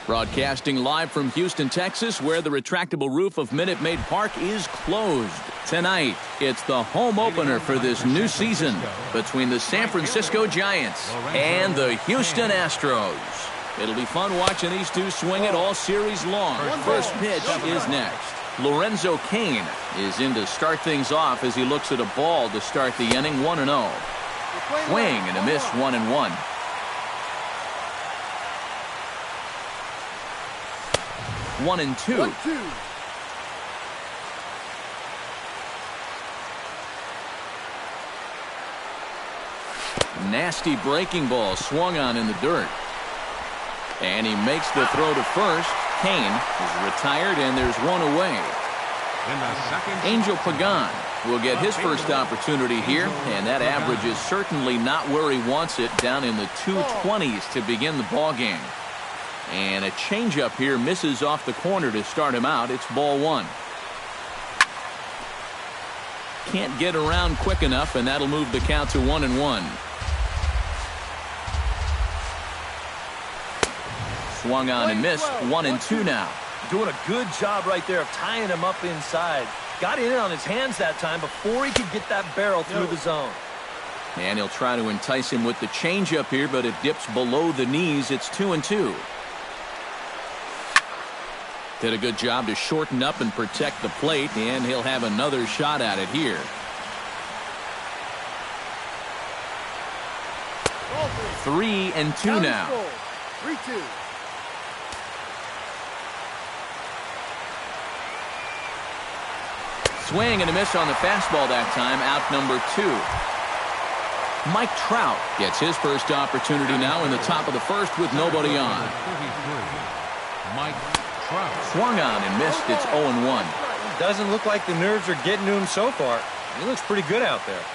Broadcasting live from Houston, Texas, where the retractable roof of Minute Maid Park is closed. Tonight, it's the home opener for this new season between the San Francisco Giants and the Houston Astros. It'll be fun watching these two swing it all series long. First pitch is next. Lorenzo Cain is in to start things off as he looks at a ball to start the inning. 1-0. Swing and a miss. 1-1. One and two. Nasty breaking ball swung on in the dirt. And he makes the throw to first. Cain is retired, and there's one away. Angel Pagan will get his first opportunity here, and that average is certainly not where he wants it, down in the 220s to begin the ball game. And a changeup here misses off the corner to start him out. It's ball one. Can't get around quick enough, and that'll move the count to 1-1. Swung on and missed. 1-2 now. Doing a good job right there of tying him up inside. Got in on his hands that time before he could get that barrel through the zone. And he'll try to entice him with the changeup here, but it dips below the knees. It's 2-2. Did a good job to shorten up and protect the plate, and he'll have another shot at it here. 3-2 now. 3-2. Swing and a miss on the fastball that time. Out number 2. Mike Trout gets his first opportunity now in the top of the first with nobody on. Mike Trout. Swung on and missed. It's 0-1. Doesn't look like the nerves are getting to him so far. He looks pretty good out there.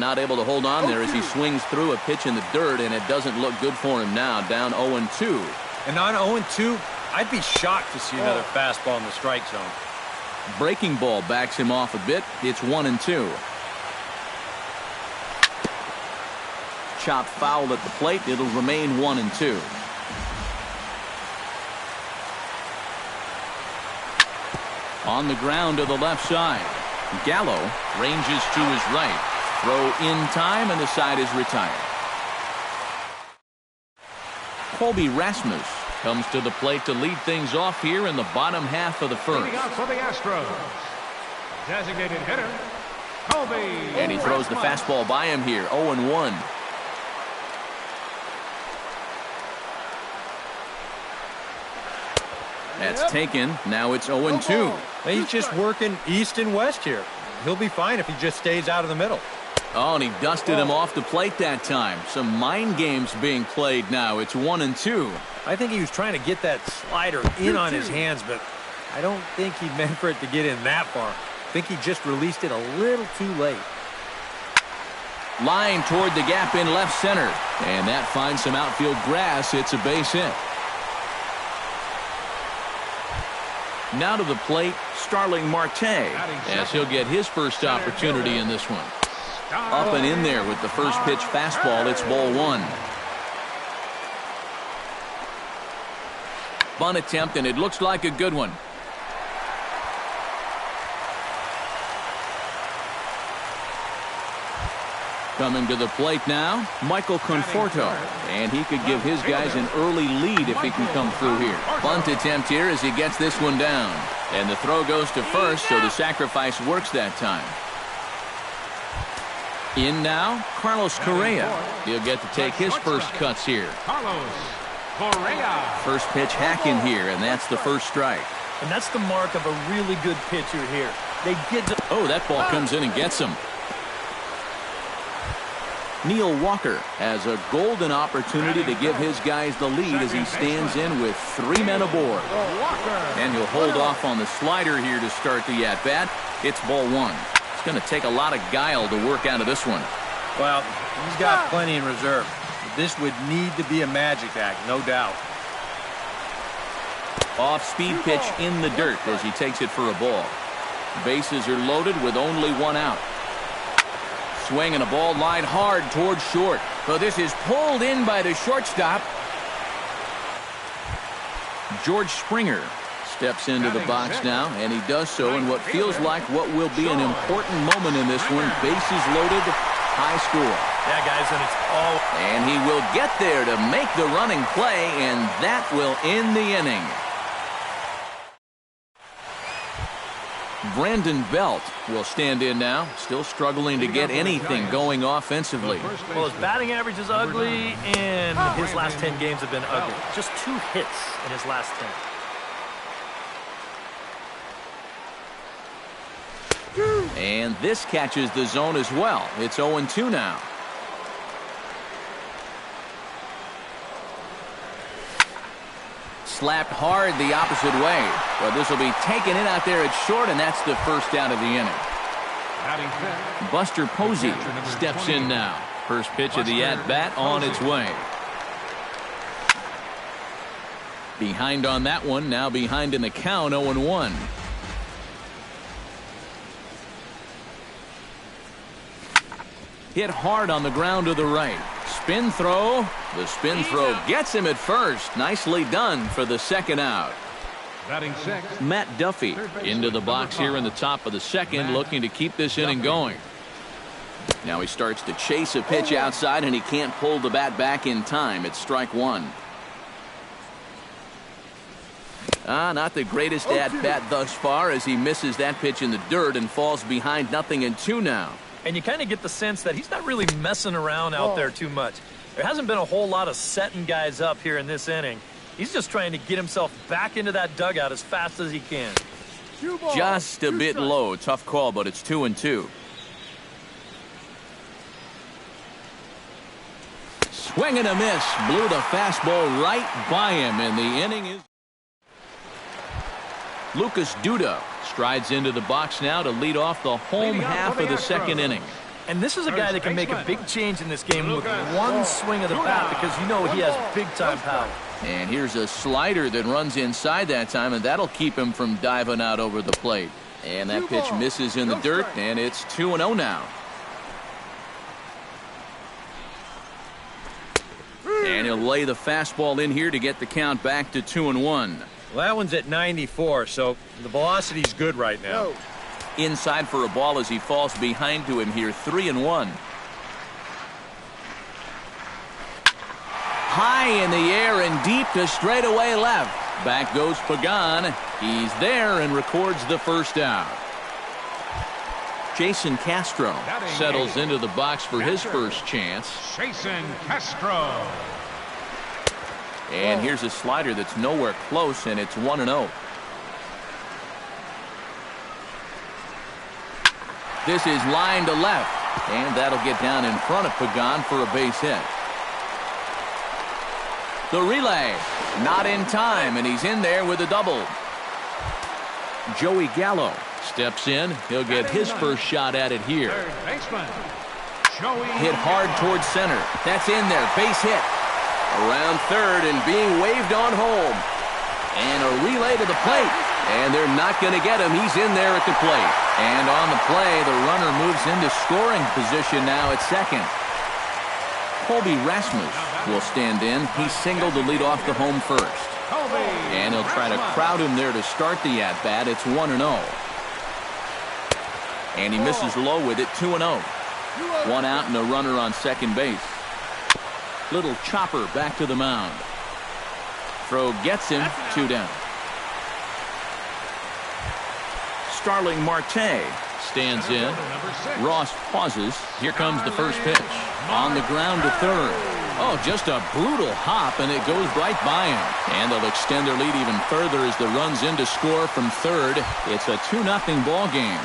Not able to hold on there as he swings through a pitch in the dirt, and it doesn't look good for him now. Down 0-2. And on 0-2, I'd be shocked to see another fastball in the strike zone. Breaking ball backs him off a bit. It's 1-2. Chopped foul at the plate. It'll remain 1-2. On the ground to the left side. Gallo ranges to his right. Throw in time, and the side is retired. Colby Rasmus comes to the plate to lead things off here in the bottom half of the first. Leading out for the Astros, designated hitter, Colby. And he throws the fastball by him here. 0-1. That's taken. Now it's 0-2. He's just working east and west here. He'll be fine if he just stays out of the middle. Oh, and he dusted him off the plate that time. Some mind games being played now. It's 1-2. I think he was trying to get that slider in on his hands, but I don't think he meant for it to get in that far. I think he just released it a little too late. Line toward the gap in left center. And that finds some outfield grass. It's a base hit. Now to the plate, Starling Marte, as he'll get his first opportunity in this one. Up and in there with the first pitch fastball. It's ball one. Bunt attempt, and it looks like a good one. Coming to the plate now, Michael Conforto. And he could give his guys an early lead if he can come through here. Bunt attempt here as he gets this one down. And the throw goes to first, so the sacrifice works that time. In now, Carlos Correa. He'll get to take his first cuts here. Carlos Correa. First pitch hack in here, and that's the first strike. And that's the mark of a really good pitcher here. They get to... Oh, that ball comes in and gets him. Neil Walker has a golden opportunity to give his guys the lead as he stands in with 3 men aboard. And he'll hold off on the slider here to start the at-bat. It's ball one. It's going to take a lot of guile to work out of this one. Well, he's got plenty in reserve. This would need to be a magic act, no doubt. Off-speed pitch in the dirt as he takes it for a ball. Bases are loaded with only one out. Swing and a ball line hard towards short. So this is pulled in by the shortstop. George Springer steps into the box now, and he does so in what feels like what will be an important moment in this one. Bases loaded, high score. Yeah, guys, and it's all... And he will get there to make the running play, and that will end the inning. Brandon Belt will stand in now, still struggling to get anything going offensively. Well, his batting average is ugly, and his last 10 games have been ugly. Just 2 hits in his last 10. And this catches the zone as well. It's 0-2 now. Slapped hard the opposite way. Well, this will be taken in out there at short, and that's the first out of the inning. Buster Posey steps in now. First pitch of the at-bat on its way. Behind on that one, now behind in the count, 0-1. Hit hard on the ground to the right. Spin throw. The spin throw gets him at first. Nicely done for the second out. Batting sixth, Matt Duffy into the box here in the top of the second, looking to keep this inning going. Now he starts to chase a pitch outside, and he can't pull the bat back in time. It's strike one. Not the greatest at-bat thus far, as he misses that pitch in the dirt and falls behind 0-2 now. And you kind of get the sense that he's not really messing around out there too much. There hasn't been a whole lot of setting guys up here in this inning. He's just trying to get himself back into that dugout as fast as he can. Just a bit low. Tough call, but it's 2-2. Swing and a miss. Blew the fastball right by him, and the inning is... Lucas Duda strides into the box now to lead off the home half of the second inning. And this is a guy that can make a big change in this game with one swing of the bat, because you know he has big-time power. And here's a slider that runs inside that time, and that'll keep him from diving out over the plate. And that pitch misses in the dirt, and it's 2-0 now. And he'll lay the fastball in here to get the count back to 2-1. Well, that one's at 94, so the velocity's good right now. Inside for a ball as he falls behind to him here, 3-1. High in the air and deep to straightaway left. Back goes Pagan. He's there and records the first out. Jason Castro settles into the box for his first chance. Jason Castro. And here's a slider that's nowhere close, and it's 1-0. This is line to left, and that'll get down in front of Pagan for a base hit. The relay, not in time, and he's in there with a double. Joey Gallo steps in. He'll get his first shot at it here. Third baseman, Joey Hit hard towards center. That's in there. Base hit. Around third and being waved on home. And a relay to the plate. And they're not going to get him. He's in there at the plate. And on the play, the runner moves into scoring position now at second. Colby Rasmus will stand in. He singled to lead off the home first. And he'll try to crowd him there to start the at-bat. It's 1-0. And he misses low with it, 2-0. One out and a runner on second base. Little chopper back to the mound. Throw gets him, 2 down. Starling Marte stands in. Ross pauses. Here comes the first pitch. On the ground to third. Oh, just a brutal hop, and it goes right by him. And they'll extend their lead even further as the run's in to score from third. It's a 2-0 ball game.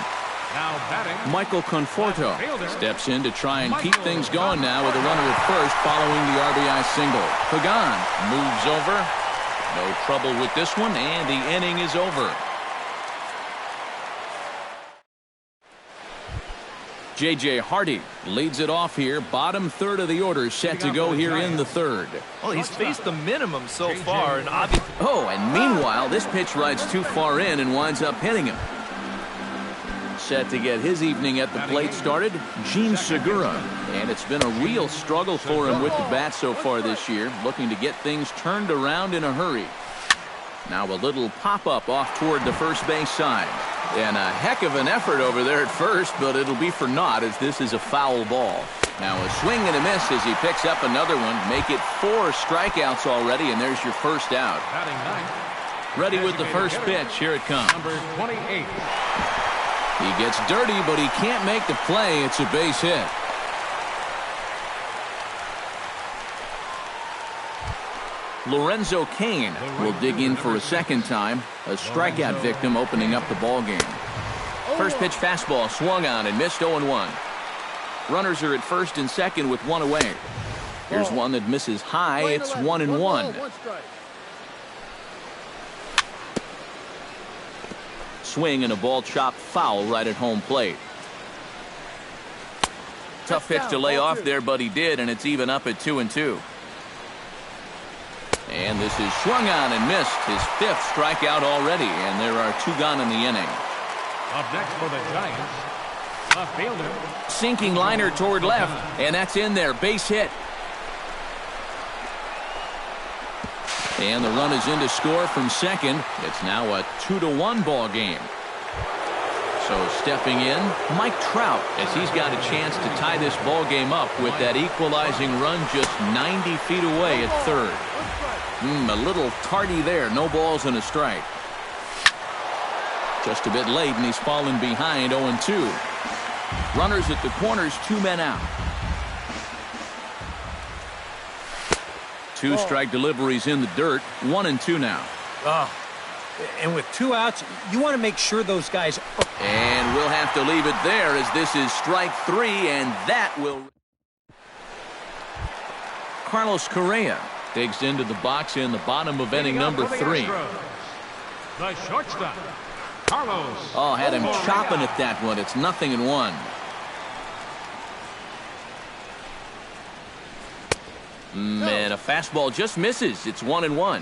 now batting. Michael Conforto steps in to try and keep things going now with a runner at first following the RBI single. Pagan moves over. No trouble with this one, and the inning is over. J.J. Hardy leads it off here. Bottom third of the order set to go here in the third. Well, he's faced the minimum so far, and obviously... Oh, and meanwhile, this pitch rides too far in and winds up hitting him. Set to get his evening at the plate started, Gene Segura. And it's been a real struggle for him with the bat so far this year, looking to get things turned around in a hurry. Now a little pop-up off toward the first base side. And a heck of an effort over there at first, but it'll be for naught as this is a foul ball. Now a swing and a miss as he picks up another one. Make it 4 strikeouts already, and there's your first out. Batting ninth. Ready with the first pitch. Here it comes. Number 28. He gets dirty, but he can't make the play. It's a base hit. Lorenzo Cain will dig in for a second time. A strikeout victim opening up the ball game. First pitch fastball swung on and missed 0-1. Runners are at first and second with one away. Here's one that misses high. It's 1-1. Swing and a ball chopped foul right at home plate. Tough pitch to lay off there, but he did, and it's even up at 2-2. And this is swung on and missed. His 5th strikeout already, and there are 2 gone in the inning. Up next for the Giants, a fielder. Sinking liner toward left, and that's in there. Base hit. And the run is in to score from second. It's now a 2-1 ball game. So stepping in, Mike Trout, as he's got a chance to tie this ball game up with that equalizing run just 90 feet away at third. A little tardy there. No balls and a strike. Just a bit late, and he's fallen behind 0-2. Runners at the corners, 2 men out. 2 strike deliveries in the dirt, 1-2 now. And with 2 outs, you want to make sure those guys... And we'll have to leave it there as this is strike 3, and that will... Carlos Correa digs into the box in the bottom of inning number 3. The shortstop, Carlos. Oh, had him chopping at that one. It's 0-1. And a fastball just misses. It's 1-1.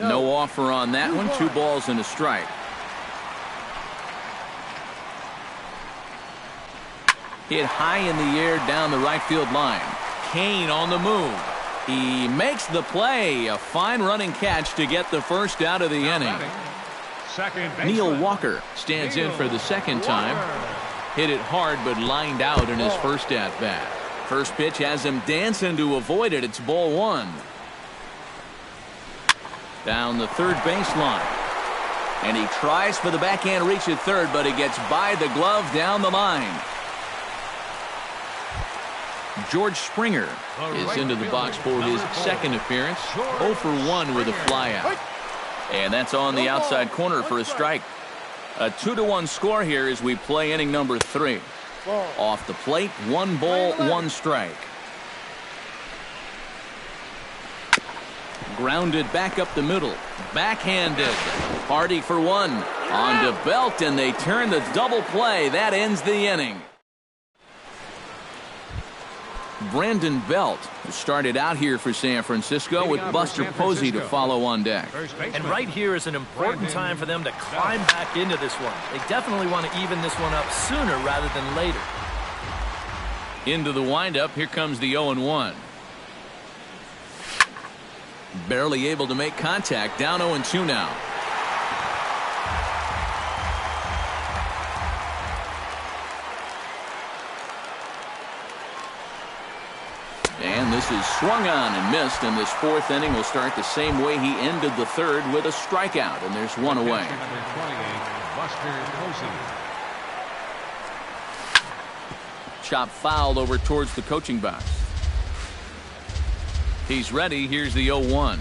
No offer on that one. 2 balls and a strike. Hit high in the air down the right field line. Cain on the move. He makes the play. A fine running catch to get the first out of the inning. Neil Walker stands in for the second time. Hit it hard but lined out in his first at bat. First pitch has him dancing to avoid it. It's ball 1. Down the third baseline. And he tries for the backhand reach at third, but he gets by the glove down the line. George Springer is into the box for his second appearance. 0 for 1 with a flyout. And that's on the outside corner for a strike. A 2-1 score here as we play inning number 3. Off the plate, 1 ball, 1 strike. Grounded back up the middle. Backhanded. Hardy for 1. On to Belt, and they turn the double play. That ends the inning. Brandon Belt started out here for San Francisco with Buster Posey to follow on deck. And right here is an important time for them to climb back into this one. They definitely want to even this one up sooner rather than later. Into the windup, here comes the 0-1. Barely able to make contact, down 0-2 now. And this is swung on and missed, and this 4th inning will start the same way he ended the 3rd with a strikeout, and there's 1 away. Chop foul over towards the coaching box. He's ready. Here's the 0-1.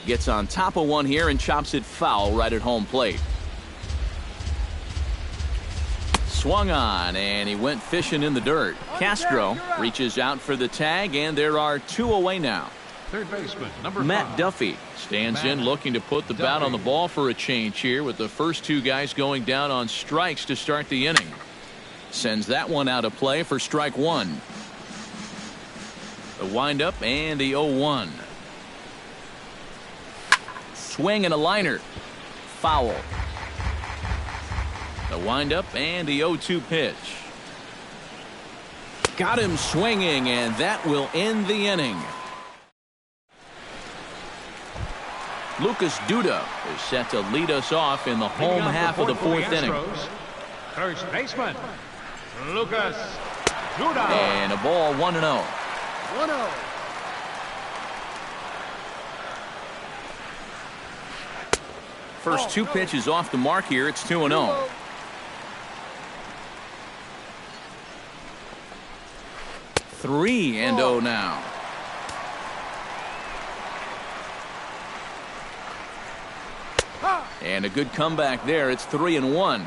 Gets on top of one here and chops it foul right at home plate. Swung on, and he went fishing in the dirt. Castro reaches out for the tag, and there are 2 away now. Third baseman, number Matt 5. Duffy stands in looking to put the bat on the ball for a change here with the first 2 guys going down on strikes to start the inning. Sends that one out of play for strike 1. The windup and the 0-1. Swing and a liner. Foul. The windup and the 0-2 pitch. Got him swinging, and that will end the inning. Lucas Duda is set to lead us off in the home half of the fourth inning. First baseman, Lucas Duda. And a ball 1-0. 1-0. First two pitches off the mark here. It's 2-0. Three and 0 now. And a good comeback there. It's 3-1.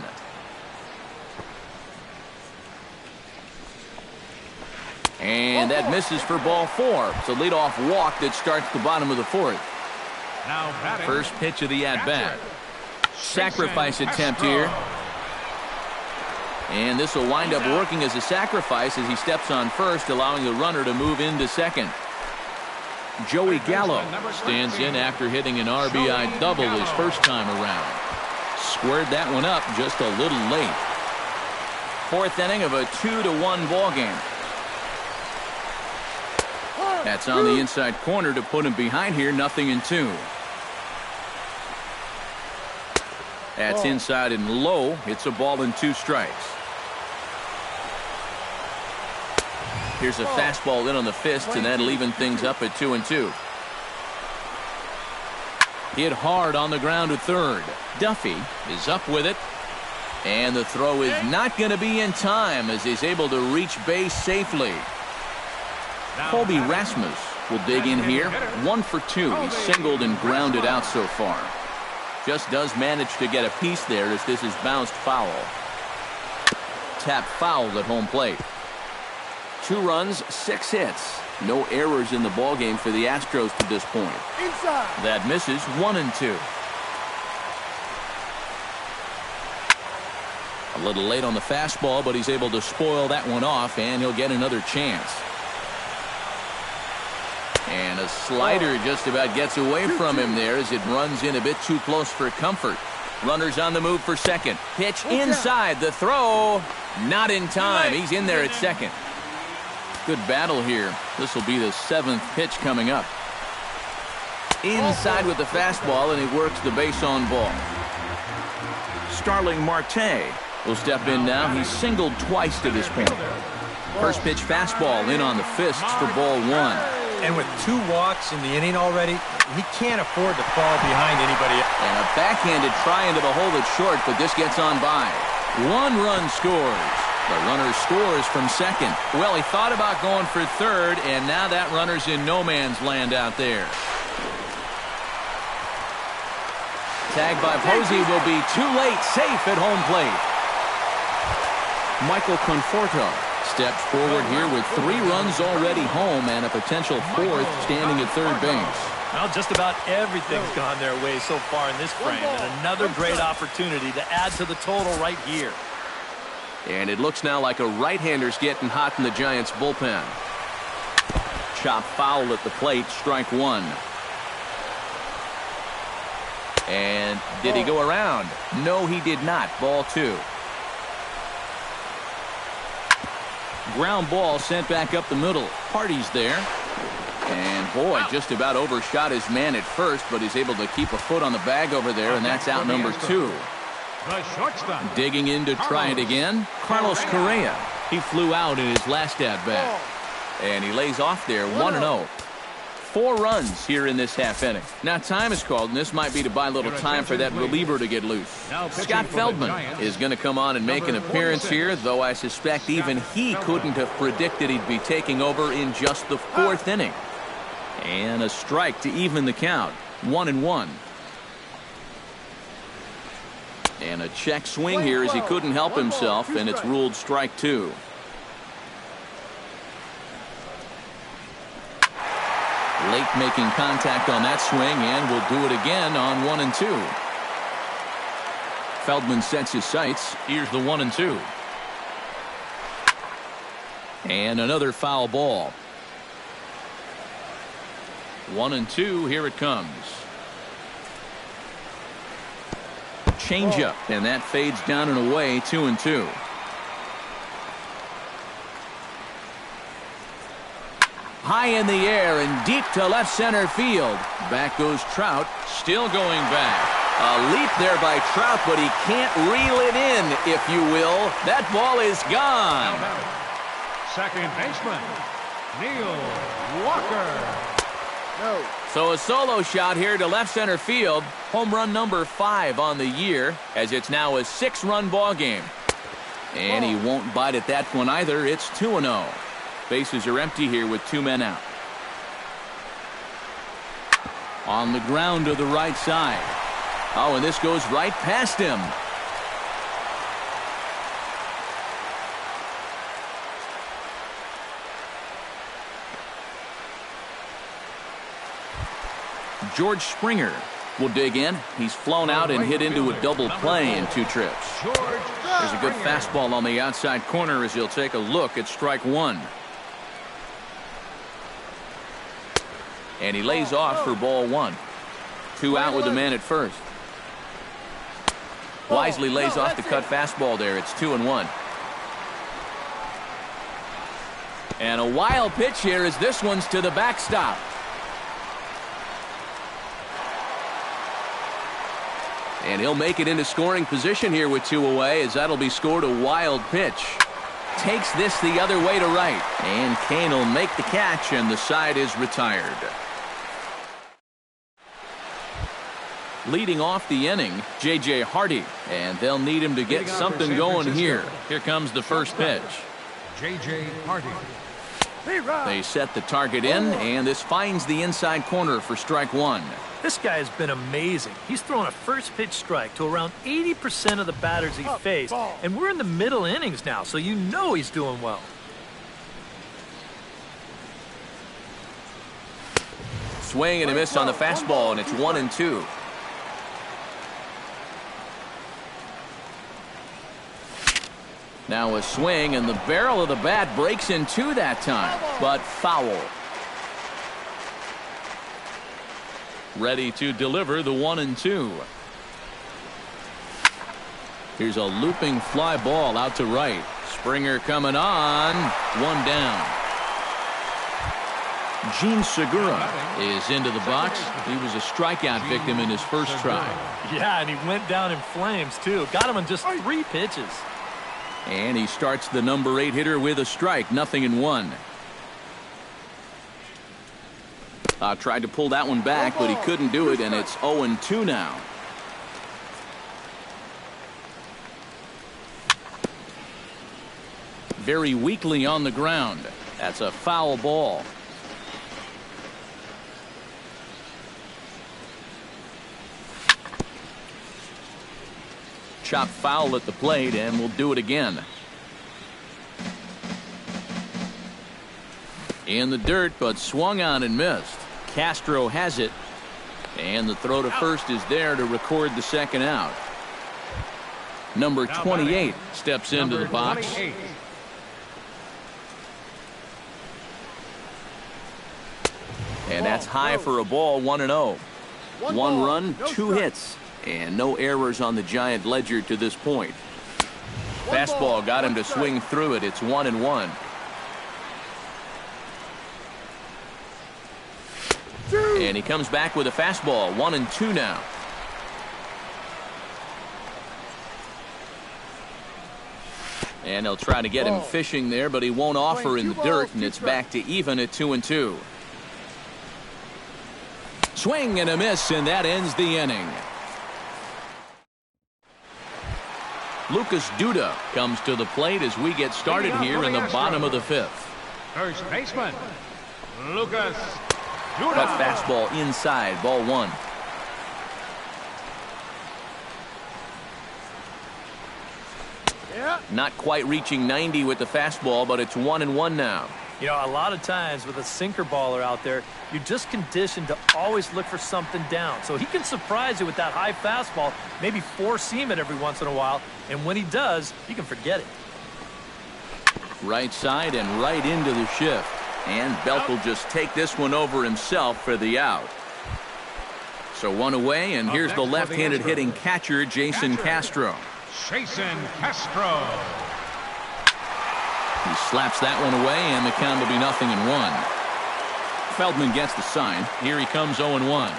And that misses for ball 4. It's a leadoff walk that starts the bottom of the fourth. Now batting, First pitch of the at-bat. Sacrifice attempt here. And this will wind up working as a sacrifice as he steps on first, allowing the runner to move into second. Joey Gallo stands in after hitting an RBI double his first time around. Squared that one up just a little late. Fourth inning of a 2-1 ball game. That's on the inside corner to put him behind here. 0-2. That's inside and low. It's a ball and 2 strikes. Here's a fastball in on the fist, and that'll even things up at 2-2. Hit hard on the ground to third. Duffy is up with it. And the throw is not going to be in time as he's able to reach base safely. Colby Rasmus will dig in here. 1 for 2. He's singled and grounded out so far. Just does manage to get a piece there as this is bounced foul. Tap foul at home plate. 2 runs, 6 hits. No errors in the ballgame for the Astros to this point. Inside. That misses. 1-2. A little late on the fastball, but he's able to spoil that one off, and he'll get another chance. And a slider just about gets away from him there as it runs in a bit too close for comfort. Runners on the move for second. Pitch inside. The throw. Not in time. He's in there at second. Good battle here. This will be the 7th pitch coming up. Inside with the fastball, and he works the base on ball. Starling Marte will step in now. He's singled twice to this point. First pitch fastball in on the fists for ball 1. And with 2 walks in the inning already, he can't afford to fall behind anybody. And a backhanded try into the hole that's short, but this gets on by. 1 run scores. The runner scores from second. Well, he thought about going for third, and now that runner's in no man's land out there. Tag by Posey will be too late. Safe at home plate. Michael Conforto steps forward here with 3 runs already home and a potential 4th standing at third base. Well, just about everything's gone their way so far in this frame, and another great opportunity to add to the total right here. And it looks now like a right-hander's getting hot in the Giants' bullpen. Chop foul at the plate, strike 1. And did he go around? No, he did not. Ball 2. Ground ball sent back up the middle. Hardy's there. And boy, just about overshot his man at first, but he's able to keep a foot on the bag over there, and that's out number 2. The shortstop. Digging in to try it again, Carlos Correa. He flew out in his last at-bat. And he lays off there, 1-0. 4 runs here in this half inning. Now time is called, and this might be to buy a little time for that reliever to get loose. Scott Feldman is going to come on and make an appearance here, though I suspect even he couldn't have predicted he'd be taking over in just the 4th inning. And a strike to even the count, 1-1. And a check swing here as he couldn't help himself, and it's ruled strike 2. Late making contact on that swing, and will do it again on 1-2. Feldman sets his sights. Here's the 1-2. And another foul ball. 1-2, here it comes. changeup, and that fades down and away, 2-2. High in the air and deep to left center field. Back goes Trout, still going back. A leap there by Trout, but he can't reel it in, if you will. That ball is gone. Second baseman, Neil Walker. No. So a solo shot here to left center field. Home run number 5 on the year, as it's now a 6-run ball game. And he won't bite at that one either. It's 2-0. Bases are empty here with 2 men out. On the ground to the right side. Oh, and this goes right past him. George Springer will dig in. He's flown out and hit into a double play in 2 trips. There's a good fastball on the outside corner as he'll take a look at strike 1. And he lays off for ball 1. 2 out with the man at first. Wisely lays off the cut fastball there. It's 2-1. And a wild pitch here as this one's to the backstop. And he'll make it into scoring position here with 2 away, as that'll be scored a wild pitch. Takes this the other way to right. And Kane will make the catch, and the side is retired. Leading off the inning, J.J. Hardy, and they'll need him to get something going here. Here comes the first pitch. J.J. Hardy. They set the target in, and this finds the inside corner for strike 1. This guy has been amazing. He's thrown a first pitch strike to around 80% of the batters he faced, and we're in the middle innings now, so you know he's doing well. Swing and a miss on the fastball, and it's 1-2. Now a swing, and the barrel of the bat breaks in 2 that time, but foul. Ready to deliver the 1-2. Here's a looping fly ball out to right. Springer coming on. 1 down. Gene Segura is into the box. He was a strikeout victim in his first try. Yeah, and he went down in flames, too. Got him in just 3 pitches. And he starts the number 8 hitter with a strike. 0-1. Tried to pull that one back, but he couldn't do it, and it's 0-2 now. Very weakly on the ground. That's a foul ball. Chopped foul at the plate, and we'll do it again. In the dirt, but swung on and missed. Castro has it, and the throw to first is there to record the second out. Number 28 steps into the box. And that's high for a ball. 1-0. 1 run, 2 hits, and no errors on the Giant ledger to this point. Fastball got him to swing through it. It's 1-1. And he comes back with a fastball. 1-2 now. And they'll try to get him fishing there, but he won't offer in the dirt, and it's back to even at 2-2. Swing and a miss, and that ends the inning. Lucas Duda comes to the plate as we get started here in the bottom of the 5th. First baseman, Lucas Duda. Cut fastball inside, ball 1. Not quite reaching 90 with the fastball, but it's 1-1 now. You know, a lot of times with a sinker baller out there, you're just conditioned to always look for something down. So he can surprise you with that high fastball, maybe four-seam it every once in a while, and when he does, you can forget it. Right side and right into the shift. And Belk will just take this one over himself for the out. So one away, and here's the left-handed hitting catcher, Jason Castro. Jason Castro. He slaps that one away, and the count will be 0-1. Feldman gets the sign. Here he comes 0-1.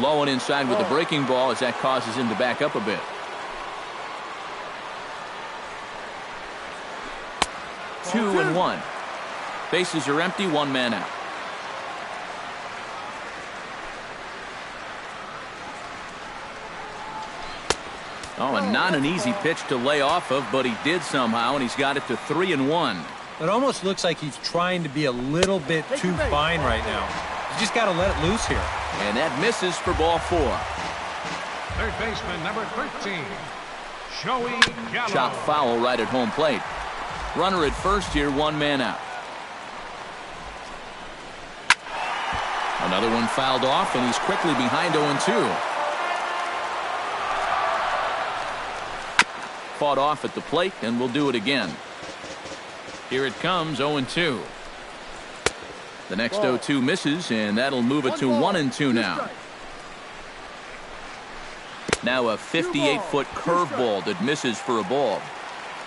Low and inside with the breaking ball as that causes him to back up a bit. 2-1. Bases are empty, one man out. Oh, and not an easy pitch to lay off of, but he did somehow, and he's got it to 3-1. It almost looks like he's trying to be a little bit too fine right now. You just got to let it loose here. And that misses for ball 4. Third baseman, number 13, Joey Gallo. Chop foul right at home plate. Runner at first here, one man out. Another one fouled off, and he's quickly behind 0-2. Fought off at the plate, and we'll do it again. Here it comes, 0-2. The next 0-2 misses, and that'll move it to 1-2 now. Now a 58-foot curveball that misses for a ball.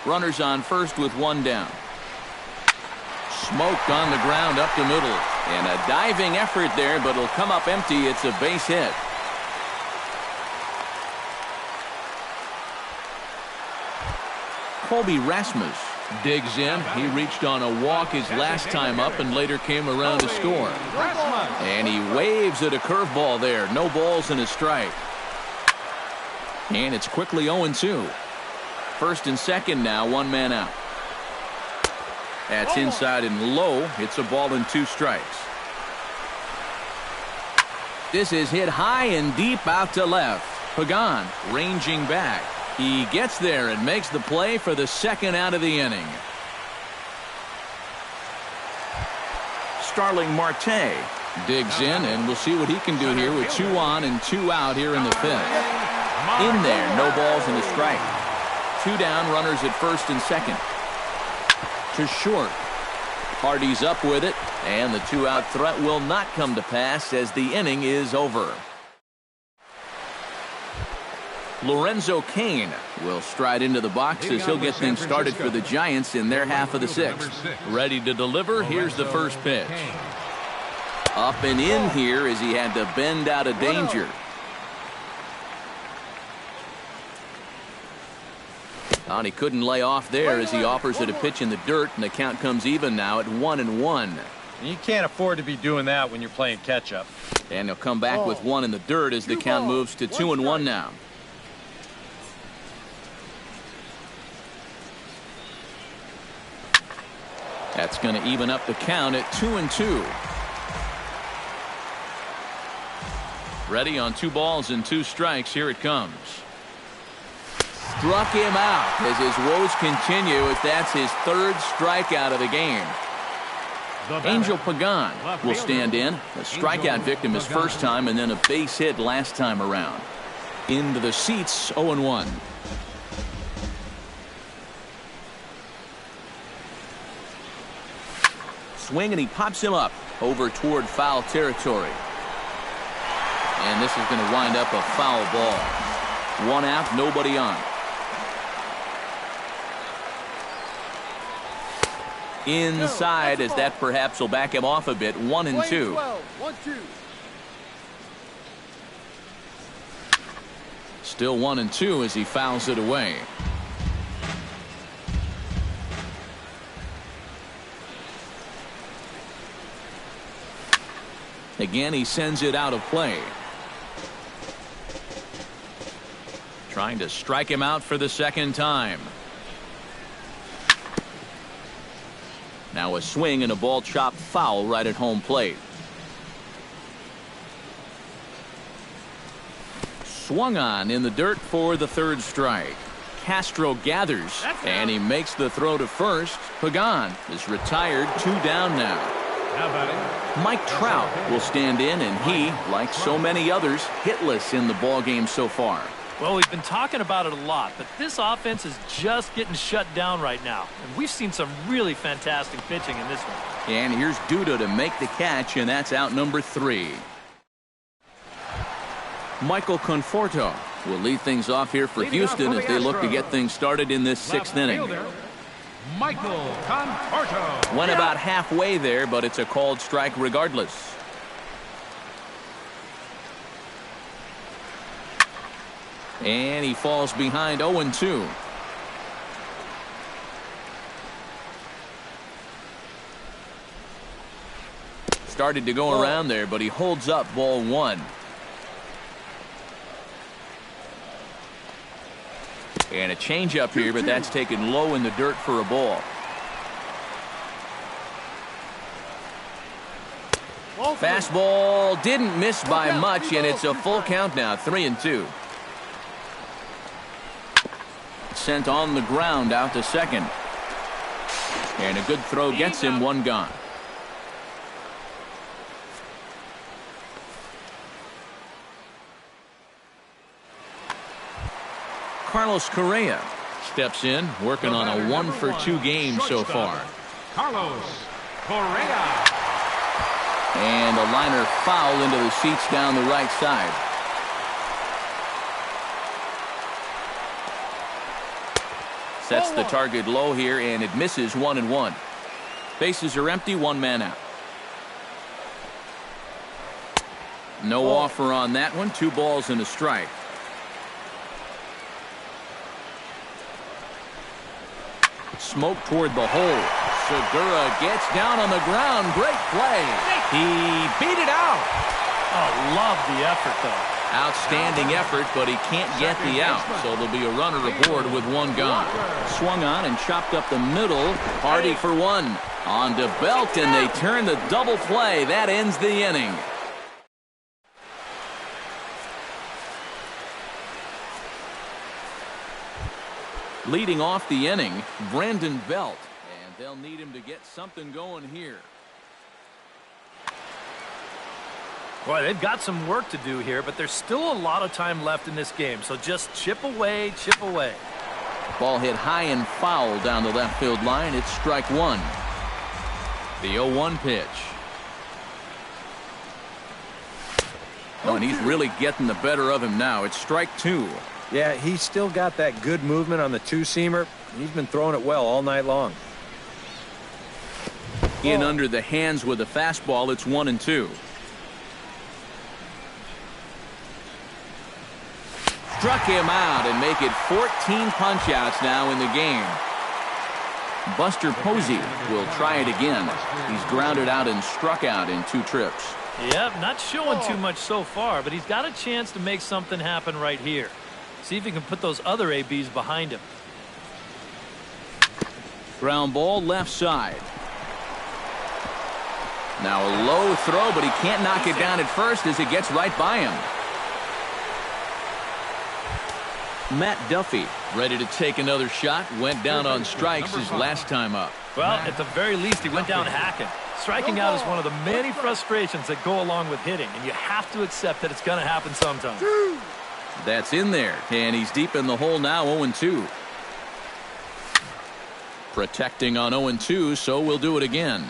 Runners on first with one down. Smoked on the ground up the middle. And a diving effort there, but it'll come up empty. It's a base hit. Colby Rasmus digs in. He reached on a walk his last time up and later came around to score. And he waves at a curveball there. No balls and a strike. And it's quickly 0-2. First and second now, one man out. That's inside and low. It's a ball and 2 strikes. This is hit high and deep out to left. Pagan ranging back. He gets there and makes the play for the second out of the inning. Starling Marte digs in, and we'll see what he can do here with 2 on and 2 out here in the 5th. In there, no balls and a strike. 2 down, runners at first and second. To short. Hardy's up with it, and the 2-out threat will not come to pass as the inning is over. Lorenzo Cain will stride into the box as he'll get things started for the Giants in their half of the 6th. Ready to deliver. Here's the first pitch. Up and in here as he had to bend out of danger. And he couldn't lay off there as he offers it a pitch in the dirt, and the count comes even now at 1-1. You can't afford to be doing that when you're playing catch-up. And he'll come back with 1 in the dirt as the count moves to 2-1 now. That's going to even up the count at 2-2. Ready on 2 balls and 2 strikes. Here it comes. Struck him out as his woes continue as that's his 3rd strikeout of the game. Angel Pagan will stand in. A strikeout victim his first time and then a base hit last time around. Into the seats, 0-1. Swing and he pops him up over toward foul territory. And this is going to wind up a foul ball. 1 out, nobody on. Inside as that perhaps will back him off a bit. 1-2. Still 1-2 as he fouls it away. Again, he sends it out of play. Trying to strike him out for the 2nd time. Now a swing and a ball chopped foul right at home plate. Swung on in the dirt for the 3rd strike. Castro gathers, and he makes the throw to first. Pagan is retired, 2 down now. Mike Trout will stand in, and he, like so many others, hitless in the ballgame so far. Well, we've been talking about it a lot, but this offense is just getting shut down right now. And we've seen some really fantastic pitching in this one. And here's Duda to make the catch, and that's out number 3. Michael Conforto will lead things off here for Houston as they look to get things started in this sixth inning. Michael Conforto. Went about halfway there, but it's a called strike regardless. And he falls behind 0-2. Started to go around there, but he holds up ball one. And a changeup here, but that's taken low in the dirt for a ball. Fastball didn't miss by much, and it's a full count now, 3-2. Sent on the ground out to second. And a good throw gets him one gone. Carlos Correa steps in, working on a 1-for-2 game so far. Carlos Correa. And a liner foul into the seats down the right side. Sets the target low here, and it misses 1-1. Bases are empty, one man out. No offer on that one, 2 balls and a strike. Smoke toward the hole. Segura gets down on the ground. Great play. He beat it out. Oh, love the effort, though. Outstanding effort, but he can't get the out, so there'll be a runner aboard with one gone. Swung on and chopped up the middle. Hardy for one. On to Belt, and they turn the double play. That ends the inning. Leading off the inning, Brandon Belt, and they'll need him to get something going here. Boy, they've got some work to do here, but there's still a lot of time left in this game, so just chip away, chip away. Ball hit high and foul down the left field line. It's strike one. The 0-1 pitch. Oh, and he's really getting the better of him now. It's strike two. Yeah, he's still got that good movement on the two-seamer. He's been throwing it well all night long. In under the hands with a fastball, it's 1-2. Struck him out and make it 14 punch-outs now in the game. Buster Posey will try it again. He's grounded out and struck out in 2 trips. Yep, not showing too much so far, but he's got a chance to make something happen right here. See if he can put those other ABs behind him. Ground ball left side. Now a low throw, but he can't knock it down at first as it gets right by him. Matt Duffy ready to take another shot. Went down on strikes his last time up. Well, at the very least, he went down hacking. Striking out is one of the many frustrations that go along with hitting, and you have to accept that it's going to happen sometime. That's in there, and he's deep in the hole now, 0-2. Protecting on 0-2, so we'll do it again.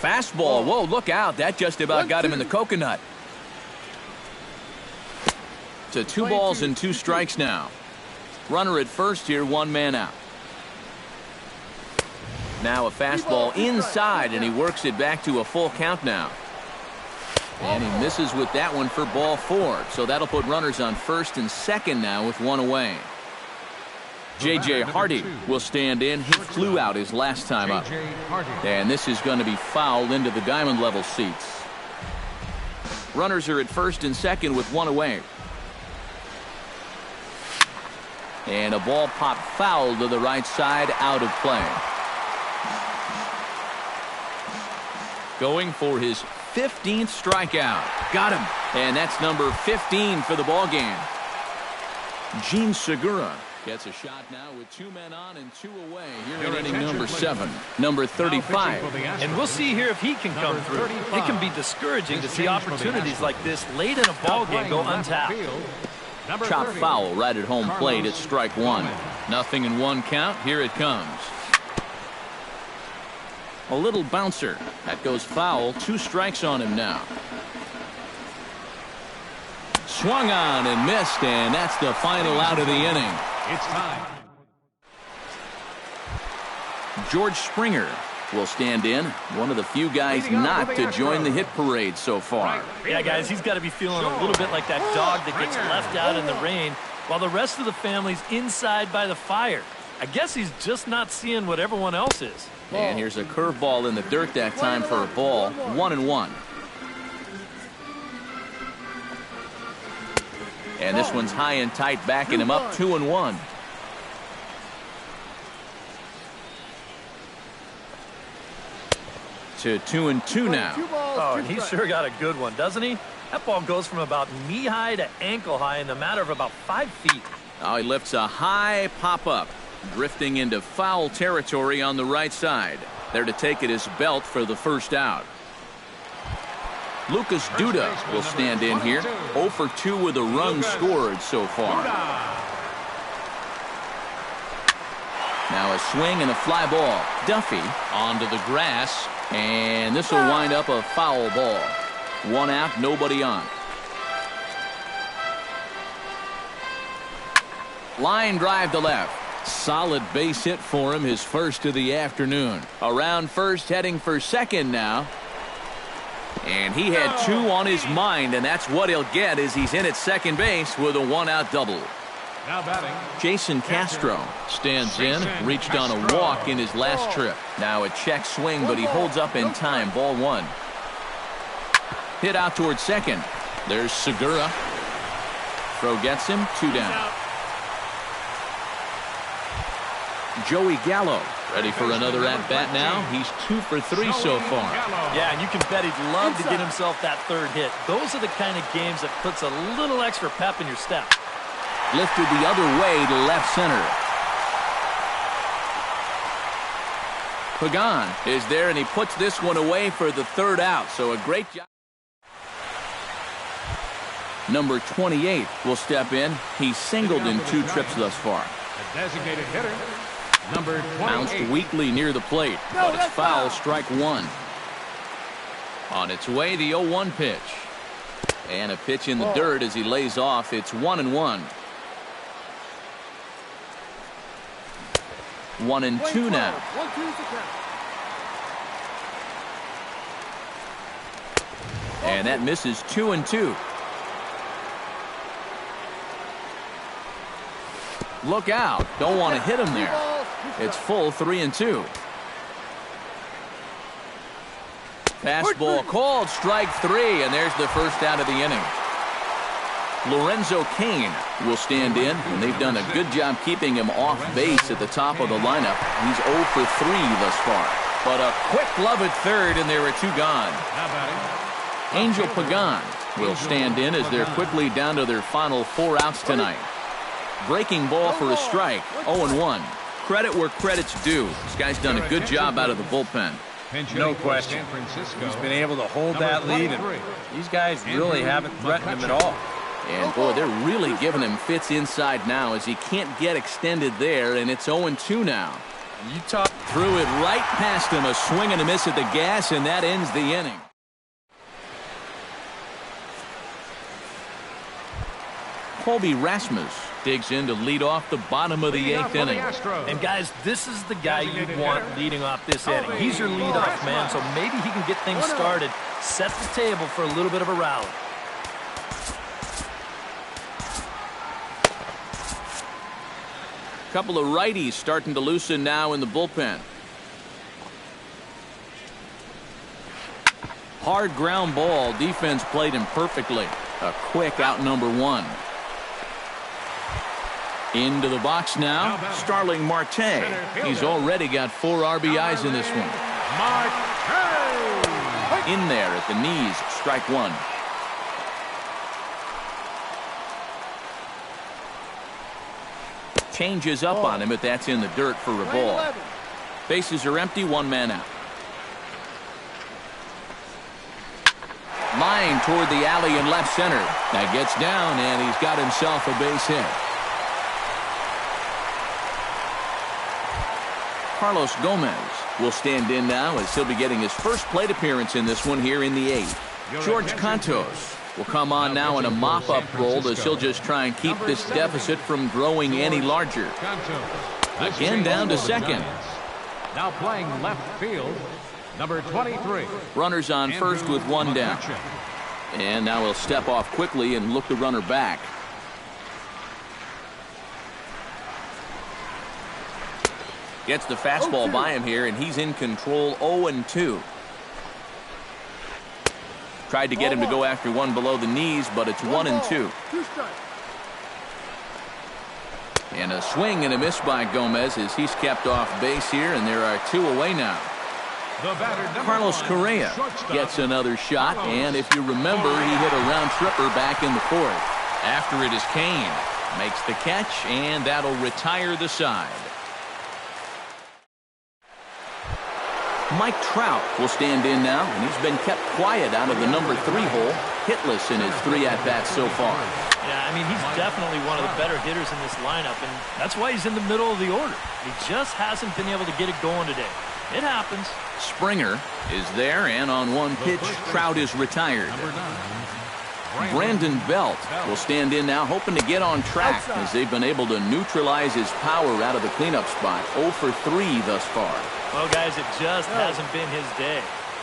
Fastball. Whoa, look out. That just about got him in the coconut. To 2 balls and 2 strikes now. Runner at first here, one man out. Now a fastball inside, and he works it back to a full count now. And he misses with that one for ball 4. So that'll put runners on first and second now with 1 away. J.J. Hardy will stand in. He flew out his last time up. And this is going to be fouled into the diamond level seats. Runners are at first and second with 1 away. And a ball popped foul to the right side, out of play. Going for his 15th strikeout. Got him. And that's number 15 for the ball game. Gene Segura gets a shot now with 2 men on and 2 away here in inning number 7. Number 35. And we'll see here if he can come through. It can be discouraging to see opportunities like this late in a ball game go untapped. Chop foul right at home plate. It's strike 1. Nothing in 1 count. Here it comes. A little bouncer. That goes foul. 2 strikes on him now. Swung on and missed, and that's the final out of the inning. It's time. George Springer will stand in. One of the few guys not to join the hit parade so far. Yeah, guys, he's got to be feeling a little bit like that dog that gets left out in the rain while the rest of the family's inside by the fire. I guess he's just not seeing what everyone else is. And here's a curveball in the dirt that time for a ball. 1-1. And this one's high and tight, backing him up. 2-1. To 2-2 now. Oh, and he sure got a good one, doesn't he? That ball goes from about knee-high to ankle-high in the matter of about 5 feet. Now he lifts a high pop-up, drifting into foul territory on the right side. There to take it is Belt for the first out. Lucas Duda will stand in here. 0 for 2 with a run scored so far. Now a swing and a fly ball. Duffy onto the grass, and this will wind up a foul ball. 1 out, nobody on. Line drive to left. Solid base hit for him, his first of the afternoon. Around first, heading for second now. And he had 2 on his mind, and that's what he'll get as he's in at second base with a 1-out double. Now batting, Jason Castro stands in, reached on a walk in his last trip. Now a check swing, but he holds up in time. Ball 1. Hit out towards second. There's Segura. Throw gets him. 2 down. Joey Gallo ready for another at-bat now. He's 2 for 3 so far. Yeah, and you can bet he'd love to get himself that 3rd hit. Those are the kind of games that puts a little extra pep in your step. Lifted the other way to left center. Pagan is there, and he puts this one away for the 3rd out. So a great job. Number 28 will step in. He's singled in 2 trips thus far. a designated hitter, number 28. Bounced weakly near the plate, but it's foul. Strike 1. On its way, the 0-1 pitch. And a pitch in the dirt as he lays off. It's 1-1. 1-2 now. And that misses. 2-2. Look out. Don't want to hit him there. It's full. 3-2. Fastball called. Strike 3. And there's the first out of the inning. Lorenzo Cain will stand in, and they've done a good job keeping him off base at the top of the lineup. He's 0 for 3 thus far. But a quick glove at third, and there are 2 gone. Angel Pagan will stand in as they're quickly down to their final 4 outs tonight. Breaking ball for a strike. 0-1. Credit where credit's due. This guy's done a good job out of the bullpen. No question. He's been able to hold that lead, and these guys really haven't threatened him at all. And, boy, they're really giving him fits inside now as he can't get extended there, and it's 0-2 now. Threw it right past him, a swing and a miss at the gas, and that ends the inning. Colby Rasmus digs in to lead off the bottom of the 8th inning. And, guys, this is the guy you want leading off this inning. He's your leadoff man, so maybe he can get things started, set the table for a little bit of a rally. Couple of righties starting to loosen now in the bullpen. Hard ground ball. Defense played him perfectly. A quick out number 1. Into the box now, Starling Marte. He's already got 4 RBIs in this one. In there at the knees. Strike 1. Changes up on him, but that's in the dirt for a ball. Bases are empty, 1 man out. Line toward the alley in left center. That gets down, and he's got himself a base hit. Carlos Gomez will stand in now as he'll be getting his first plate appearance in this one here in the 8th. George Cantos will come on now in a mop-up role as he'll just try and keep this deficit from growing any larger. Again down to second. Now playing left field, number 23. Runners on first with one down. And now he'll step off quickly and look the runner back. Gets the fastball by him here, and he's in control 0-2. Tried to get him to go after one below the knees, but it's 1-2. And a swing and a miss by Gomez as he's kept off base here, and there are 2 away now. Carlos Correa gets another shot, and if you remember, he hit a round tripper back in the 4th. After it is Kane. Makes the catch, and that'll retire the side. Mike Trout will stand in now, and he's been kept quiet out of the number 3 hole, hitless in his 3 at-bats so far. Yeah, I mean, he's definitely one of the better hitters in this lineup, and that's why he's in the middle of the order. He just hasn't been able to get it going today. It happens. Springer is there, and on one pitch, Trout is retired. Brandon Belt will stand in now, hoping to get on track as they've been able to neutralize his power out of the cleanup spot. 0 for 3 thus far. Well, guys, it just hasn't been his day.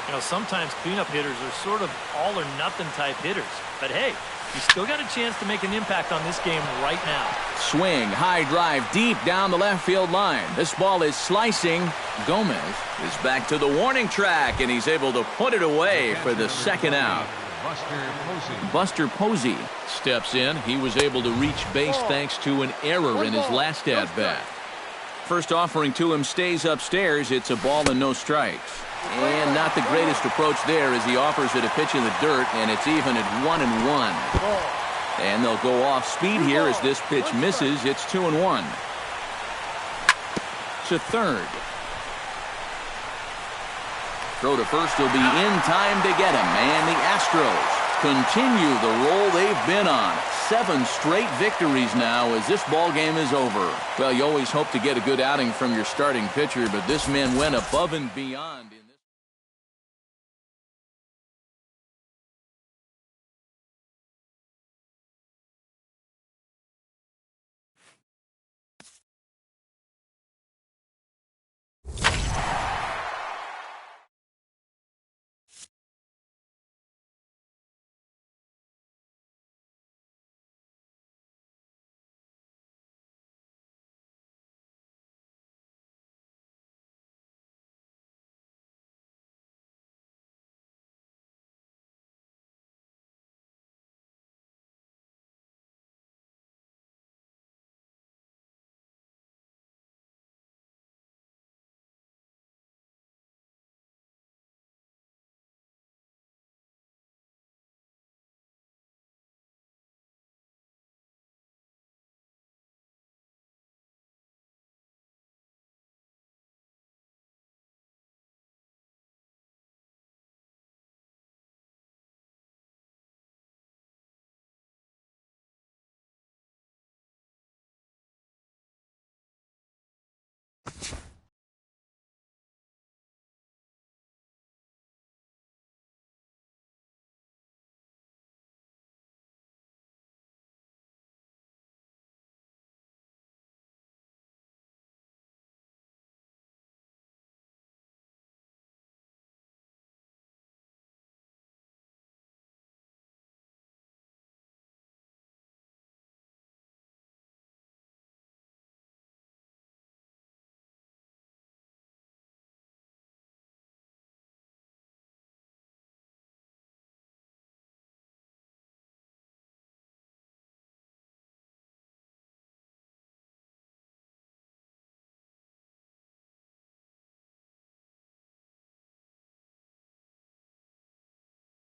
You know, sometimes cleanup hitters are sort of all-or-nothing type hitters. But, hey, he's still got a chance to make an impact on this game right now. Swing, high drive, deep down the left field line. This ball is slicing. Gomez is back to the warning track, and he's able to put it away for the second out. Buster Posey steps in. He was able to reach base thanks to an error in his last at-bat. First offering to him stays upstairs. It's a ball and no strikes. And not the greatest approach there as he offers it a pitch in the dirt, and it's even at 1-1. And they'll go off speed here as this pitch misses. It's 2-1. To third. Throw to first will be in time to get him. And the Astros continue the roll they've been on. 7 straight victories now as this ball game is over. Well, you always hope to get a good outing from your starting pitcher, but this man went above and beyond.